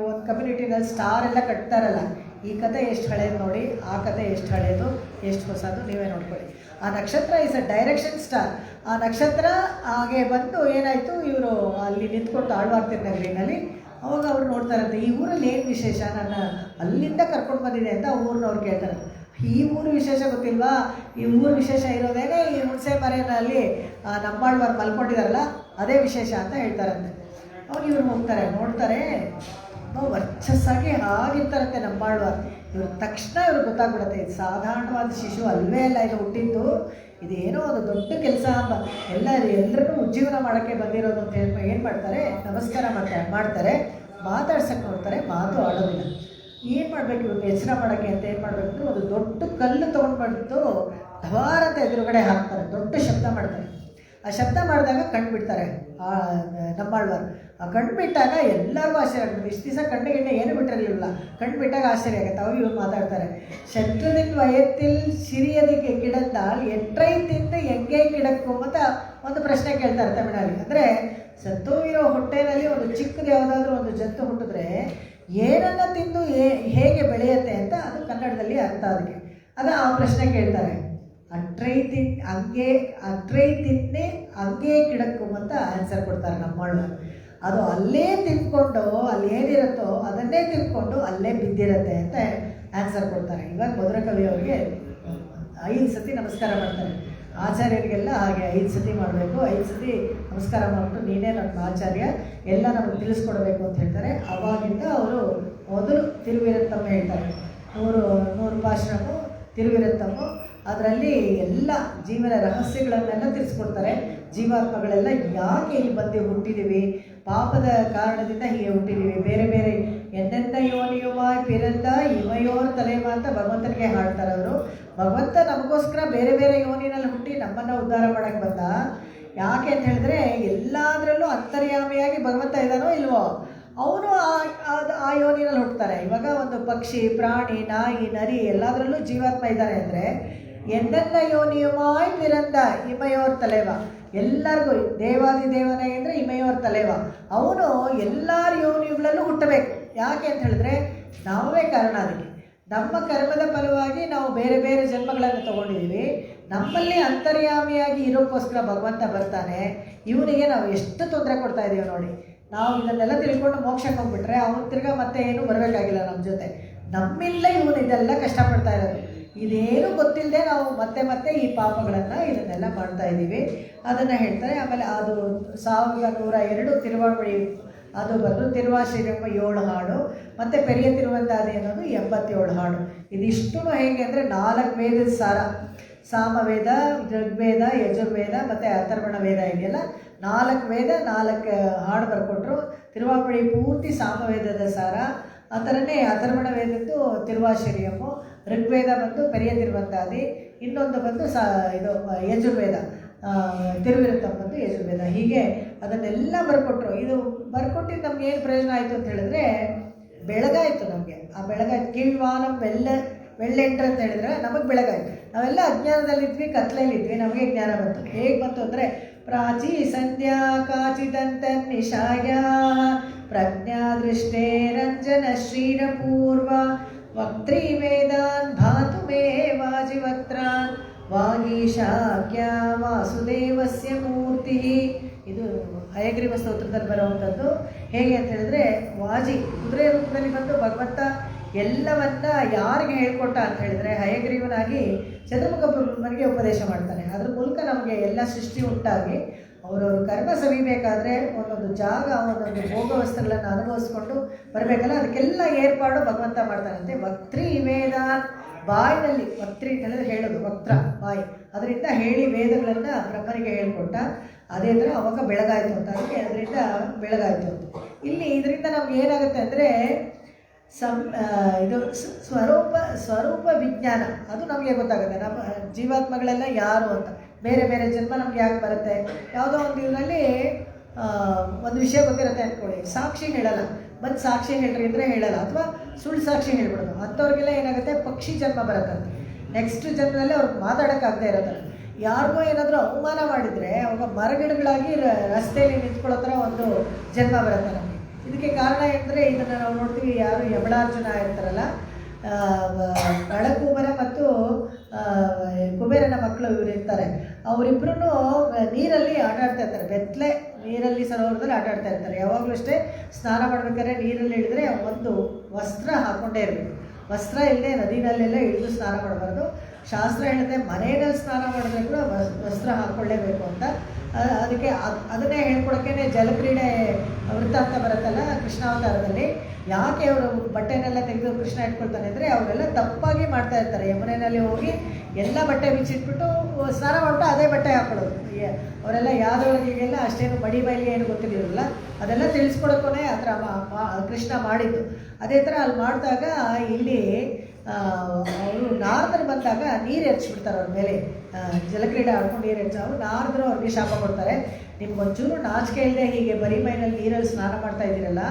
ಒಂದು ಕಮ್ಯುನಿಟಿನಲ್ಲಿ ಸ್ಟಾರ್ ಎಲ್ಲ ಕಟ್ತಾರಲ್ಲ, ಈ ಕತೆ ಎಷ್ಟು ಹಳೇದು ನೋಡಿ, ಆ ಕತೆ ಎಷ್ಟು ಹಳೇದು, ಎಷ್ಟು ಹೊಸದು, ನೀವೇ ನೋಡ್ಕೊಳ್ಳಿ. ಆ ನಕ್ಷತ್ರ ಇಸ್ ಅ ಡೈರೆಕ್ಷನ್ ಸ್ಟಾರ್. ಆ ನಕ್ಷತ್ರ ಹಾಗೆ ಬಂದು ಏನಾಯಿತು, ಇವರು ಅಲ್ಲಿ ನಿಂತ್ಕೊಂಡು ಆಳ್ವಾರ್ ತಿರುನಗರಿನಲ್ಲಿ. ಅವಾಗ ಅವ್ರು ನೋಡ್ತಾರಂತೆ, ಈ ಊರಲ್ಲಿ ಏನು ವಿಶೇಷ, ನನ್ನ ಅಲ್ಲಿಂದ ಕರ್ಕೊಂಡು ಬಂದಿದೆ ಅಂತ ಊರಿನವ್ರು ಕೇಳ್ತಾರೆ. ಈ ಊರು ವಿಶೇಷ ಗೊತ್ತಿಲ್ವಾ, ಈ ಊರು ವಿಶೇಷ ಇರೋದೇನೆ ಈ ಹುಣಸೆ ಮರೆಯಲ್ಲಿ ನಮ್ಮಾಳ್ವಾರ್ ಮಲ್ಕೊಂಡಿದಾರಲ್ಲ ಅದೇ ವಿಶೇಷ ಅಂತ ಹೇಳ್ತಾರಂತೆ. ಅವಾಗ ಇವ್ರು ಹೋಗ್ತಾರೆ, ನೋಡ್ತಾರೆ, ವರ್ಚಸ್ಸಾಗಿ ಆಗಿರ್ತಾರಂತೆ ನಮ್ಮಾಳ್ವಾರ್. ಇವ್ರ ತಕ್ಷಣ ಇವ್ರಿಗೆ ಗೊತ್ತಾಗ್ಬಿಡುತ್ತೆ, ಇದು ಸಾಧಾರಣವಾದ ಶಿಶು ಅಲ್ವೇ ಅಲ್ಲ, ಇದು ಹುಟ್ಟಿದ್ದು ಇದೇನೋ ಒಂದು ದೊಡ್ಡ ಕೆಲಸ ಎಲ್ಲರನ್ನೂ ಉಜ್ಜೀವನ ಮಾಡೋಕ್ಕೆ ಬಂದಿರೋದು ಅಂತ ಹೇಳಿ ಏನು ಮಾಡ್ತಾರೆ, ನಮಸ್ಕಾರ ಮಾಡ್ತಾರೆ, ಮಾತಾಡ್ಸಕ್ಕೆ ನೋಡ್ತಾರೆ, ಮಾತು ಆಡೋದಿಲ್ಲ. ಏನು ಮಾಡಬೇಕು ಇವ್ರು ಎಚ್ಚರ ಮಾಡೋಕ್ಕೆ ಅಂತ ಏನು ಮಾಡಬೇಕು, ಒಂದು ದೊಡ್ಡ ಕಲ್ಲು ತೊಗೊಂಡ್ಬಂದು ಧವಾರ ಅಂತ ಎದುರುಗಡೆ ಹಾಕ್ತಾರೆ, ದೊಡ್ಡ ಶಬ್ದ ಮಾಡ್ತಾರೆ. ಆ ಶಬ್ದ ಮಾಡಿದಾಗ ಕಣ್ಣು ಬಿಡ್ತಾರೆ ನಮ್ಮಾಳ್ವಾರು. ಆ ಕಣ್ಣು ಬಿಟ್ಟಾಗ ಎಲ್ಲರಿಗೂ ಆಶ್ಚರ್ಯ ಆಗ್ತದೆ. ಇಷ್ಟು ದಿವಸ ಕಣ್ಣಿಗೆ ಏನು ಬಿಟ್ಟಿರಲಿಲ್ಲ, ಕಣ್ಣು ಬಿಟ್ಟಾಗ ಆಶ್ಚರ್ಯ ಆಗುತ್ತೆ. ಅವಾಗ ಇವ್ರು ಮಾತಾಡ್ತಾರೆ, ಶತ್ರುದಿನ ವಯತ್ತಿಲ್ ಸಿರಿಯದಿಗೆ ಗಿಡದ್ದಾಲ್ ಎಟ್ರೈತಿಂದ ಹೆಂಗೆ ಗಿಡಕ್ಕೂ ಅಂತ ಒಂದು ಪ್ರಶ್ನೆ ಕೇಳ್ತಾರೆ ತಮಿಳಲ್ಲಿ. ಅಂದರೆ ಸತ್ತೋಗಿರೋ ಹೊಟ್ಟೆನಲ್ಲಿ ಒಂದು ಚಿಕ್ಕದು ಯಾವುದಾದ್ರೂ ಒಂದು ಜಂತು ಹುಟ್ಟಿದ್ರೆ ಏನನ್ನು ತಿಂದು ಹೇಗೆ ಬೆಳೆಯುತ್ತೆ ಅಂತ ಅದು ಕನ್ನಡದಲ್ಲಿ ಅರ್ಥ. ಅದಕ್ಕೆ ಆ ಪ್ರಶ್ನೆ ಕೇಳ್ತಾರೆ. ಅಟ್ರೈ ತಿನ್ನೆ ಹಂಗೆ ಗಿಡಕ್ಕೂ ಅಂತ ಆನ್ಸರ್ ಕೊಡ್ತಾರೆ ನಮ್ಮಳು. ಅದು ಅಲ್ಲೇ ತಿನ್ಕೊಂಡು ಅಲ್ಲಿ ಏನಿರುತ್ತೋ ಅದನ್ನೇ ತಿನ್ಕೊಂಡು ಅಲ್ಲೇ ಬಿದ್ದಿರುತ್ತೆ ಅಂತ ಆನ್ಸರ್ ಕೊಡ್ತಾರೆ. ಇವಾಗ ಮಧುರಕವಿ ಅವರಿಗೆ 5 ಸತಿ ನಮಸ್ಕಾರ ಮಾಡ್ತಾರೆ. ಆಚಾರ್ಯರಿಗೆಲ್ಲ ಹಾಗೆ 5 ಸತಿ ಮಾಡಬೇಕು. 5 ಸತಿ ನಮಸ್ಕಾರ ಮಾಡಿಬಿಟ್ಟು ನೀನೇ ನನ್ನ ಆಚಾರ್ಯ, ಎಲ್ಲ ನಮಗೆ ತಿಳಿಸ್ಕೊಡ್ಬೇಕು ಅಂತ ಹೇಳ್ತಾರೆ. ಆವಾಗಿಂದ ಅವರು ಮೊದಲು ತಿರುವಿರತ್ತಮ್ಮ ಹೇಳ್ತಾರೆ. 100 ಭಾಷಣವು ತಿರುವಿರತ್ತಮ್ಮ. ಅದರಲ್ಲಿ ಎಲ್ಲ ಜೀವನ ರಹಸ್ಯಗಳನ್ನೆಲ್ಲ ತಿಳಿಸ್ಕೊಡ್ತಾರೆ. ಜೀವಾತ್ಮಗಳೆಲ್ಲ ಯಾಕೆ ಇಲ್ಲಿ ಬಂದು ಹುಟ್ಟಿದ್ದೀವಿ, ಪಾಪದ ಕಾರಣದಿಂದ ಹೀಗೆ ಹುಟ್ಟಿದ್ದೀವಿ, ಬೇರೆ ಬೇರೆ ಎನ್ನೆನ್ನ ಯೋನಿಯುಮಾಯ್ ಪಿರಂದ ಇಮಯೋರ್ ತಲೆಮ ಅಂತ ಭಗವಂತನಿಗೆ ಹಾಡ್ತಾರೆ ಅವರು. ಭಗವಂತ ನಮಗೋಸ್ಕರ ಬೇರೆ ಬೇರೆ ಯೋನಿನಲ್ಲಿ ಹುಟ್ಟಿ ನಮ್ಮನ್ನು ಉದ್ಧಾರ ಮಾಡೋಕ್ಕೆ ಬಂದ. ಯಾಕೆ ಅಂತ ಹೇಳಿದ್ರೆ ಎಲ್ಲದರಲ್ಲೂ ಅಂತರ್ಯಾಮಿಯಾಗಿ ಭಗವಂತ ಇದ್ದಾನೋ ಇಲ್ವೋ, ಅವನು ಆ ಯೋನಿನಲ್ಲಿ ಹುಟ್ಟುತ್ತಾರೆ. ಇವಾಗ ಒಂದು ಪಕ್ಷಿ, ಪ್ರಾಣಿ, ನಾಯಿ, ನರಿ ಎಲ್ಲದರಲ್ಲೂ ಜೀವಾತ್ಮ ಇದ್ದಾರೆ ಅಂದರೆ ಎನ್ನೆನ್ನ ಯೋನಿಯುಮಾಯ್ ಪಿರಂದ ಇಮಯೋರ್ ತಲೆವ, ಎಲ್ಲರಿಗೂ ದೇವಾದಿದೇವನೇ ಅಂದರೆ ಇಮಯೋರ್ ತಲೆವ, ಅವನು ಎಲ್ಲರ ಯೋನಿಗಳಲ್ಲೂ ಹುಟ್ಟಬೇಕು. ಯಾಕೆ ಅಂತ ಹೇಳಿದ್ರೆ ನಾವೇ ಕಾರಣ. ಅದಕ್ಕೆ ನಮ್ಮ ಕರ್ಮದ ಫಲವಾಗಿ ನಾವು ಬೇರೆ ಬೇರೆ ಜನ್ಮಗಳನ್ನು ತೊಗೊಂಡಿದ್ದೀವಿ. ನಮ್ಮಲ್ಲಿ ಅಂತರ್ಯಾಮಿಯಾಗಿ ಇರೋಕ್ಕೋಸ್ಕರ ಭಗವಂತ ಬರ್ತಾನೆ. ಇವನಿಗೆ ನಾವು ಎಷ್ಟು ತೊಂದರೆ ಕೊಡ್ತಾ ಇದ್ದೀವಿ ನೋಡಿ. ನಾವು ಇದನ್ನೆಲ್ಲ ತಿಳ್ಕೊಂಡು ಮೋಕ್ಷಕ್ಕೆ ಹೋಗ್ಬಿಟ್ರೆ ಅವನು ತಿರ್ಗಾ ಮತ್ತೆ ಏನೂ ಬರಬೇಕಾಗಿಲ್ಲ ನಮ್ಮ ಜೊತೆ. ನಮ್ಮಿಂದ ಇವನು ಇದೆಲ್ಲ ಕಷ್ಟಪಡ್ತಾ ಇರೋದು. ಇದೇನು ಗೊತ್ತಿಲ್ಲದೆ ನಾವು ಮತ್ತೆ ಮತ್ತೆ ಈ ಪಾಪಗಳನ್ನು ಇದನ್ನೆಲ್ಲ ಮಾಡ್ತಾ ಇದ್ದೀವಿ. ಅದನ್ನು ಹೇಳ್ತಾರೆ. ಆಮೇಲೆ ಅದು 1102 ತಿರುವಾಮೊഴി ಅದು ಬಂದು ತಿರುವಾಶಿರಮ್ಮ 7 ಹಾಡು, ಮತ್ತು ಪೆರಿಯ ತಿರುವಂದಾದಿ ಅನ್ನೋದು 87 ಹಾಡು. ಇದಿಷ್ಟು ಹೇಗೆ ಅಂದರೆ 4 ವೇದದ ಸಾರ. ಸಾಮವೇದ, ಋಗ್ವೇದ, ಯಜುರ್ವೇದ ಮತ್ತು ಅಥರ್ವಣ ವೇದ ಇದೆಯಲ್ಲ, 4 ವೇದ 4 ಹಾಡು ಬರ್ಕೊಟ್ರು. ತಿರುವಾಮೊഴി ಪೂರ್ತಿ ಸಾಮವೇದದ ಸಾರ. ಆ ಥರನೇ ಅಥರ್ವಣ ವೇದದ್ದು ತಿರುವಾಶಿರಿಯಮ್ಮು, ಋಗ್ವೇದ ಬಂದು ಪೆರಿಯ ತಿರುವಂದಾದಿ, ಇನ್ನೊಂದು ಬಂದು ಇದು ಯಜುರ್ವೇದ, ತಿರುವಿರುತ್ತಂ ಬಂದು ಯಜುರ್ವೇದ. ಹೀಗೆ ಅದನ್ನೆಲ್ಲ ಬರ್ಕೊಟ್ರು. ಇದು ಬರ್ಕೊಟ್ಟಿದ್ದು ನಮ್ಗೆ ಏನು ಪ್ರಯೋಜನ ಆಯಿತು ಅಂತ ಹೇಳಿದ್ರೆ ಬೆಳಗಾಯಿತು ನಮಗೆ. ಆ ಬೆಳಗಾಯ್ತು. ಕೀಳ್ವಾನಂ ಬೆಳ್ಳೆಂಟ್ರು ಅಂತ ಹೇಳಿದ್ರೆ ನಮಗೆ ಬೆಳಗಾಯಿತು. ನಾವೆಲ್ಲ ಅಜ್ಞಾನದಲ್ಲಿದ್ವಿ, ಕತ್ಲೆಯಲ್ಲಿದ್ವಿ, ನಮಗೆ ಜ್ಞಾನ ಬಂತು. ಹೇಗೆ ಬಂತು ಅಂದರೆ ಪ್ರಾಚೀ ಸಂಧ್ಯಾ ಕಾಚಿದಂತ ನಿಶಾಯ ಪ್ರಜ್ಞಾ ದೃಷ್ಟೇ ರಂಜನ ಶ್ರೀರಪೂರ್ವ ವಕ್ತ್ರೀ ವೇದಾನ್ ಭಾತು ಮೇ ವಾಜಿವಕ್ತ್ರಾನ್ ವಾಗೀಶಾಖ್ಯ ವಾಸುದೇವಸ್ಯ ಮೂರ್ತಿ. ಇದು ಹಯಗ್ರೀವ ಸ್ತೋತ್ರದಲ್ಲಿ ಬರುವಂಥದ್ದು. ಹೇಗೆ ಅಂತ ಹೇಳಿದ್ರೆ ವಾಜಿ ಕುದುರೆ ರೂಪದಲ್ಲಿ ಬಂದು ಭಗವಂತ ಎಲ್ಲವನ್ನ ಯಾರಿಗೆ ಹೇಳ್ಕೊಟ್ಟ ಅಂತ ಹೇಳಿದ್ರೆ ಹಯಗ್ರೀವನಾಗಿ ಚಂದ್ರಮುಖ ಬ್ರಹ್ಮನಿಗೆ ಉಪದೇಶ ಮಾಡ್ತಾನೆ. ಅದ್ರ ಮೂಲಕ ನಮಗೆ ಎಲ್ಲ ಸೃಷ್ಟಿ ಉಂಟಾಗಿ ಅವರವರು ಕರ್ಮ ಸವಿಬೇಕಾದ್ರೆ ಒಂದೊಂದು ಜಾಗ, ಒಂದೊಂದು ಭೋಗ ವಸ್ತುಗಳನ್ನು ಅನುಭವಿಸ್ಕೊಂಡು ಬರಬೇಕಲ್ಲ, ಅದಕ್ಕೆಲ್ಲ ಏರ್ಪಾಡು ಭಗವಂತ ಮಾಡ್ತಾನಂತೆ. ವಕ್ತ್ರಿ ವೇದಾನ್, ಬಾಯಿನಲ್ಲಿ ವಕ್ತ್ರಿ ಅಂತ ಹೇಳಿದ್ರೆ ಹೇಳೋದು, ವಕ್ತ್ರ ಬಾಯಿ, ಅದರಿಂದ ಹೇಳಿ ವೇದಗಳನ್ನು ಬ್ರಹ್ಮನಿಗೆ ಹೇಳ್ಕೊಟ್ಟ. ಅದೇ ಥರ ಅವಾಗ ಬೆಳಗಾಯಿತು ಅಂತ. ಅದಕ್ಕೆ ಅದರಿಂದ ಬೆಳಗಾಯಿತು ಅಂತ. ಇಲ್ಲಿ ಇದರಿಂದ ನಮ್ಗೆ ಏನಾಗುತ್ತೆ ಅಂದರೆ ಇದು ಸ್ವರೂಪ ವಿಜ್ಞಾನ ಅದು ನಮಗೆ ಗೊತ್ತಾಗುತ್ತೆ. ನಮ್ಮ ಜೀವಾತ್ಮಗಳೆಲ್ಲ ಯಾರು ಅಂತ, ಬೇರೆ ಬೇರೆ ಜನ್ಮ ನಮ್ಗೆ ಯಾಕೆ ಬರುತ್ತೆ. ಯಾವುದೋ ಒಂದು ಇದರಲ್ಲಿ ಒಂದು ವಿಷಯ ಗೊತ್ತಿರುತ್ತೆ ಅಂದ್ಕೊಳ್ಳಿ, ಸಾಕ್ಷಿ ಹೇಳಲ್ಲ, ಬಂದು ಸಾಕ್ಷಿ ಹೇಳ್ರಿ ಅಂದರೆ ಹೇಳಲ್ಲ, ಅಥವಾ ಸುಳ್ಳು ಸಾಕ್ಷಿ ಹೇಳ್ಬಿಡೋದು. ಅಂಥವ್ರಿಗೆಲ್ಲ ಏನಾಗುತ್ತೆ, ಪಕ್ಷಿ ಜನ್ಮ ಬರುತ್ತಂತೆ. ನೆಕ್ಸ್ಟ್ ಜನ್ಮದಲ್ಲಿ ಅವ್ರಿಗೆ ಮಾತಾಡೋಕ್ಕಾಗದೇ ಇರೋದಲ್ಲ. ಯಾರಿಗೋ ಏನಾದರೂ ಅವಮಾನ ಮಾಡಿದರೆ ಅವಾಗ ಮರಗಿಡಗಳಾಗಿ ರಸ್ತೆಯಲ್ಲಿ ನಿಂತ್ಕೊಳ್ಳೋ ಥರ ಒಂದು ಜನ್ಮ ಬರುತ್ತೆ ನಮಗೆ. ಇದಕ್ಕೆ ಕಾರಣ ಏನಂದರೆ ಇದನ್ನು ನಾವು ನೋಡ್ತೀವಿ, ಯಾರು ಯಮಳಾರ್ಜುನ ಇರ್ತಾರಲ್ಲ, ನಳಕುಬೇರ ಮತ್ತು ಕುಬೇರನ ಮಕ್ಕಳು ಇವರು ಇರ್ತಾರೆ. ಅವರಿಬ್ಬರೂ ನೀರಲ್ಲಿ ಆಟ ಆಡ್ತಾ ಇರ್ತಾರೆ. ಬೆತ್ತಲೆ ನೀರಲ್ಲಿ ಸರೋವರದಲ್ಲಿ ಆಟ ಆಡ್ತಾ ಇರ್ತಾರೆ. ಯಾವಾಗಲೂ ಅಷ್ಟೇ ಸ್ನಾನ ಮಾಡ್ಬೇಕಾದ್ರೆ ನೀರಲ್ಲಿ ಇಳಿದ್ರೆ ಒಂದು ವಸ್ತ್ರ ಹಾಕ್ಕೊಂಡೇ ಇರಬೇಕು. ವಸ್ತ್ರ ಇಲ್ಲದೆ ನದಿನಲ್ಲೆಲ್ಲ ಇಳಿದು ಸ್ನಾನ ಮಾಡಬಾರ್ದು. ಶಾಸ್ತ್ರ ಹೇಳಿದೆ ಮನೆಯಲ್ಲಿ ಸ್ನಾನ ಮಾಡಿದ್ರೆ ಕೂಡ ವಸ್ತ್ರ ಹಾಕ್ಕೊಳ್ಳೇಬೇಕು ಅಂತ. ಅದಕ್ಕೆ ಅದನ್ನೇ ಹೇಳ್ಕೊಡೋಕ್ಕೇ ಜಲಕ್ರೀಡೆ ವೃತ್ತ ಅಂತ ಬರುತ್ತಲ್ಲ ಕೃಷ್ಣಾವತಾರದಲ್ಲಿ. ಯಾಕೆ ಅವರು ಬಟ್ಟೆನೆಲ್ಲ ತೆಗೆದು ಕೃಷ್ಣ ಇಟ್ಕೊಳ್ತಾನೆ ಅಂದರೆ ಅವರೆಲ್ಲ ತಪ್ಪಾಗಿ ಮಾಡ್ತಾ ಇರ್ತಾರೆ. ಯಮುನೆಯಲ್ಲಿ ಹೋಗಿ ಎಲ್ಲ ಬಟ್ಟೆ ಬಿಚ್ಚಿಟ್ಬಿಟ್ಟು ಸ್ನಾನ ಮಾಡ್ಬಿಟ್ಟು ಅದೇ ಬಟ್ಟೆ ಹಾಕ್ಕೊಳ್ಳೋದು. ಅವರೆಲ್ಲ ಯಾದವರಿಗೆಲ್ಲ ಅಷ್ಟೇನು ಮಡಿ ಬೈಲಿ ಏನು ಗೊತ್ತಿರಲಿಲ್ಲ, ಅದೆಲ್ಲ ತಿಳಿಸ್ಕೊಡೋಕ್ಕೇ ಆ ಥರ ಕೃಷ್ಣ ಮಾಡಿದ್ದು. ಅದೇ ಥರ ಅಲ್ಲಿ ಮಾಡಿದಾಗ ಇಲ್ಲಿ ಅವರು ನಾರದರು ಬಂದಾಗ ನೀರು ಎರಚಿಬಿಡ್ತಾರೆ ಅವ್ರ ಮೇಲೆ, ಜಲಕ್ರೀಡೆ ಆಡ್ಕೊಂಡು ನೀರು ಅವ್ರು ನಾರದರು ಅವ್ರಿಗೆ ಶಾಪ ಕೊಡ್ತಾರೆ. ನಿಮ್ಗೊಂಚೂರು ನಾಚಿಕೆ ಇಲ್ಲದೆ ಹೀಗೆ ಬರೀ ಮೈನಲ್ಲಿ ನೀರಲ್ಲಿ ಸ್ನಾನ ಮಾಡ್ತಾ ಇದ್ದೀರಲ್ಲ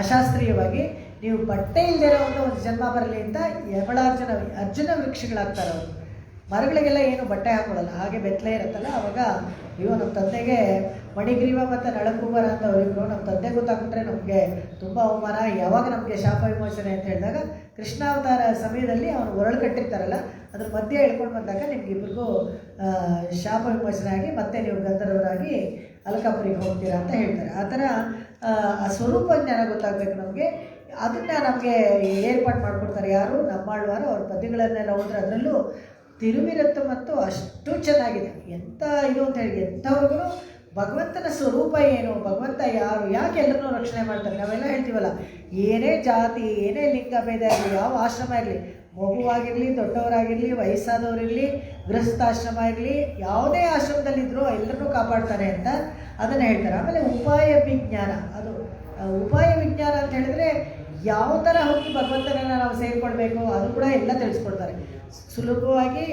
ಅಶಾಸ್ತ್ರೀಯವಾಗಿ, ನೀವು ಬಟ್ಟೆ ಇಲ್ಲದೆ ಇರೋ ಒಂದು ಜನ್ಮ ಬರಲಿ ಅಂತ ಅರ್ಜುನ ವೃಕ್ಷಗಳಾಗ್ತಾರೆ ಅವರು. ಮರಗಳಿಗೆಲ್ಲ ಏನು ಬಟ್ಟೆ ಹಾಕೊಳ್ಳಲ್ಲ, ಹಾಗೆ ಬೆತ್ತಲೆ ಇರುತ್ತಲ್ಲ. ಆವಾಗ ನಮ್ಮ ತಂದೆಗೆ ಮಣಿಗ್ರೀವ ಮತ್ತು ನಳಕುಮಾರ ಅಂತ ಅವರಿಬ್ಬರು ನಮ್ಮ ತಂದೆ ಗೊತ್ತಾಗ್ಬಿಟ್ರೆ ನಮಗೆ ತುಂಬ ಅವಮಾನ, ಯಾವಾಗ ನಮಗೆ ಶಾಪ ವಿಮೋಚನೆ ಅಂತ ಹೇಳಿದಾಗ ಕೃಷ್ಣಾವತಾರ ಸಮಯದಲ್ಲಿ ಅವನು ಒರಳು ಕಟ್ಟಿರ್ತಾರಲ್ಲ ಅದ್ರ ಮಧ್ಯೆ ಹೇಳ್ಕೊಂಡು ಬಂದಾಗ ನಿಮಗಿಬ್ಬರಿಗೂ ಶಾಪ ವಿಮೋಚನೆ ಆಗಿ ಮತ್ತೆ ನೀವು ಗಂಧರ್ವರಾಗಿ ಅಲಕಾಪುರಿಗೆ ಹೋಗ್ತೀರಾ ಅಂತ ಹೇಳ್ತಾರೆ. ಆ ಥರ ಆ ಸ್ವರೂಪ ಜ್ಞಾನ ಗೊತ್ತಾಗಬೇಕು ನಮಗೆ. ಅದನ್ನು ನಮಗೆ ಏರ್ಪಾಡು ಮಾಡಿಕೊಡ್ತಾರೆ ಯಾರು? ನಮ್ಮಾಳ್ವಾರು. ಅವ್ರ ಪದ್ಯಗಳನ್ನೆಲ್ಲ ಹೋದ್ರೆ ಅದರಲ್ಲೂ ತಿರುವಿರತ್ತು ಮತ್ತು ಅಷ್ಟು ಚೆನ್ನಾಗಿದೆ. ಎಂಥ ಇದು ಅಂತ ಹೇಳಿ ಎಂಥವ್ರಿಗೂ ಭಗವಂತನ ಸ್ವರೂಪ ಏನು, ಭಗವಂತ ಯಾರು, ಯಾಕೆ ಎಲ್ಲರನ್ನೂ ರಕ್ಷಣೆ ಮಾಡ್ತಾರೆ. ನಾವೆಲ್ಲ ಹೇಳ್ತೀವಲ್ಲ, ಏನೇ ಜಾತಿ ಏನೇ ಲಿಂಗ ಭೇದ ಆಗಲಿ, ಯಾವ ಆಶ್ರಮ ಆಗಲಿ, ಮಗುವಾಗಿರಲಿ ದೊಡ್ಡವರಾಗಿರಲಿ ವಯಸ್ಸಾದವರಿರಲಿ ಗೃಹಸ್ಥಾಶ್ರಮ ಇರಲಿ, ಯಾವುದೇ ಆಶ್ರಮದಲ್ಲಿದ್ದರೂ ಎಲ್ಲರನ್ನೂ ಕಾಪಾಡ್ತಾರೆ ಅಂತ ಅದನ್ನು ಹೇಳ್ತಾರೆ. ಆಮೇಲೆ ಉಪಾಯ ವಿಜ್ಞಾನ, ಅದು ಉಪಾಯ ವಿಜ್ಞಾನ ಅಂತ ಹೇಳಿದ್ರೆ ಯಾವ ಥರ ಹೋಗಿ ಭಗವಂತನನ್ನು ನಾವು ಸೇರಿಕೊಳ್ಬೇಕು ಅದು ಕೂಡ ಎಲ್ಲ ತಿಳಿಸ್ಕೊಡ್ತಾರೆ. ಸುಲಭವಾಗಿ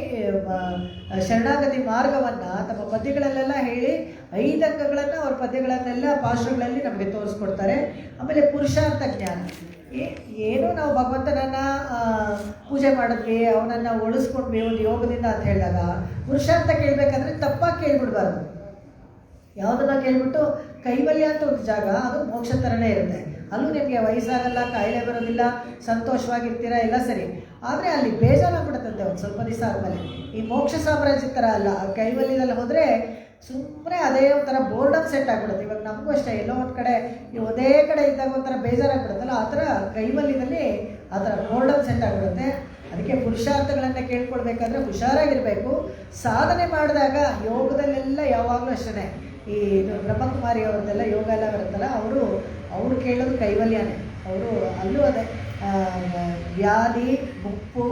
ಶರಣಾಗತಿ ಮಾರ್ಗವನ್ನು ತಮ್ಮ ಪದ್ಯಗಳಲ್ಲೆಲ್ಲ ಹೇಳಿ 5 ಅಂಗಗಳನ್ನು ಅವ್ರ ಪದ್ಯಗಳನ್ನೆಲ್ಲ ಪಾಶ್ರಗಳಲ್ಲಿ ನಮಗೆ ತೋರಿಸ್ಕೊಡ್ತಾರೆ. ಆಮೇಲೆ ಪುರುಷಾರ್ಥ ಜ್ಞಾನ, ಏನು ನಾವು ಭಗವಂತನನ್ನು ಪೂಜೆ ಮಾಡಿದ್ವಿ, ಅವನನ್ನು ಉಳಿಸ್ಕೊಂಡ್ವಿ ಒಂದು ಯೋಗದಿಂದ ಅಂತ ಹೇಳಿದಾಗ ಪುರುಷಾರ್ಥ ಕೇಳಬೇಕಾದ್ರೆ ತಪ್ಪಾಗಿ ಕೇಳ್ಬಿಡ್ಬಾರ್ದು. ಯಾವುದನ್ನ ಕೇಳ್ಬಿಟ್ಟು ಕೈವಲ್ಯ ಅಂತ ಒಂದು ಜಾಗ, ಅದು ಮೋಕ್ಷ ಥರನೇ ಇರುತ್ತೆ. ಅಲ್ಲೂ ನಿಮಗೆ ವಯಸ್ಸಾಗಲ್ಲ, ಕಾಯಿಲೆ ಬರೋದಿಲ್ಲ, ಸಂತೋಷವಾಗಿರ್ತೀರ, ಎಲ್ಲ ಸರಿ. ಆದರೆ ಅಲ್ಲಿ ಬೇಜಾರಾಗ್ಬಿಡುತ್ತಂತೆ ಒಂದು ಸ್ವಲ್ಪ ದಿವಸ ಆದಮೇಲೆ. ಈ ಮೋಕ್ಷ ಸಾಮ್ರಾಜ್ಯ ಥರ ಅಲ್ಲ, ಕೈವಲ್ಯದಲ್ಲಿ ಹೋದರೆ ಸುಮ್ಮನೆ ಅದೇ ಒಂಥರ ಬೋರ್ಡಮ್ ಸೆಟ್ ಆಗಿಬಿಡುತ್ತೆ. ಇವಾಗ ನಮಗೂ ಅಷ್ಟೇ, ಎಲ್ಲೋ ಒಂದು ಕಡೆ ಒಂದೇ ಕಡೆ ಇದ್ದಾಗ ಒಂಥರ ಬೇಜಾರಾಗ್ಬಿಡುತ್ತಲ್ಲ, ಆ ಥರ ಕೈವಲ್ಯದಲ್ಲಿ ಆ ಥರ ಬೋರ್ಡಮ್ ಸೆಟ್ ಆಗಿಬಿಡುತ್ತೆ. ಅದಕ್ಕೆ ಪುರುಷಾರ್ಥಗಳನ್ನು ಕೇಳ್ಕೊಳ್ಬೇಕಾದ್ರೆ ಹುಷಾರಾಗಿರಬೇಕು. ಸಾಧನೆ ಮಾಡಿದಾಗ ಯೋಗದಲ್ಲೆಲ್ಲ ಯಾವಾಗಲೂ ಅಷ್ಟೇ, ಈ ಇದು ಬ್ರಹ್ಮಕುಮಾರಿ ಅವ್ರದ್ದೆಲ್ಲ ಯೋಗ ಎಲ್ಲ ಬರುತ್ತಲ್ಲ, ಅವರು ಕೇಳೋದು ಕೈವಲ್ಯನೇ. ಅವರು ಅಲ್ಲೂ ಅದೇ ವ್ಯಾಧಿ ಮುಪ್ಪು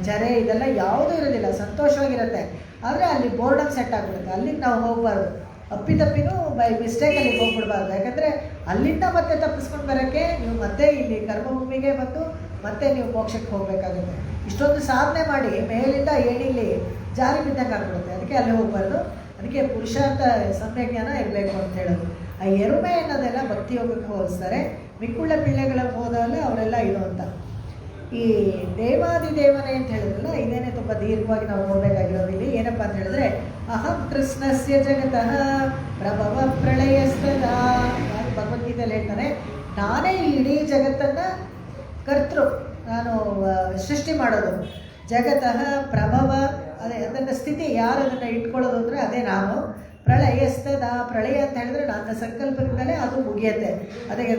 ಜರೆ ಇದೆಲ್ಲ ಯಾವುದೂ ಇರೋದಿಲ್ಲ, ಸಂತೋಷವಾಗಿರುತ್ತೆ. ಆದರೆ ಅಲ್ಲಿ ಬೋರ್ಡಮ್ ಸೆಟ್ ಆಗಿಬಿಡುತ್ತೆ, ಅಲ್ಲಿಗೆ ನಾವು ಹೋಗಬಾರ್ದು. ಅಪ್ಪಿತಪ್ಪಿನೂ ಬೈ ಮಿಸ್ಟೇಕಲ್ಲಿ ಹೋಗ್ಬಿಡ್ಬಾರ್ದು. ಯಾಕಂದರೆ ಅಲ್ಲಿಂದ ಮತ್ತೆ ತಪ್ಪಿಸ್ಕೊಂಡು ಬರೋಕ್ಕೆ ನೀವು ಮತ್ತೆ ಇಲ್ಲಿ ಕರ್ಮಭೂಮಿಗೆ ಬಂದು ಮತ್ತೆ ನೀವು ಮೋಕ್ಷಕ್ಕೆ ಹೋಗಬೇಕಾಗುತ್ತೆ. ಇಷ್ಟೊಂದು ಸಾಧನೆ ಮಾಡಿ ಮೇಲಿಂದ ಏಣಿಲಿ ಜಾರಿ ಬಿದ್ದಂಗೆ ಆಗ್ಬಿಡುತ್ತೆ, ಅದಕ್ಕೆ ಅಲ್ಲಿ ಹೋಗಬಾರ್ದು. ಅದಕ್ಕೆ ಪುರುಷಾರ್ಥ ಸಂಜ್ಞಾನ ಇರಬೇಕು ಅಂತ ಹೇಳೋದು. ಆ ಎರುಮೆ ಅನ್ನೋದೆಲ್ಲ ಭಕ್ತಿ ಯೋಗಕ್ಕೆ ಹೋಲಿಸ್ತಾರೆ. ಮಿಕ್ಕುಳ್ಳ ಪಿಳ್ಳೆಗಳಲ್ಲಿ ಹೋದಾಗಲೇ ಅವರೆಲ್ಲ ಇದು ಅಂತ. ಈ ದೇವಾದಿದೇವನೇ ಅಂತ ಹೇಳಿದ್ರಲ್ಲ, ಇದೇನೇ ತುಂಬ ದೀರ್ಘವಾಗಿ ನಾವು ನೋಡಬೇಕಾಗಿರೋದು. ಇಲ್ಲಿ ಏನಪ್ಪ ಅಂತ ಹೇಳಿದ್ರೆ, ಅಹಂ ಕೃಷ್ಣಸ್ಯ ಜಗತಃ ಪ್ರಭವ ಪ್ರಳಯಸ್ತದ, ಭಗವದ್ಗೀತೆಯಲ್ಲಿ ಹೇಳ್ತಾನೆ, ನಾನೇ ಇಡೀ ಜಗತ್ತನ್ನು ಕರ್ತೃ, ನಾನು ಸೃಷ್ಟಿ ಮಾಡೋದು. ಜಗತಃ ಪ್ರಭವ, ಅದೇ ಅದನ್ನು ಸ್ಥಿತಿ ಯಾರು ಅದನ್ನು ಇಟ್ಕೊಳ್ಳೋದು ಅಂದರೆ ಅದೇ ನಾನು. ಪ್ರಳಯಸ್ತದ, ಪ್ರಳಯ ಅಂತ ಹೇಳಿದ್ರೆ ನನ್ನ ಸಂಕಲ್ಪದಿಂದಲೇ ಅದು ಮುಗಿಯುತ್ತೆ. ಅದಕ್ಕೆ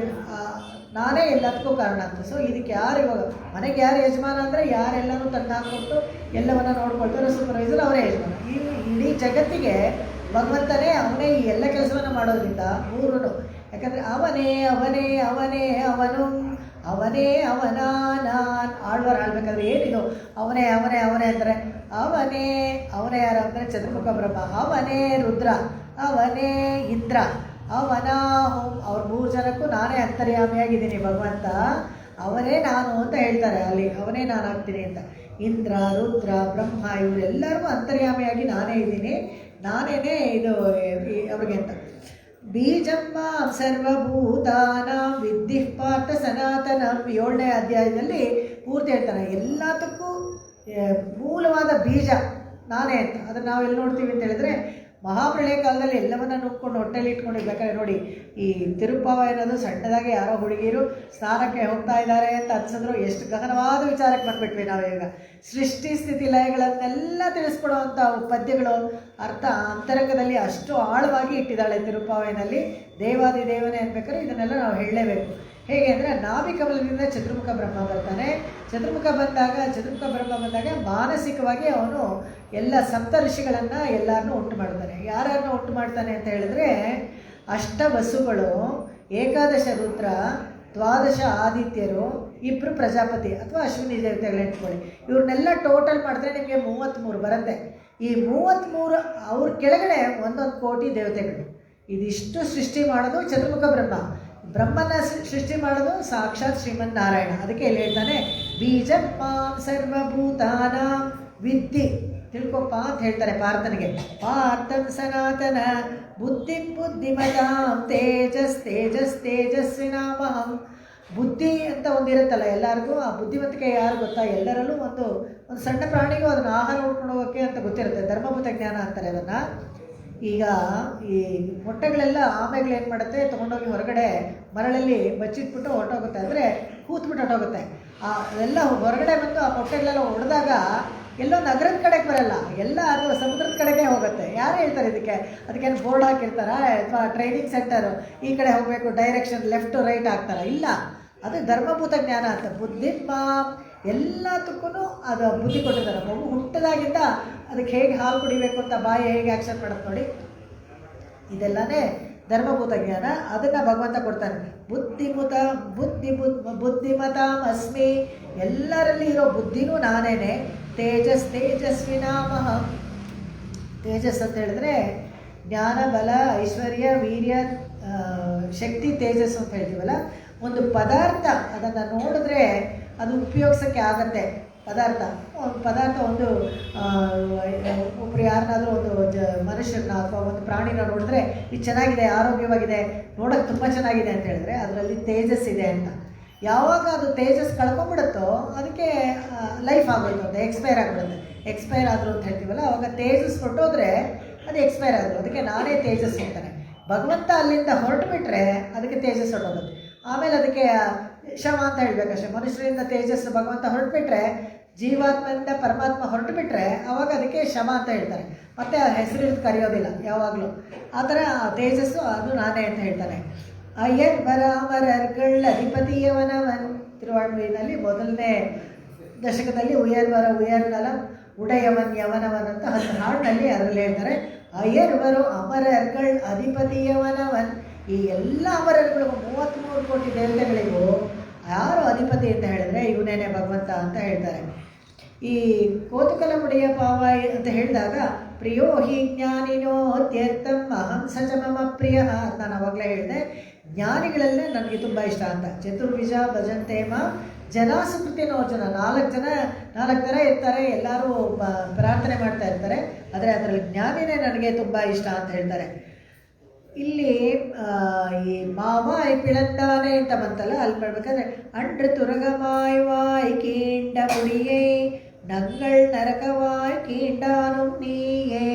ನಾನೇ ಎಲ್ಲದಕ್ಕೂ ಕಾರಣ ಅಂತ. ಸೊ ಇದಕ್ಕೆ ಯಾರು ಇವಾಗ ಮನೆಗೆ ಯಾರು ಯಜಮಾನ ಅಂದರೆ ಯಾರೆಲ್ಲನೂ ತಂದು ಹಾಕ್ಕೊಟ್ಟು ಎಲ್ಲವನ್ನ ನೋಡ್ಕೊಳ್ತಾರೋ ಸೂಪರ್ವೈಸರ್ ಅವರೇ ಯಜಮಾನ. ಈ ಇಡೀ ಜಗತ್ತಿಗೆ ಭಗವಂತನೇ ಅವನೇ ಈ ಎಲ್ಲ ಕೆಲಸವನ್ನು ಮಾಡೋದ್ರಿಂದ ಮೂರೂ. ಯಾಕಂದರೆ ಅವನೇ ಅವನೇ ಅವನೇ ಅವನು, ಅವನೇ ಅವನ ನಾನ್. ಆಳ್ವಾರು ಆಳ್ಬೇಕಾದ್ರೆ ಏನಿದು ಅವನೇ ಅವನೇ ಅವನೇ ಅಂದರೆ ಅವನೇ ಯಾರು ಅಂದರೆ ಚಂದ್ರಮುಖ ಬ್ರಹ್ಮ, ಅವನೇ ರುದ್ರ, ಅವನೇ ಇಂದ್ರ, ಅವನ ಅವ್ರ 3 ಜನಕ್ಕೂ ನಾನೇ ಅಂತರ್ಯಾಮಿಯಾಗಿದ್ದೀನಿ ಭಗವಂತ, ಅವನೇ ನಾನು ಅಂತ ಹೇಳ್ತಾರೆ ಅಲ್ಲಿ. ಅವನೇ ನಾನು ಆಗ್ತೀನಿ ಅಂತ. ಇಂದ್ರ ರುದ್ರ ಬ್ರಹ್ಮ ಇವರೆಲ್ಲರಿಗೂ ಅಂತರ್ಯಾಮಿಯಾಗಿ ನಾನೇ ಇದ್ದೀನಿ, ನಾನೇನೇ ಇದು ಅವ್ರಿಗೆ ಅಂತ. ಬೀಜಮ್ಮ ಸರ್ವಭೂತಾನ ವಿದ್ಧಿ ಪಾರ್ಥ ಸನಾತನ 7ನೇ ಅಧ್ಯಾಯದಲ್ಲಿ ಪೂರ್ತಿ ಹೇಳ್ತಾನೆ. ಎಲ್ಲದಕ್ಕೂ ಮೂಲವಾದ ಬೀಜ ನಾನೇ ಅಂತ. ಅದನ್ನು ನಾವು ಎಲ್ಲಿ ನೋಡ್ತೀವಿ ಅಂತ ಹೇಳಿದ್ರೆ, ಮಹಾಪ್ರಳಯ ಕಾಲದಲ್ಲಿ ಎಲ್ಲವನ್ನ ನುಗ್ಕೊಂಡು ಹೊಟ್ಟೆಲಿ ಇಟ್ಕೊಂಡಿರ್ಬೇಕಾದ್ರೆ ನೋಡಿ, ಈ ತಿರುಪಾವ ಅನ್ನೋದು ಸಣ್ಣದಾಗಿ ಯಾರೋ ಹುಡುಗಿರು ಸ್ನಾನಕ್ಕೆ ಹೋಗ್ತಾ ಇದ್ದಾರೆ ಅಂತ ಅನ್ಸಿದ್ರು, ಎಷ್ಟು ಗಹನವಾದ ವಿಚಾರಕ್ಕೆ ಬಂದ್ಬಿಟ್ವಿ ನಾವೀಗ. ಸೃಷ್ಟಿ ಸ್ಥಿತಿ ಲಯಗಳನ್ನೆಲ್ಲ ತಿಳಿಸ್ಕೊಡುವಂಥ ಪದ್ಯಗಳು ಅರ್ಥ ಅಂತರಂಗದಲ್ಲಿ ಅಷ್ಟು ಆಳವಾಗಿ ಇಟ್ಟಿದ್ದಾಳೆ ತಿರುಪಾವೆನಲ್ಲಿ. ದೇವಾದಿದೇವನೇ ಅನ್ಬೇಕಾದ್ರೆ ಇದನ್ನೆಲ್ಲ ನಾವು ಹೇಳಲೇಬೇಕು. ಹೇಗೆ ಅಂದರೆ ನಾಭಿಕಮಲದಿಂದ ಚತುರ್ಮುಖ ಬ್ರಹ್ಮ ಬರ್ತಾನೆ. ಚತುರ್ಮುಖ ಬ್ರಹ್ಮ ಬಂದಾಗ ಮಾನಸಿಕವಾಗಿ ಅವನು ಎಲ್ಲ ಸಪ್ತ ಋಷಿಗಳನ್ನು ಎಲ್ಲರನ್ನೂ ಉಂಟು ಮಾಡ್ತಾನೆ. ಯಾರನ್ನು ಉಂಟು ಮಾಡ್ತಾನೆ ಅಂತ ಹೇಳಿದ್ರೆ ಅಷ್ಟವಸುಗಳು, ಏಕಾದಶ ರುದ್ರ, ದ್ವಾದಶ ಆದಿತ್ಯರು, 2 ಪ್ರಜಾಪತಿ ಅಥವಾ ಅಶ್ವಿನಿ ದೇವತೆಗಳು ಇಟ್ಕೊಳ್ಳಿ. ಇವ್ರನ್ನೆಲ್ಲ ಟೋಟಲ್ ಮಾಡಿದ್ರೆ ನಿಮಗೆ 33 ಬರುತ್ತೆ. ಈ 33 ಅವ್ರ ಕೆಳಗಡೆ 1 ಕೋಟಿ ದೇವತೆಗಳು. ಇದಿಷ್ಟು ಸೃಷ್ಟಿ ಮಾಡೋದು ಚತುರ್ಮುಖ ಬ್ರಹ್ಮನ ಸೃಷ್ಟಿ ಮಾಡೋದು ಸಾಕ್ಷಾತ್ ಶ್ರೀಮನ್ನಾರಾಯಣ. ಅದಕ್ಕೆ ಇಲ್ಲಿ ಹೇಳ್ತಾನೆ ಬೀಜ ಮಾಂ ಸರ್ವಭೂತಾನ ವಿದ್ಯೆ ತಿಳ್ಕೊಪ್ಪ ಅಂತ ಹೇಳ್ತಾರೆ ಪಾರ್ಥನಿಗೆ. ಪಾರ್ಥಂ ಸನಾತನ ಬುದ್ಧಿಮತಾಂ ತೇಜಸ್ವಿನಾಮಹಂ. ಬುದ್ಧಿ ಅಂತ ಒಂದಿರುತ್ತಲ್ಲ ಎಲ್ಲರಿಗೂ. ಆ ಬುದ್ಧಿವಂತಿಕೆ ಯಾರು ಗೊತ್ತಾ? ಎಲ್ಲರಲ್ಲೂ ಒಂದು ಸಣ್ಣ ಪ್ರಾಣಿಗೂ ಅದನ್ನು ಆಹಾರ ಉಟ್ಕೊಂಡು ಹೋಗೋಕ್ಕೆ ಅಂತ ಗೊತ್ತಿರುತ್ತೆ. ಧರ್ಮಭೂತ ಜ್ಞಾನ ಅಂತಾರೆ ಅದನ್ನು. ಈಗ ಈ ಮೊಟ್ಟೆಗಳೆಲ್ಲ ಆಮೆಗಳೇನು ಮಾಡುತ್ತೆ, ತೊಗೊಂಡೋಗಿ ಹೊರಗಡೆ ಮರಳಲ್ಲಿ ಬಚ್ಚಿಟ್ಬಿಟ್ಟು ಹೊರಟೋಗುತ್ತೆ, ಅಂದರೆ ಕೂತ್ಬಿಟ್ಟು ಹೊರಟೋಗುತ್ತೆ. ಅದೆಲ್ಲ ಹೊರಗಡೆ ಬಂದು ಆ ಮೊಟ್ಟೆಗಳೆಲ್ಲ ಹೊಡೆದಾಗ ಎಲ್ಲೋ ನಗರದ ಕಡೆಗೆ ಬರಲ್ಲ, ಎಲ್ಲ ಅದು ಸಮುದ್ರದ ಕಡೆಗೆ ಹೋಗುತ್ತೆ. ಯಾರು ಹೇಳ್ತಾರೆ ಇದಕ್ಕೆ? ಅದಕ್ಕೇನು ಬೋರ್ಡ್ ಹಾಕಿರ್ತಾರ ಅಥವಾ ಟ್ರೈನಿಂಗ್ ಸೆಂಟರು ಈ ಕಡೆ ಹೋಗಬೇಕು ಡೈರೆಕ್ಷನ್ ಲೆಫ್ಟ್ ರೈಟ್ ಹಾಕ್ತಾರ? ಇಲ್ಲ, ಅದು ಧರ್ಮಭೂತ ಜ್ಞಾನ ಅಂತ. ಎಲ್ಲದಕ್ಕೂ ಅದು ಬುದ್ಧಿ ಕೊಟ್ಟಿದ್ದಾರೆ. ಮಗು ಹುಟ್ಟದಾಗಿಂದ ಅದಕ್ಕೆ ಹೇಗೆ ಹಾಲು ಕುಡಿಬೇಕು ಅಂತ ಬಾಯಿ ಹೇಗೆ ಆ್ಯಕ್ಷನ್ ಮಾಡುತ್ತೆ ನೋಡಿ, ಇದೆಲ್ಲನೇ ಧರ್ಮಭೂತ ಜ್ಞಾನ. ಅದನ್ನು ಭಗವಂತ ಕೊಡ್ತಾನೆ. ಬುದ್ಧಿಮತಾಂ ಅಸ್ಮಿ, ಎಲ್ಲರಲ್ಲಿ ಇರೋ ಬುದ್ಧಿನೂ ನಾನೇನೆ. ತೇಜಸ್ವಿನಾಮಹಂ. ತೇಜಸ್ ಅಂತ ಹೇಳಿದ್ರೆ ಜ್ಞಾನ, ಬಲ, ಐಶ್ವರ್ಯ, ವೀರ್ಯ, ಶಕ್ತಿ, ತೇಜಸ್ಸು ಅಂತ ಹೇಳ್ತೀವಲ್ಲ. ಒಂದು ಪದಾರ್ಥ ಅದನ್ನು ನೋಡಿದ್ರೆ ಅದು ಉಪಯೋಗಿಸೋಕ್ಕೆ ಆಗತ್ತೆ. ಪದಾರ್ಥ ಒಂದು ಒಬ್ಬರು ಯಾರನ್ನಾದರೂ ಒಂದು ಮನುಷ್ಯರನ್ನ ಅಥವಾ ಒಂದು ಪ್ರಾಣಿನ ನೋಡಿದ್ರೆ ಇದು ಚೆನ್ನಾಗಿದೆ, ಆರೋಗ್ಯವಾಗಿದೆ, ನೋಡೋಕ್ಕೆ ತುಂಬ ಚೆನ್ನಾಗಿದೆ ಅಂತ ಹೇಳಿದ್ರೆ ಅದರಲ್ಲಿ ತೇಜಸ್ ಇದೆ ಅಂತ. ಯಾವಾಗ ಅದು ತೇಜಸ್ ಕಳ್ಕೊಂಡ್ಬಿಡುತ್ತೋ ಅದಕ್ಕೆ ಲೈಫ್ ಆಗೋಯ್ತು ಅಂತ, ಎಕ್ಸ್ಪೈರ್ ಆಗಿಬಿಡುತ್ತೆ. ಎಕ್ಸ್ಪೈರ್ ಆದರು ಅಂತ ಹೇಳ್ತೀವಲ್ಲ, ಅವಾಗ ತೇಜಸ್ ಹೊರಟೋದ್ರೆ ಅದು ಎಕ್ಸ್ಪೈರ್ ಆದರು. ಅದಕ್ಕೆ ನಾನೇ ತೇಜಸ್ ಅಂತಾನೆ. ಭಗವಂತ ಅಲ್ಲಿಂದ ಹೊರಟು ಬಿಟ್ಟರೆ ಅದಕ್ಕೆ ತೇಜಸ್ ಹೊರಟೋಗುತ್ತೆ. ಆಮೇಲೆ ಅದಕ್ಕೆ ಶಮ ಅಂತ ಹೇಳಬೇಕಷ್ಟೇ. ಮನುಷ್ಯರಿಂದ ತೇಜಸ್ಸು ಭಗವಂತ ಹೊರಟುಬಿಟ್ರೆ, ಜೀವಾತ್ಮದಿಂದ ಪರಮಾತ್ಮ ಹೊರಟು ಬಿಟ್ಟರೆ ಅವಾಗ ಅದಕ್ಕೆ ಶಮ ಅಂತ ಹೇಳ್ತಾರೆ. ಮತ್ತು ಆ ಹೆಸರಿದ್ದು ಕರೆಯೋದಿಲ್ಲ ಯಾವಾಗಲೂ. ಆ ಥರ ತೇಜಸ್ಸು ಅದು ನಾನೇ ಅಂತ ಹೇಳ್ತಾನೆ. ಅಮರರ್ಗಳ್ ಅಧಿಪತಿಯವನವನ್. ತಿರುವಾಳ್ಮೊഴിನಲ್ಲಿ ಮೊದಲನೇ ದಶಕದಲ್ಲಿ ಉಯರ್ನಲ ಉಡಯವನ್ ಯವನವನ್ ಅಂತ 10 ಹಾಡಿನಲ್ಲಿ ಅದರಲ್ಲಿ ಹೇಳ್ತಾರೆ. ಅಯ್ಯರ್ವರು ಅಮರರ್ಗಳ್ ಅಧಿಪತಿಯವನವನ್. ಈ ಎಲ್ಲ ಅಮರರುಗಳು 33 ಕೋಟಿ ದೇವತೆಗಳಿಗೂ ಯಾರು ಅಧಿಪತಿ ಅಂತ ಹೇಳಿದ್ರೆ ಇವನೇನೆ ಭಗವಂತ ಅಂತ ಹೇಳ್ತಾರೆ. ಈ ಕೋತುಕಲ ಮುಡಿಯ ಪಾವ ಅಂತ ಹೇಳಿದಾಗ ಪ್ರಿಯೋ ಹಿ ಜ್ಞಾನಿನೋ ಅತ್ಯರ್ಥಂ ಅಹಂ ಸಚ ಮಮ ಪ್ರಿಯ ಅಂತ ನಾನು ಅವಾಗಲೇ ಹೇಳಿದೆ. ಜ್ಞಾನಿಗಳಲ್ಲೇ ನನಗೆ ತುಂಬ ಇಷ್ಟ ಅಂತ. ಚತುರ್ವಿಜ ಭಜಂತೇಮ ಜನ ಸುಕೃತಿನೋರ್ಜುನ. 4 ಥರ ಇರ್ತಾರೆ, ಎಲ್ಲರೂ ಪ್ರಾರ್ಥನೆ ಮಾಡ್ತಾ ಇರ್ತಾರೆ. ಆದರೆ ಅದರಲ್ಲಿ ಜ್ಞಾನಿನೇ ನನಗೆ ತುಂಬ ಇಷ್ಟ ಅಂತ ಹೇಳ್ತಾರೆ. ಇಲ್ಲಿ ಈ ಮಾವಾಯ್ ಪಿಳಂದಾನೆ ಅಂತ ಬಂತಲ್ಲ, ಅಲ್ಲಿ ಮಾಡ್ಬೇಕಾದ್ರೆ ಅಂಡ್ರು ತುರಗಮಾಯ್ ವಾಯ್ ಕೀಂಡ ಮುಡಿಯೇ ನಂಗಳ್ ನರಕವಾಯ್ ಕೀಂಡಾನು ನೀಯೇ.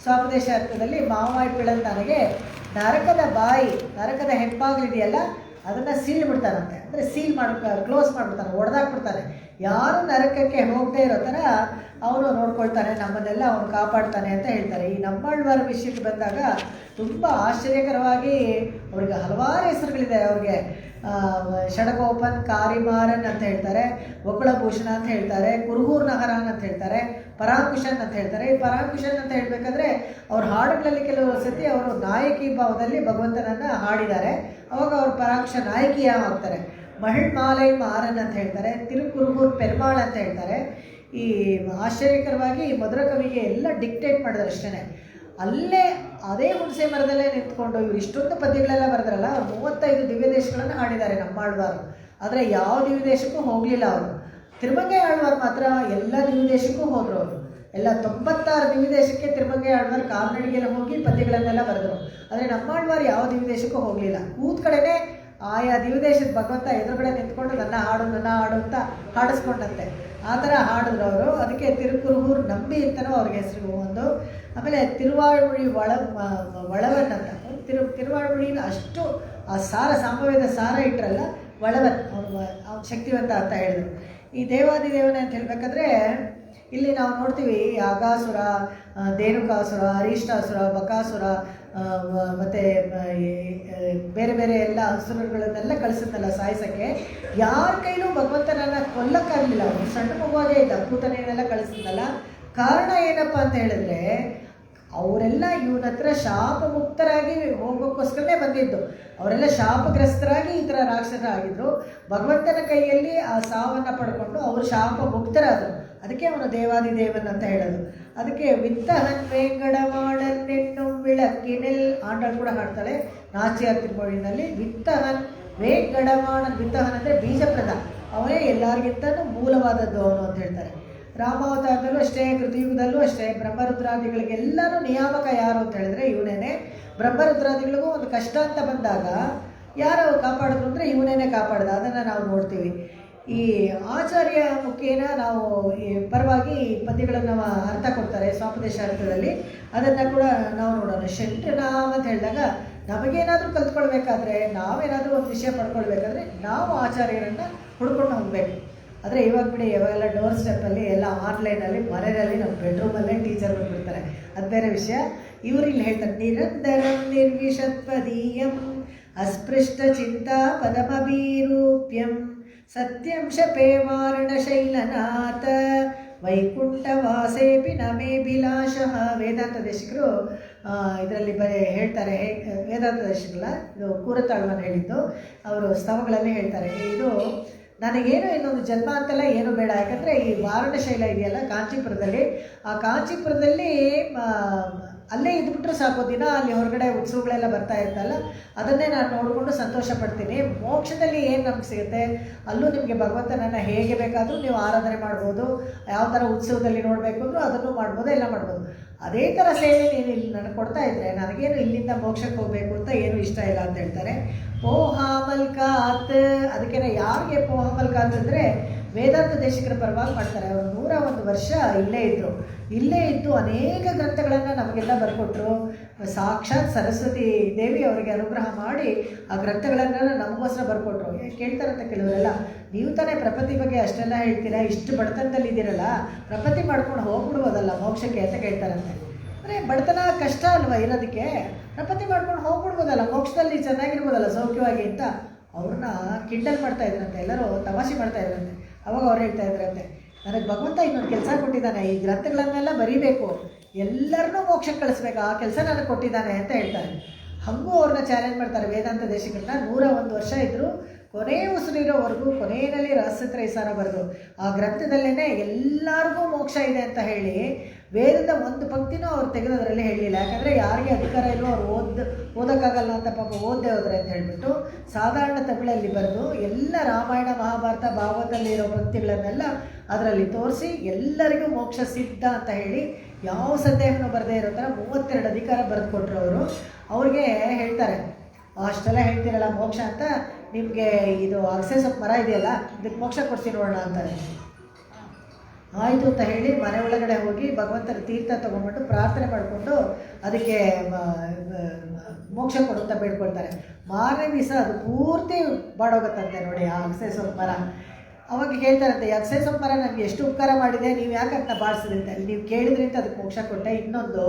ಸ್ವಾಪದೇಶ ಅರ್ಥದಲ್ಲಿ ಮಾವಾಯ್ ಪಿಳಂದಾನೆಗೆ ನರಕದ ಬಾಯಿ, ನರಕದ ಹೆಬ್ಬಾಗಿಲಿದೆಯಲ್ಲ ಅದನ್ನು ಸೀಲ್ ಬಿಡ್ತಾನಂತೆ. ಅಂದರೆ ಕ್ಲೋಸ್ ಮಾಡಿಬಿಡ್ತಾನೆ, ಒಡೆದಾಕ್ಬಿಡ್ತಾನೆ. ಯಾರು ನರಕಕ್ಕೆ ಹೋಗದೆ ಇರೋ ಥರ ಅವನು ನೋಡ್ಕೊಳ್ತಾನೆ, ನಮ್ಮನ್ನೆಲ್ಲ ಅವನು ಕಾಪಾಡ್ತಾನೆ ಅಂತ ಹೇಳ್ತಾರೆ. ಈ ನಮ್ಮಳ್ವಾರ ವಿಷಯಕ್ಕೆ ಬಂದಾಗ ತುಂಬ ಆಶ್ಚರ್ಯಕರವಾಗಿ ಅವ್ರಿಗೆ ಹಲವಾರು ಹೆಸರುಗಳಿದೆ. ಅವ್ರಿಗೆ ಷಡಗೋಪನ್, ಕಾರಿಮಾರನ್ ಅಂತ ಹೇಳ್ತಾರೆ, ಒಕ್ಕಳಭೂಷಣ ಅಂತ ಹೇಳ್ತಾರೆ, ಕುರುಹೂರ್ ನಹರಾನ್ ಅಂತ ಹೇಳ್ತಾರೆ, ಪರಾಂಕುಶನ್ ಅಂತ ಹೇಳ್ತಾರೆ. ಈ ಪರಾಂಕುಶನ್ ಅಂತ ಹೇಳಬೇಕಾದ್ರೆ ಅವ್ರ ಹಾಡುಗಳಲ್ಲಿ ಕೆಲವು ಸತಿ ಅವರು ನಾಯಕಿ ಭಾವದಲ್ಲಿ ಭಗವಂತನನ್ನು ಹಾಡಿದ್ದಾರೆ. ಅವಾಗ ಅವರು ಪರಾಂಕುಶ ನಾಯಕಿಯ ಆಗ್ತಾರೆ. ಮಹಿಳ್ಮಾಲೈ ಮಾರನ್ ಅಂತ ಹೇಳ್ತಾರೆ, ತಿರುಕುರುಹೂರ್ ಪೆರ್ಮಾಳ್ ಅಂತ ಹೇಳ್ತಾರೆ. ಈ ಆಶ್ಚರ್ಯಕರವಾಗಿ ಮಧುರ ಕವಿಗೆ ಎಲ್ಲ ಡಿಕ್ಟೇಟ್ ಮಾಡಿದ್ರು ಅಷ್ಟೇ. ಅಲ್ಲೇ ಅದೇ ಹುಣಸೆ ಮರದಲ್ಲೇ ನಿಂತ್ಕೊಂಡು ಇವರು ಇಷ್ಟೊಂದು ಪದ್ಯಗಳೆಲ್ಲ ಬರೆದ್ರಲ್ಲ, 35 ದಿವ್ಯ ದೇಶಗಳನ್ನು ಹಾಡಿದ್ದಾರೆ ನಮ್ಮಾಳ್ವಾರು. ಆದರೆ ಯಾವ ದಿವ್ಯ ದೇಶಕ್ಕೂ ಹೋಗಲಿಲ್ಲ ಅವರು. ತಿರುಮಂಗೈ ಆಳ್ವಾರು ಮಾತ್ರ ಎಲ್ಲ ದಿವ್ಯ ದೇಶಕ್ಕೂ ಹೋದರು. ಅವರು ಎಲ್ಲ 96 ದಿವ್ಯ ದೇಶಕ್ಕೆ ತಿರುಮಂಗೈ ಆಳ್ವಾರು ಕಾಲ್ನಡಿಗೆಲ್ಲ ಹೋಗಿ ಪದ್ಯಗಳನ್ನೆಲ್ಲ ಬರೆದರು. ಆದರೆ ನಮ್ಮಾಳ್ವಾರು ಯಾವ ದಿವ್ಯ ದೇಶಕ್ಕೂ ಹೋಗಲಿಲ್ಲ. ಕೂತ್ ಕಡೆನೇ ಆಯಾ ದಿವ್ಯ ದೇಶದ ಭಗವಂತ ಎದುರುಗಡೆ ನಿಂತ್ಕೊಂಡು ನನ್ನ ಹಾಡು ಅಂತ ಹಾಡಿಸ್ಕೊಂಡಂತೆ. ಆ ಥರ ಹಾಡಿದ್ರು ಅವರು. ಅದಕ್ಕೆ ತಿರುಕುರುಹೂರ್ ನಂಬಿ ಅಂತಲೂ ಅವ್ರಿಗೆ ಹೆಸರು ಒಂದು. ಆಮೇಲೆ ತಿರುವಾಳ್ಮೊഴി ಒಳವನ್ ಅಂತ. ತಿರುವಾಳ್ಮೊழிನ ಅಷ್ಟು ಆ ಸಾಮವೇದ ಸಾರ ಇಟ್ಟರಲ್ಲ, ಒಳವನ್ ಅವನು ಶಕ್ತಿವಂತ ಅಂತ ಹೇಳಿದ್ರು. ಈ ದೇವಾದಿದೇವನೇ ಅಂತ ಹೇಳಬೇಕಾದ್ರೆ ಇಲ್ಲಿ ನಾವು ನೋಡ್ತೀವಿ ಅಗಾಸುರ, ಧೇನುಕಾಸುರ, ಅರಿಷ್ಟಾಸುರ, ಬಕಾಸುರ ಮತ್ತು ಬೇರೆ ಬೇರೆ ಎಲ್ಲ ಅಸುರಗಳನ್ನೆಲ್ಲ ಕಳಿಸುತ್ತಲ್ಲ ಸಾಯಿಸೋಕ್ಕೆ. ಯಾರ ಕೈಲೂ ಭಗವಂತನನ್ನು ಕೊಲ್ಲಕ್ಕಾಗಲಿಲ್ಲ. ಅವ್ರು ಸಣ್ಣ ಮಗುವಾಗೇ ಇದ್ದ ಭೂತನೆಯನ್ನೆಲ್ಲ ಕಳಿಸಿದ್ನಲ್ಲ. ಕಾರಣ ಏನಪ್ಪ ಅಂತ ಹೇಳಿದ್ರೆ, ಅವರೆಲ್ಲ ಇವನ ಹತ್ರ ಶಾಪ ಮುಕ್ತರಾಗಿ ಹೋಗೋಕ್ಕೋಸ್ಕರನೇ ಬಂದಿದ್ದು. ಅವರೆಲ್ಲ ಶಾಪಗ್ರಸ್ತರಾಗಿ ಈ ಥರ ರಾಕ್ಷಸರಾಗಿದ್ದರು. ಭಗವಂತನ ಕೈಯಲ್ಲಿ ಆ ಸಾವನ್ನು ಪಡ್ಕೊಂಡು ಅವರು ಶಾಪ ಮುಕ್ತರಾದರು. ಅದಕ್ಕೆ ಅವನು ದೇವಾದಿದೇವನ್ ಅಂತ ಹೇಳೋದು. ಅದಕ್ಕೆ ವಿತ್ತಹನ್ ವೇಂಗಡವಾಳನ್ನೆನ್ನು ವಿಳಕ್ಕಿನೆಲ್ ಆಂಡಾಳು ಕೂಡ ಹಾಡ್ತಾಳೆ ನಾಚಿಯಾರ್ ತಿರುಮೊழிನಲ್ಲಿ. ವಿತ್ತಹನ್ ವೇಂಗಡವಾಳನ್, ವಿತ್ತಹನ್ ಅಂದರೆ ಬೀಜಪ್ರದ, ಅವನೇ ಎಲ್ಲರಿಗಿಂತನೂ ಮೂಲವಾದದ್ದು ಅವನು ಅಂತ ಹೇಳ್ತಾರೆ. ರಾಮಾವತಾರದಲ್ಲೂ ಅಷ್ಟೇ, ಕೃತಿಯುಗದಲ್ಲೂ ಅಷ್ಟೇ, ಬ್ರಹ್ಮರುದ್ರಾದಿಗಳಿಗೆಲ್ಲರೂ ನಿಯಾಮಕ ಯಾರು ಅಂತ ಹೇಳಿದ್ರೆ ಇವನೇನೆ. ಬ್ರಹ್ಮರುದ್ರಾದಿಗಳಿಗೂ ಒಂದು ಕಷ್ಟ ಅಂತ ಬಂದಾಗ ಯಾರು ಕಾಪಾಡಿದ್ರು ಅಂದರೆ ಇವನೇನೆ ಕಾಪಾಡ್ದ. ಅದನ್ನು ನಾವು ನೋಡ್ತೀವಿ. ಈ ಆಚಾರ್ಯ ಮುಖೇನ ನಾವು ಈ ಪರವಾಗಿ ಪದ್ಯಗಳನ್ನು ಅರ್ಥ ಕೊಡ್ತಾರೆ ಸ್ವಾಪದೇಶ ಅರ್ಥದಲ್ಲಿ. ಅದನ್ನು ಕೂಡ ನಾವು ನೋಡೋಣ. ಶಂಟ್ರನಾಮ ಅಂತ ಹೇಳಿದಾಗ ನಮಗೇನಾದರೂ ಕಲ್ತ್ಕೊಳ್ಬೇಕಾದ್ರೆ, ನಾವೇನಾದರೂ ಒಂದು ವಿಷಯ ಪಡ್ಕೊಳ್ಬೇಕಾದ್ರೆ ನಾವು ಆಚಾರ್ಯರನ್ನು ಹುಡ್ಕೊಂಡು ಹೋಗಬೇಕು. ಆದರೆ ಇವಾಗ ಬಿಡಿ, ಯಾವಾಗೆಲ್ಲ ಡೋರ್ ಸ್ಟೆಪ್ಪಲ್ಲಿ ಎಲ್ಲ ಆನ್ಲೈನಲ್ಲಿ, ಮನೆಯಲ್ಲಿ ನಮ್ಮ ಬೆಡ್ರೂಮಲ್ಲೇ ಟೀಚರ್ ಬಂದುಬಿಡ್ತಾರೆ, ಅದು ಬೇರೆ ವಿಷಯ. ಇವರು ಇಲ್ಲಿ ಹೇಳ್ತಾರೆ, ನಿರಂತರಂ ನಿರ್ವಿಷತ್ಪದೀಯಂ ಅಸ್ಪೃಷ್ಟ ಚಿಂತಾ ಪದಮಭೀರೂಪ್ಯಂ ಸತ್ಯಂ ಶಪೇ ವಾರಣಶೈಲನಾಥ ವೈಕುಂಠವಾಸೇಪಿ ನಮೇಭಿಲಾಷಃ. ವೇದಾಂತ ದೇಶಿಕರು ಇದರಲ್ಲಿ ಹೇಳ್ತಾರೆ, ವೇದಾಂತ ದೇಶಿಕಲ್ಲ, ಇದು ಕೂರತಾಳ್ವನ್ ಹೇಳಿದ್ದು, ಅವರು ಸ್ತವಗಳಲ್ಲಿ ಹೇಳ್ತಾರೆ, ಇದು ನನಗೇನು ಇನ್ನೊಂದು ಜನ್ಮ ಅಂತೆಲ್ಲ ಏನೂ ಬೇಡ. ಯಾಕಂದರೆ ಈ ವಾರಣಶೈಲ ಇದೆಯಲ್ಲ ಕಾಂಚೀಪುರದಲ್ಲಿ, ಆ ಕಾಂಚೀಪುರದಲ್ಲಿ ಅಲ್ಲೇ ಇದ್ಬಿಟ್ರೂ ಸಾಕು. ದಿನ ಅಲ್ಲಿ ಹೊರಗಡೆ ಉತ್ಸವಗಳೆಲ್ಲ ಬರ್ತಾ ಇರ್ತಲ್ಲ, ಅದನ್ನೇ ನಾನು ನೋಡಿಕೊಂಡು ಸಂತೋಷ ಪಡ್ತೀನಿ. ಮೋಕ್ಷದಲ್ಲಿ ಏನು ನಮ್ಗೆ ಸಿಗುತ್ತೆ, ಅಲ್ಲೂ ನಿಮಗೆ ಭಗವಂತನನ್ನು ಹೇಗೆ ಬೇಕಾದರೂ ನೀವು ಆರಾಧನೆ ಮಾಡ್ಬೋದು. ಯಾವ ಥರ ಉತ್ಸವದಲ್ಲಿ ನೋಡಬೇಕು ಅಂದರೂ ಅದನ್ನು ಮಾಡ್ಬೋದು, ಎಲ್ಲ ಮಾಡ್ಬೋದು. ಅದೇ ಥರ ಸೇವೆ ನೀನು ಇಲ್ಲಿ ನನಗೆ ಕೊಡ್ತಾ ಇದ್ದರೆ ನನಗೇನು ಇಲ್ಲಿಂದ ಮೋಕ್ಷಕ್ಕೆ ಹೋಗಬೇಕು ಅಂತ ಏನೂ ಇಷ್ಟ ಇಲ್ಲ ಅಂತ ಹೇಳ್ತಾರೆ. ಪೋಹಾಮಲ್ಕಾತ್, ಅದಕ್ಕೇನೆ ಯಾರಿಗೆ ಪೋಹಾಮಲ್ಕಾತ್ ಅಂದರೆ ವೇದಾಂತ ದೇಶಿಕರ ಪರವಾಗಿ ಮಾಡ್ತಾರೆ. ಅವರು 101 ವರ್ಷ ಇಲ್ಲೇ ಇದ್ದು ಅನೇಕ ಗ್ರಂಥಗಳನ್ನು ನಮಗೆಲ್ಲ ಬರ್ಕೊಟ್ರು. ಸಾಕ್ಷಾತ್ ಸರಸ್ವತಿ ದೇವಿ ಅವರಿಗೆ ಅನುಗ್ರಹ ಮಾಡಿ ಆ ಗ್ರಂಥಗಳನ್ನೆಲ್ಲ ನಮಗೋಸ್ಕರ ಬರ್ಕೊಟ್ರು. ಕೇಳ್ತಾರಂತ ಕೆಲವರೆಲ್ಲ, ನೀವು ತಾನೇ ಪ್ರಪತ್ತಿ ಬಗ್ಗೆ ಅಷ್ಟೆಲ್ಲ ಹೇಳ್ತೀರಾ, ಇಷ್ಟು ಬಡತನದಲ್ಲಿ ಇದ್ದೀರಲ್ಲ, ಪ್ರಪತ್ತಿ ಮಾಡ್ಕೊಂಡು ಹೋಗ್ಬಿಡ್ಬೋದಲ್ಲ ಮೋಕ್ಷಕ್ಕೆ ಅಂತ ಕೇಳ್ತಾರಂತೆ. ಅಂದರೆ ಬಡತನ ಕಷ್ಟ ಅಲ್ವಾ ಇರೋದಕ್ಕೆ, ಪ್ರಪತ್ತಿ ಮಾಡ್ಕೊಂಡು ಹೋಗ್ಬಿಡ್ಬೋದಲ್ಲ, ಮೋಕ್ಷದಲ್ಲಿ ಚೆನ್ನಾಗಿರ್ಬೋದಲ್ಲ ಸೌಖ್ಯವಾಗಿ ಅಂತ ಅವ್ರನ್ನ ಕಿಂಡಲ್ ಮಾಡ್ತಾ ಇದ್ರಂತೆ, ಎಲ್ಲರೂ ತಮಾಷೆ ಮಾಡ್ತಾ ಇದ್ರಂತೆ. ಅವಾಗ ಅವ್ರು ಹೇಳ್ತಾ ಇದ್ರಂತೆ, ನನಗೆ ಭಗವಂತ ಇನ್ನೊಂದು ಕೆಲಸ ಕೊಟ್ಟಿದ್ದಾನೆ, ಈ ಗ್ರಂಥಗಳನ್ನೆಲ್ಲ ಬರೀಬೇಕು, ಎಲ್ಲರನ್ನೂ ಮೋಕ್ಷಕ್ಕೆ ಕಳಿಸ್ಬೇಕು, ಆ ಕೆಲಸ ನನಗೆ ಕೊಟ್ಟಿದ್ದಾನೆ ಅಂತ ಹೇಳ್ತಾರೆ. ಹಾಗೂ ಅವ್ರನ್ನ ಚಾಲೆಂಜ್ ಮಾಡ್ತಾರೆ ವೇದಾಂತ ದೇಶಿಕರನ್ನ. 101 ವರ್ಷ ಇದ್ದರು, ಕೊನೆಯ ಉಸಿರಿರೋವರೆಗೂ ಕೊನೆಯಲ್ಲಿ ರಹಸ್ಯತ್ರೈಸಾರ ಬರೆದು ಆ ಗ್ರಂಥದಲ್ಲೇ ಎಲ್ಲರಿಗೂ ಮೋಕ್ಷ ಇದೆ ಅಂತ ಹೇಳಿ ವೇದದ ಒಂದು ಪಂಕ್ತಿನೂ ಅವ್ರು ತೆಗೆದೋದ್ರಲ್ಲಿ ಹೇಳಲಿಲ್ಲ. ಯಾಕಂದರೆ ಯಾರಿಗೆ ಅಧಿಕಾರ ಇಲ್ಲೋ ಅವ್ರು ಓದೋಕ್ಕಾಗಲ್ಲ ಅಂತ ಪಾಪ ಓದದೆ ಹೋದ್ರೆ ಅಂತ ಹೇಳಿಬಿಟ್ಟು ಸಾಧಾರಣ ತಮಿಳಲ್ಲಿ ಬರೆದು ಎಲ್ಲ ರಾಮಾಯಣ ಮಹಾಭಾರತ ಭಾಗವತದಲ್ಲಿರೋ ಪಂಕ್ತಿಗಳನ್ನೆಲ್ಲ ಅದರಲ್ಲಿ ತೋರಿಸಿ ಎಲ್ಲರಿಗೂ ಮೋಕ್ಷ ಸಿದ್ಧ ಅಂತ ಹೇಳಿ ಯಾವ ಸಂದೇಹನೂ ಬರದೇ ಇರೋ ಥರ 32 ಅಧಿಕಾರ ಬರೆದು ಕೊಟ್ಟರು ಅವರು. ಅವ್ರಿಗೆ ಹೇಳ್ತಾರೆ, ಅಷ್ಟೆಲ್ಲ ಹೇಳ್ತೀರಲ್ಲ ಮೋಕ್ಷ ಅಂತ, ನಿಮಗೆ ಇದು ಅಗಸೆ ಸೊಪ್ಪು ಮರ ಇದೆಯಲ್ಲ ಇದಕ್ಕೆ ಮೋಕ್ಷ ಕೊಡ್ತೀನಿ ನೋಡೋಣ ಅಂತಾರೆ. ಆಯಿತು ಅಂತ ಹೇಳಿ ಮನೆ ಒಳಗಡೆ ಹೋಗಿ ಭಗವಂತನ ತೀರ್ಥ ತೊಗೊಂಡ್ಬಿಟ್ಟು ಪ್ರಾರ್ಥನೆ ಮಾಡಿಕೊಂಡು ಅದಕ್ಕೆ ಮೋಕ್ಷ ಕೊಡು ಅಂತ ಬೇಡ್ಕೊಳ್ತಾರೆ. ಮಾರನೇ ದಿವಸ ಅದು ಪೂರ್ತಿ ಬಾಡೋಗುತ್ತಂತೆ ನೋಡಿ ಆ ಅಗಸೆ ಸೊಪ್ಪು ಮರ. ಅವಾಗ ಹೇಳ್ತಾರಂತೆ, ಅಗಸೆ ಸೊಪ್ಪು ಮರ ನನಗೆ ಎಷ್ಟು ಉಪಕಾರ ಮಾಡಿದೆ, ನೀವು ಯಾಕೆ ಅಂತ ಬಾಳಿಸಿದ್ರಿ ಅಂತ. ನೀವು ಕೇಳಿದ್ರಿಂದ ಅದಕ್ಕೆ ಮೋಕ್ಷ ಕೊಟ್ಟೆ. ಇನ್ನೊಂದು,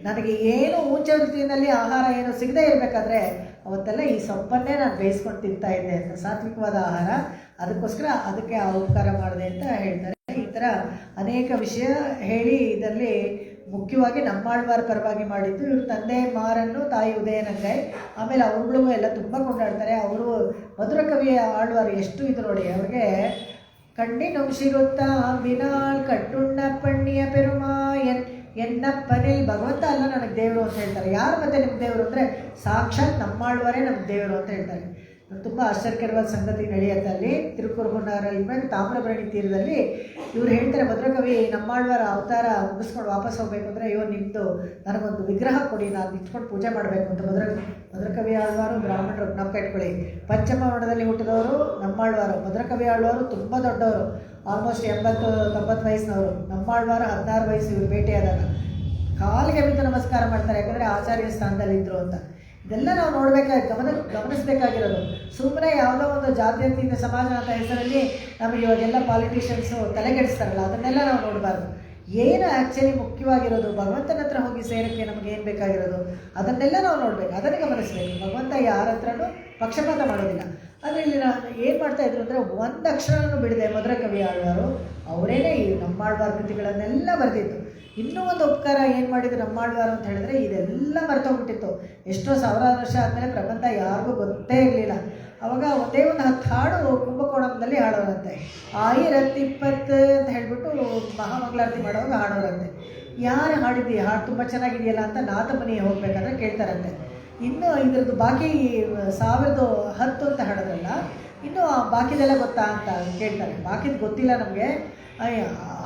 ನನಗೆ ಏನು ಉಚ್ಚ ವೃತ್ತಿಯಲ್ಲಿ ಆಹಾರ ಏನು ಸಿಗದೇ ಇರಬೇಕಾದ್ರೆ ಅವತ್ತೆಲ್ಲ ಈ ಸೊಪ್ಪನ್ನೇ ನಾನು ಬೇಯಿಸ್ಕೊಂಡು ತಿಂತಾ ಇದ್ದೆ ಅಂತ, ಸಾತ್ವಿಕವಾದ ಆಹಾರ, ಅದಕ್ಕೋಸ್ಕರ ಅದಕ್ಕೆ ಆ ಉಪಕಾರ ಮಾಡಿದೆ ಅಂತ ಹೇಳ್ತಾರೆ. ಈ ಥರ ಅನೇಕ ವಿಷಯ ಹೇಳಿ ಇದರಲ್ಲಿ ಮುಖ್ಯವಾಗಿ ನಮ್ಮಾಳ್ವಾರ ಪರವಾಗಿ ಮಾಡಿದ್ದು. ಇವ್ರ ತಂದೆ ಮಾರನ್ನು, ತಾಯಿ ಉದಯನಂಗೈ, ಆಮೇಲೆ ಅವ್ರುಗಳಿಗೂ ಎಲ್ಲ ತುಂಬ ಕೊಂಡಾಡ್ತಾರೆ. ಅವರು ಮಧುರ ಕವಿಯ ಆಳ್ವಾರು ಎಷ್ಟು ಇದು ನೋಡಿ, ಅವ್ರಿಗೆ ಕಣ್ಣಿನೊಂಶಿರುತ್ತ ವಿನಾಳ್ ಕಟ್ಟುಣ್ಣ ಪಣ್ಣಿಯ ಪೆರುಮಾಯನ್ ಎನ್ನಪ್ಪನಿಲ್, ಭಗವಂತ ಅಲ್ಲ ನನಗೆ ದೇವರು ಅಂತ ಹೇಳ್ತಾರೆ. ಯಾರು ಮತ್ತೆ ನಿಮ್ಗೆ ದೇವರು ಅಂದರೆ ಸಾಕ್ಷಾತ್ ನಮ್ಮಾಳ್ವಾರೇ ನಮ್ಗೆ ದೇವರು ಅಂತ ಹೇಳ್ತಾರೆ. ತುಂಬ ಆಶ್ಚರ್ಯಕರವಾದ ಸಂಗತಿ ನಡೆಯುತ್ತೆ ಅಲ್ಲಿ ತಿರುಕುರುಹುನ್ನಾರಲ್ಲಿ ತಾಮ್ರಬರಣಿ ತೀರದಲ್ಲಿ. ಇವ್ರು ಹೇಳ್ತಾರೆ, ಮಧುರಕವಿ ನಮ್ಮಾಳ್ವಾರ ಅವತಾರ ಮುಗಿಸ್ಕೊಂಡು ವಾಪಸ್ ಹೋಗಬೇಕು ಅಂದರೆ, ಅಯ್ಯೋ ನಿಮ್ಮದು ನನಗೊಂದು ವಿಗ್ರಹ ಕೊಡಿ, ನಾನು ಇಟ್ಕೊಂಡು ಪೂಜೆ ಮಾಡಬೇಕು ಅಂತ. ಮಧುರಕವಿ ಆಳ್ವಾರು ಬ್ರಾಹ್ಮಣರು ಜ್ಞಾಪಕ ಇಟ್ಕೊಳ್ಳಿ. ಪಂಚಮ ವರ್ಣದಲ್ಲಿ ಹುಟ್ಟಿದವರು ನಮ್ಮಾಳ್ವಾರು. ಮಧುರಕವಿ ಆಳ್ವಾರು ತುಂಬ ದೊಡ್ಡವರು, ಆಲ್ಮೋಸ್ಟ್ 80-90 ವಯಸ್ಸಿನವರು. ನಮ್ಮಾಳ್ವಾರು 16 ವಯಸ್ಸು. ಇವರು ಭೇಟಿಯಾದಾಗ ಕಾಲಿಗೆ ಬಿದ್ದು ನಮಸ್ಕಾರ ಮಾಡ್ತಾರೆ, ಯಾಕಂದರೆ ಆಚಾರ್ಯ ಸ್ಥಾನದಲ್ಲಿದ್ದರು ಅಂತ. ಇದೆಲ್ಲ ನಾವು ಗಮನಿಸಬೇಕಾಗಿರೋದು. ಸುಮ್ಮನೆ ಯಾವುದೋ ಒಂದು ಜಾತ್ಯತೀತ ಸಮಾಜ ಅಂತ ಹೆಸರಲ್ಲಿ ನಮಗೆ ಇವಾಗೆಲ್ಲ ಪಾಲಿಟಿಷಿಯನ್ಸು ತಲೆಗೆಡಿಸ್ತಾರಲ್ಲ, ಅದನ್ನೆಲ್ಲ ನಾವು ನೋಡಬಾರ್ದು. ಏನು ಆ್ಯಕ್ಚುಲಿ ಮುಖ್ಯವಾಗಿರೋದು, ಭಗವಂತನ ಹತ್ರ ಹೋಗಿ ಸೇರೋಕ್ಕೆ ನಮಗೆ ಏನು ಬೇಕಾಗಿರೋದು ಅದನ್ನೆಲ್ಲ ನಾವು ನೋಡಬೇಕು, ಅದನ್ನು ಗಮನಿಸಬೇಕು. ಭಗವಂತ ಯಾರ ಹತ್ರನೂ ಪಕ್ಷಪಾತ ಮಾಡೋದಿಲ್ಲ. ಆದರೆ ಇಲ್ಲಿ ನಾನು ಏನು ಮಾಡ್ತಾಯಿದ್ರು ಅಂದರೆ, ಒಂದು ಅಕ್ಷರನೂ ಬಿಡದೆ ಮಧುರ ಕವಿ ಆಳ್ವಾರು ಅವರೇನೇ ಈ ನಮ್ಮಾಳ್ವಾರ ಕೃತಿಗಳನ್ನೆಲ್ಲ ಬರೆದಿದ್ದು. ಇನ್ನೂ ಒಂದು ಉಪಕಾರ ಏನು ಮಾಡಿದ್ರು ನಮ್ಮಾಳ್ವಾರು ಅಂತ ಹೇಳಿದ್ರೆ, ಇದೆಲ್ಲ ಮರ್ತೋಗ್ಬಿಟ್ಟಿತ್ತು. ಎಷ್ಟೋ ಸಾವಿರಾರು ವರ್ಷ ಆದಮೇಲೆ ಪ್ರಬಂಧ ಯಾರಿಗೂ ಗೊತ್ತೇ ಇರಲಿಲ್ಲ. ಅವಾಗ ಒಂದೇ ಒಂದು 10 ಹಾಡು ಕುಂಭಕೋಣಂದಲ್ಲಿ ಹಾಡೋರಂತೆ. 1020 ಅಂತ ಹೇಳ್ಬಿಟ್ಟು ಮಹಾಮಂಗಳಾರತಿ ಮಾಡೋವಾಗ ಹಾಡೋರಂತೆ. ಯಾರು ಹಾಡಿದ್ವಿ, ಹಾಡು ತುಂಬ ಚೆನ್ನಾಗಿದೆಯಲ್ಲ ಅಂತ ನಾಥಮುನಿ ಹೋಗ್ಬೇಕಾದ್ರೆ ಕೇಳ್ತಾರಂತೆ. ಇನ್ನು ಇದ್ರದ್ದು ಬಾಕಿ 1010 ಅಂತ ಹಾಡೋದ್ರಲ್ಲ, ಇನ್ನೂ ಬಾಕಿದೆಲ್ಲ ಗೊತ್ತಾ ಅಂತ ಕೇಳ್ತಾರೆ. ಬಾಕಿದು ಗೊತ್ತಿಲ್ಲ ನಮಗೆ,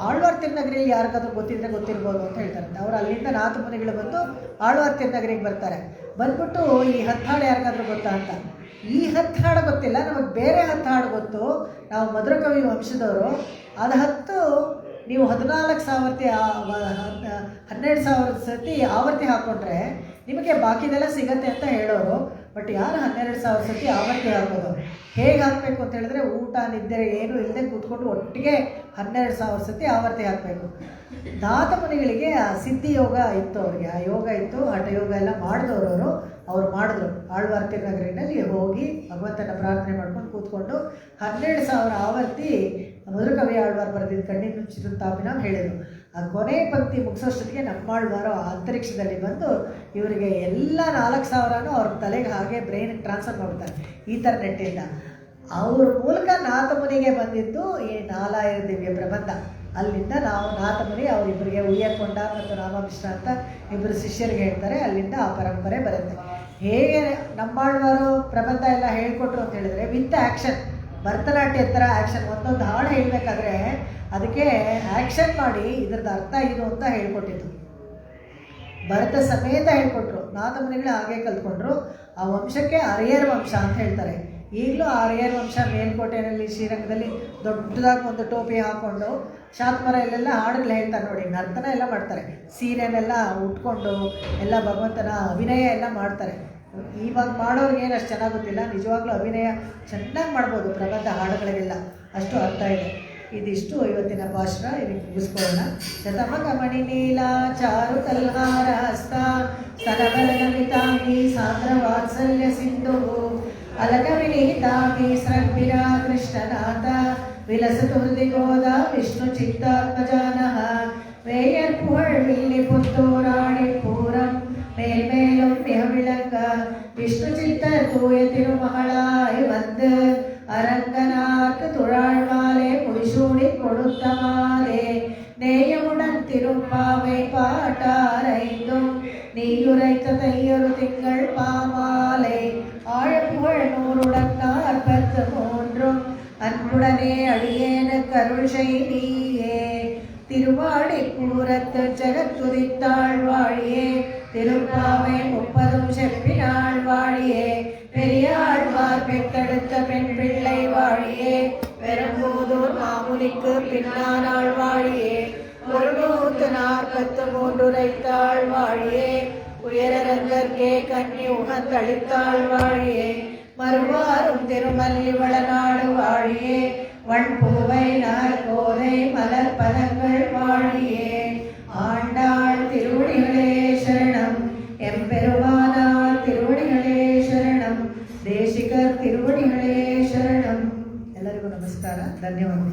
ಆಳ್ವಾರ್ ತಿರುನಗರಿಯಲ್ಲಿ ಯಾರಿಗಾದ್ರೂ ಗೊತ್ತಿದ್ರೆ ಗೊತ್ತಿರ್ಬೋದು ಅಂತ ಹೇಳ್ತಾರಂತೆ. ಅವರು ಅಲ್ಲಿಂದ ನಾಥಮುನಿಗಳು ಬಂದು ಆಳ್ವಾರ್ ತಿರುನಗರಿಗೆ ಬರ್ತಾರೆ. ಬಂದ್ಬಿಟ್ಟು ಈ 10 ಹಾಡು ಯಾರಿಗಾದ್ರೂ ಗೊತ್ತಾ ಅಂತ. ಈ 10 ಹಾಡು ಗೊತ್ತಿಲ್ಲ, ನಮಗೆ ಬೇರೆ 10 ಹಾಡು ಗೊತ್ತು, ನಾವು ಮಧುರ ಕವಿ ವಂಶದವರು. ಅದು 10 ನೀವು 12,000 ಸತಿ ಆವರ್ತಿ ಹಾಕ್ಕೊಂಡ್ರೆ ನಿಮಗೆ ಬಾಕಿದೆಲ್ಲ ಸಿಗತ್ತೆ ಅಂತ ಹೇಳೋರು. ಬಟ್ ಯಾರು 12,000 ಸತಿ ಆವರ್ತಿ ಹಾಕೋದು? ಹೇಗೆ ಹಾಕಬೇಕು ಅಂತ ಹೇಳಿದ್ರೆ, ಊಟ ನಿದ್ದೆ ಏನೂ ಇಲ್ಲದೆ ಕೂತ್ಕೊಂಡು ಒಟ್ಟಿಗೆ 12,000 ಸತಿ ಆವರ್ತಿ ಹಾಕಬೇಕು. ನಾಥಮುನಿಗಳಿಗೆ ಆ ಸಿದ್ಧಿ ಯೋಗ ಇತ್ತು, ಅವರಿಗೆ ಆ ಯೋಗ ಇತ್ತು, ಹಠಯೋಗ ಎಲ್ಲ ಮಾಡಿದವರು. ಅವ್ರು ಮಾಡಿದ್ರು. ಆಳ್ವಾರ್ ತಿರುನಗರಿನಲ್ಲಿ ಹೋಗಿ ಭಗವಂತನ ಪ್ರಾರ್ಥನೆ ಮಾಡ್ಕೊಂಡು ಕೂತ್ಕೊಂಡು 12,000 ಆವರ್ತಿ ಮಧುರ ಕವಿ ಆಳ್ವಾರ್ ಬರೆದಿದ್ದು ಕಣ್ಣಿನ ಮುಚ್ಚಿದ ತಾಪಿನ ಹೇಳಿದರು. ಆ ಕೊನೆ ಪಂಕ್ತಿ ಮುಗಿಸೋಷ್ಟೊತ್ತಿಗೆ ನಮ್ಮಾಳ್ವಾರು ಅಂತರಿಕ್ಷದಲ್ಲಿ ಬಂದು ಇವರಿಗೆ ಎಲ್ಲ 4,000ನೂ ಅವ್ರ ತಲೆಗೆ ಹಾಗೆ ಬ್ರೈನಿಗೆ ಟ್ರಾನ್ಸ್ಫರ್ ಮಾಡ್ತಾರೆ ಈಥರ್ನೆಟ್ಟಿಂದ. ಅವ್ರ ಮೂಲಕ ನಾಥಮುನಿಗೆ ಬಂದಿದ್ದು ಈ 4 ದಿವ್ಯ ಪ್ರಬಂಧ. ಅಲ್ಲಿಂದ ನಾವು ನಾಥಮುನಿ ಅವರಿಬ್ಬರಿಗೆ ಉಯ್ಯಕೊಂಡ ಮತ್ತು ರಾಮಕೃಷ್ಣ ಅಂತ ಇಬ್ಬರು ಶಿಷ್ಯರಿಗೆ ಹೇಳ್ತಾರೆ. ಅಲ್ಲಿಂದ ಆ ಪರಂಪರೆ ಬರುತ್ತೆ. ಹೇಗೆ ನಮ್ಮಾಳ್ವಾರು ಪ್ರಬಂಧ ಎಲ್ಲ ಹೇಳ್ಕೊಟ್ರು ಅಂತ ಹೇಳಿದ್ರೆ, ವಿತ್ ಆ್ಯಕ್ಷನ್, ಭರತನಾಟ್ಯ ಥರ ಆ್ಯಕ್ಷನ್. ಒಂದೊಂದು ಹಾಡು ಹೇಳಬೇಕಾದ್ರೆ ಅದಕ್ಕೆ ಆ್ಯಕ್ಷನ್ ಮಾಡಿ ಇದ್ರದ್ದು ಅರ್ಥ ಇದು ಅಂತ ಹೇಳ್ಕೊಟ್ಟಿದ್ದು. ಭರತ ಸಮೇತ ಹೇಳ್ಕೊಟ್ರು. ನಾಥಮುನಿಗಳು ಹಾಗೆ ಕಲ್ತ್ಕೊಂಡ್ರು. ಆ ವಂಶಕ್ಕೆ ಅರಿಯರ್ ವಂಶ ಅಂತ ಹೇಳ್ತಾರೆ. ಈಗಲೂ ಆ ಅರಿಯರ್ ವಂಶ ಮೇಲ್ಕೋಟೆಯಲ್ಲಿ ಶ್ರೀರಂಗದಲ್ಲಿ ದೊಡ್ಡದಾಗಿ ಒಂದು ಟೋಪಿ ಹಾಕ್ಕೊಂಡು ಶಾತ್ಮರ ಇಲ್ಲೆಲ್ಲ ಹಾಡುಗಳು ಹೇಳ್ತಾರೆ ನೋಡಿ, ನರ್ತನ ಎಲ್ಲ ಮಾಡ್ತಾರೆ. ಸೀರೆನೆಲ್ಲ ಉಟ್ಕೊಂಡು ಎಲ್ಲ ಭಗವಂತನ ಅಭಿನಯ ಎಲ್ಲ ಮಾಡ್ತಾರೆ. ಇವಾಗ ಮಾಡೋರಿಗೆ ಏನು ಅಷ್ಟು ಚೆನ್ನಾಗಿ ಗೊತ್ತಿಲ್ಲ, ನಿಜವಾಗ್ಲೂ ಅಭಿನಯ ಚೆನ್ನಾಗಿ ಮಾಡ್ಬೋದು ಪ್ರಬಂಧ ಹಾಡುಗಳಿಗೆಲ್ಲ, ಅಷ್ಟು ಅರ್ಥ ಇದೆ. ಇದಿಷ್ಟು ಇವತ್ತಿನ ಭಾಷಣ. ಇದಕ್ಕೆ ಮುಗಿಸ್ಕೊಳ್ಳೋಣ. ಶತಮಕಮಣಿ ನೀಲ ಚಾರು ಕಲ್ಹಾರ ಹಸ್ತ ಸ್ತನಬಲನಮಿತಾಮಿ ಸಾಂದ್ರ ವಾತ್ಸಲ್ಯ ಸಿಂಧು ಅಲಕವಿನೀತಾಮಿ ಸ್ರಗ್ಭಿರ ಕೃಷ್ಣನಾಥ ವಿಲಸತು ಹೃದಿ ಗೋದ ವಿಷ್ಣು ಚಿತ್ತಾತ್ಮಜಾನಃ வேயர் புகழ் வில்லி புத்தூராணி பூரம் மேல்மேலும் மிக விளங்க விஷ்ணு சித்தர் தூய திருமகளாய் வந்து அரங்கனார்க்கு துழாள் மாலே முடிசூடி கொடுத்த மாலே நேயமுடன் திருப்பாவை பாட்டாரைந்தும் நீயுரைத்த தையொரு திங்கள் பாமாலை ஆழப்புகழ் 143 அன்புடனே அடியேனுக்கு அருள் செய்தியே திருவாடிப்பூரத்து ஜெகத்துதித்தாள் வாழியே திருப்பாவை 30 செப்பினாள் வாழியே பெரியாழ்வார் பெற்றெடுத்த பெண் பிள்ளை வாழியே பெரும்பூதூர் மாமுனிக்கு பின்னானாள் வாழியே 143 உரைத்தாள் வாழியே உயரரங்கற்கே கன்னி உகந்தளித்தாள் வாழியே மறுவாரும் திருமல்லி வளநாடு வாழியே வண்பூவை நாற்கோதை மலர் பதங்கள் வாழியே ஆண்டாள் திருவடிகளே சரணம் எம்பெருமானார் திருவடிகளே ಶರಣಂ ದೇಶಿಕರ್ ತಿರುವಡಿಗಳೇ ಶರಣಂ. ಎಲ್ಲರಿಗೂ ನಮಸ್ಕಾರ, ಧನ್ಯವಾದ.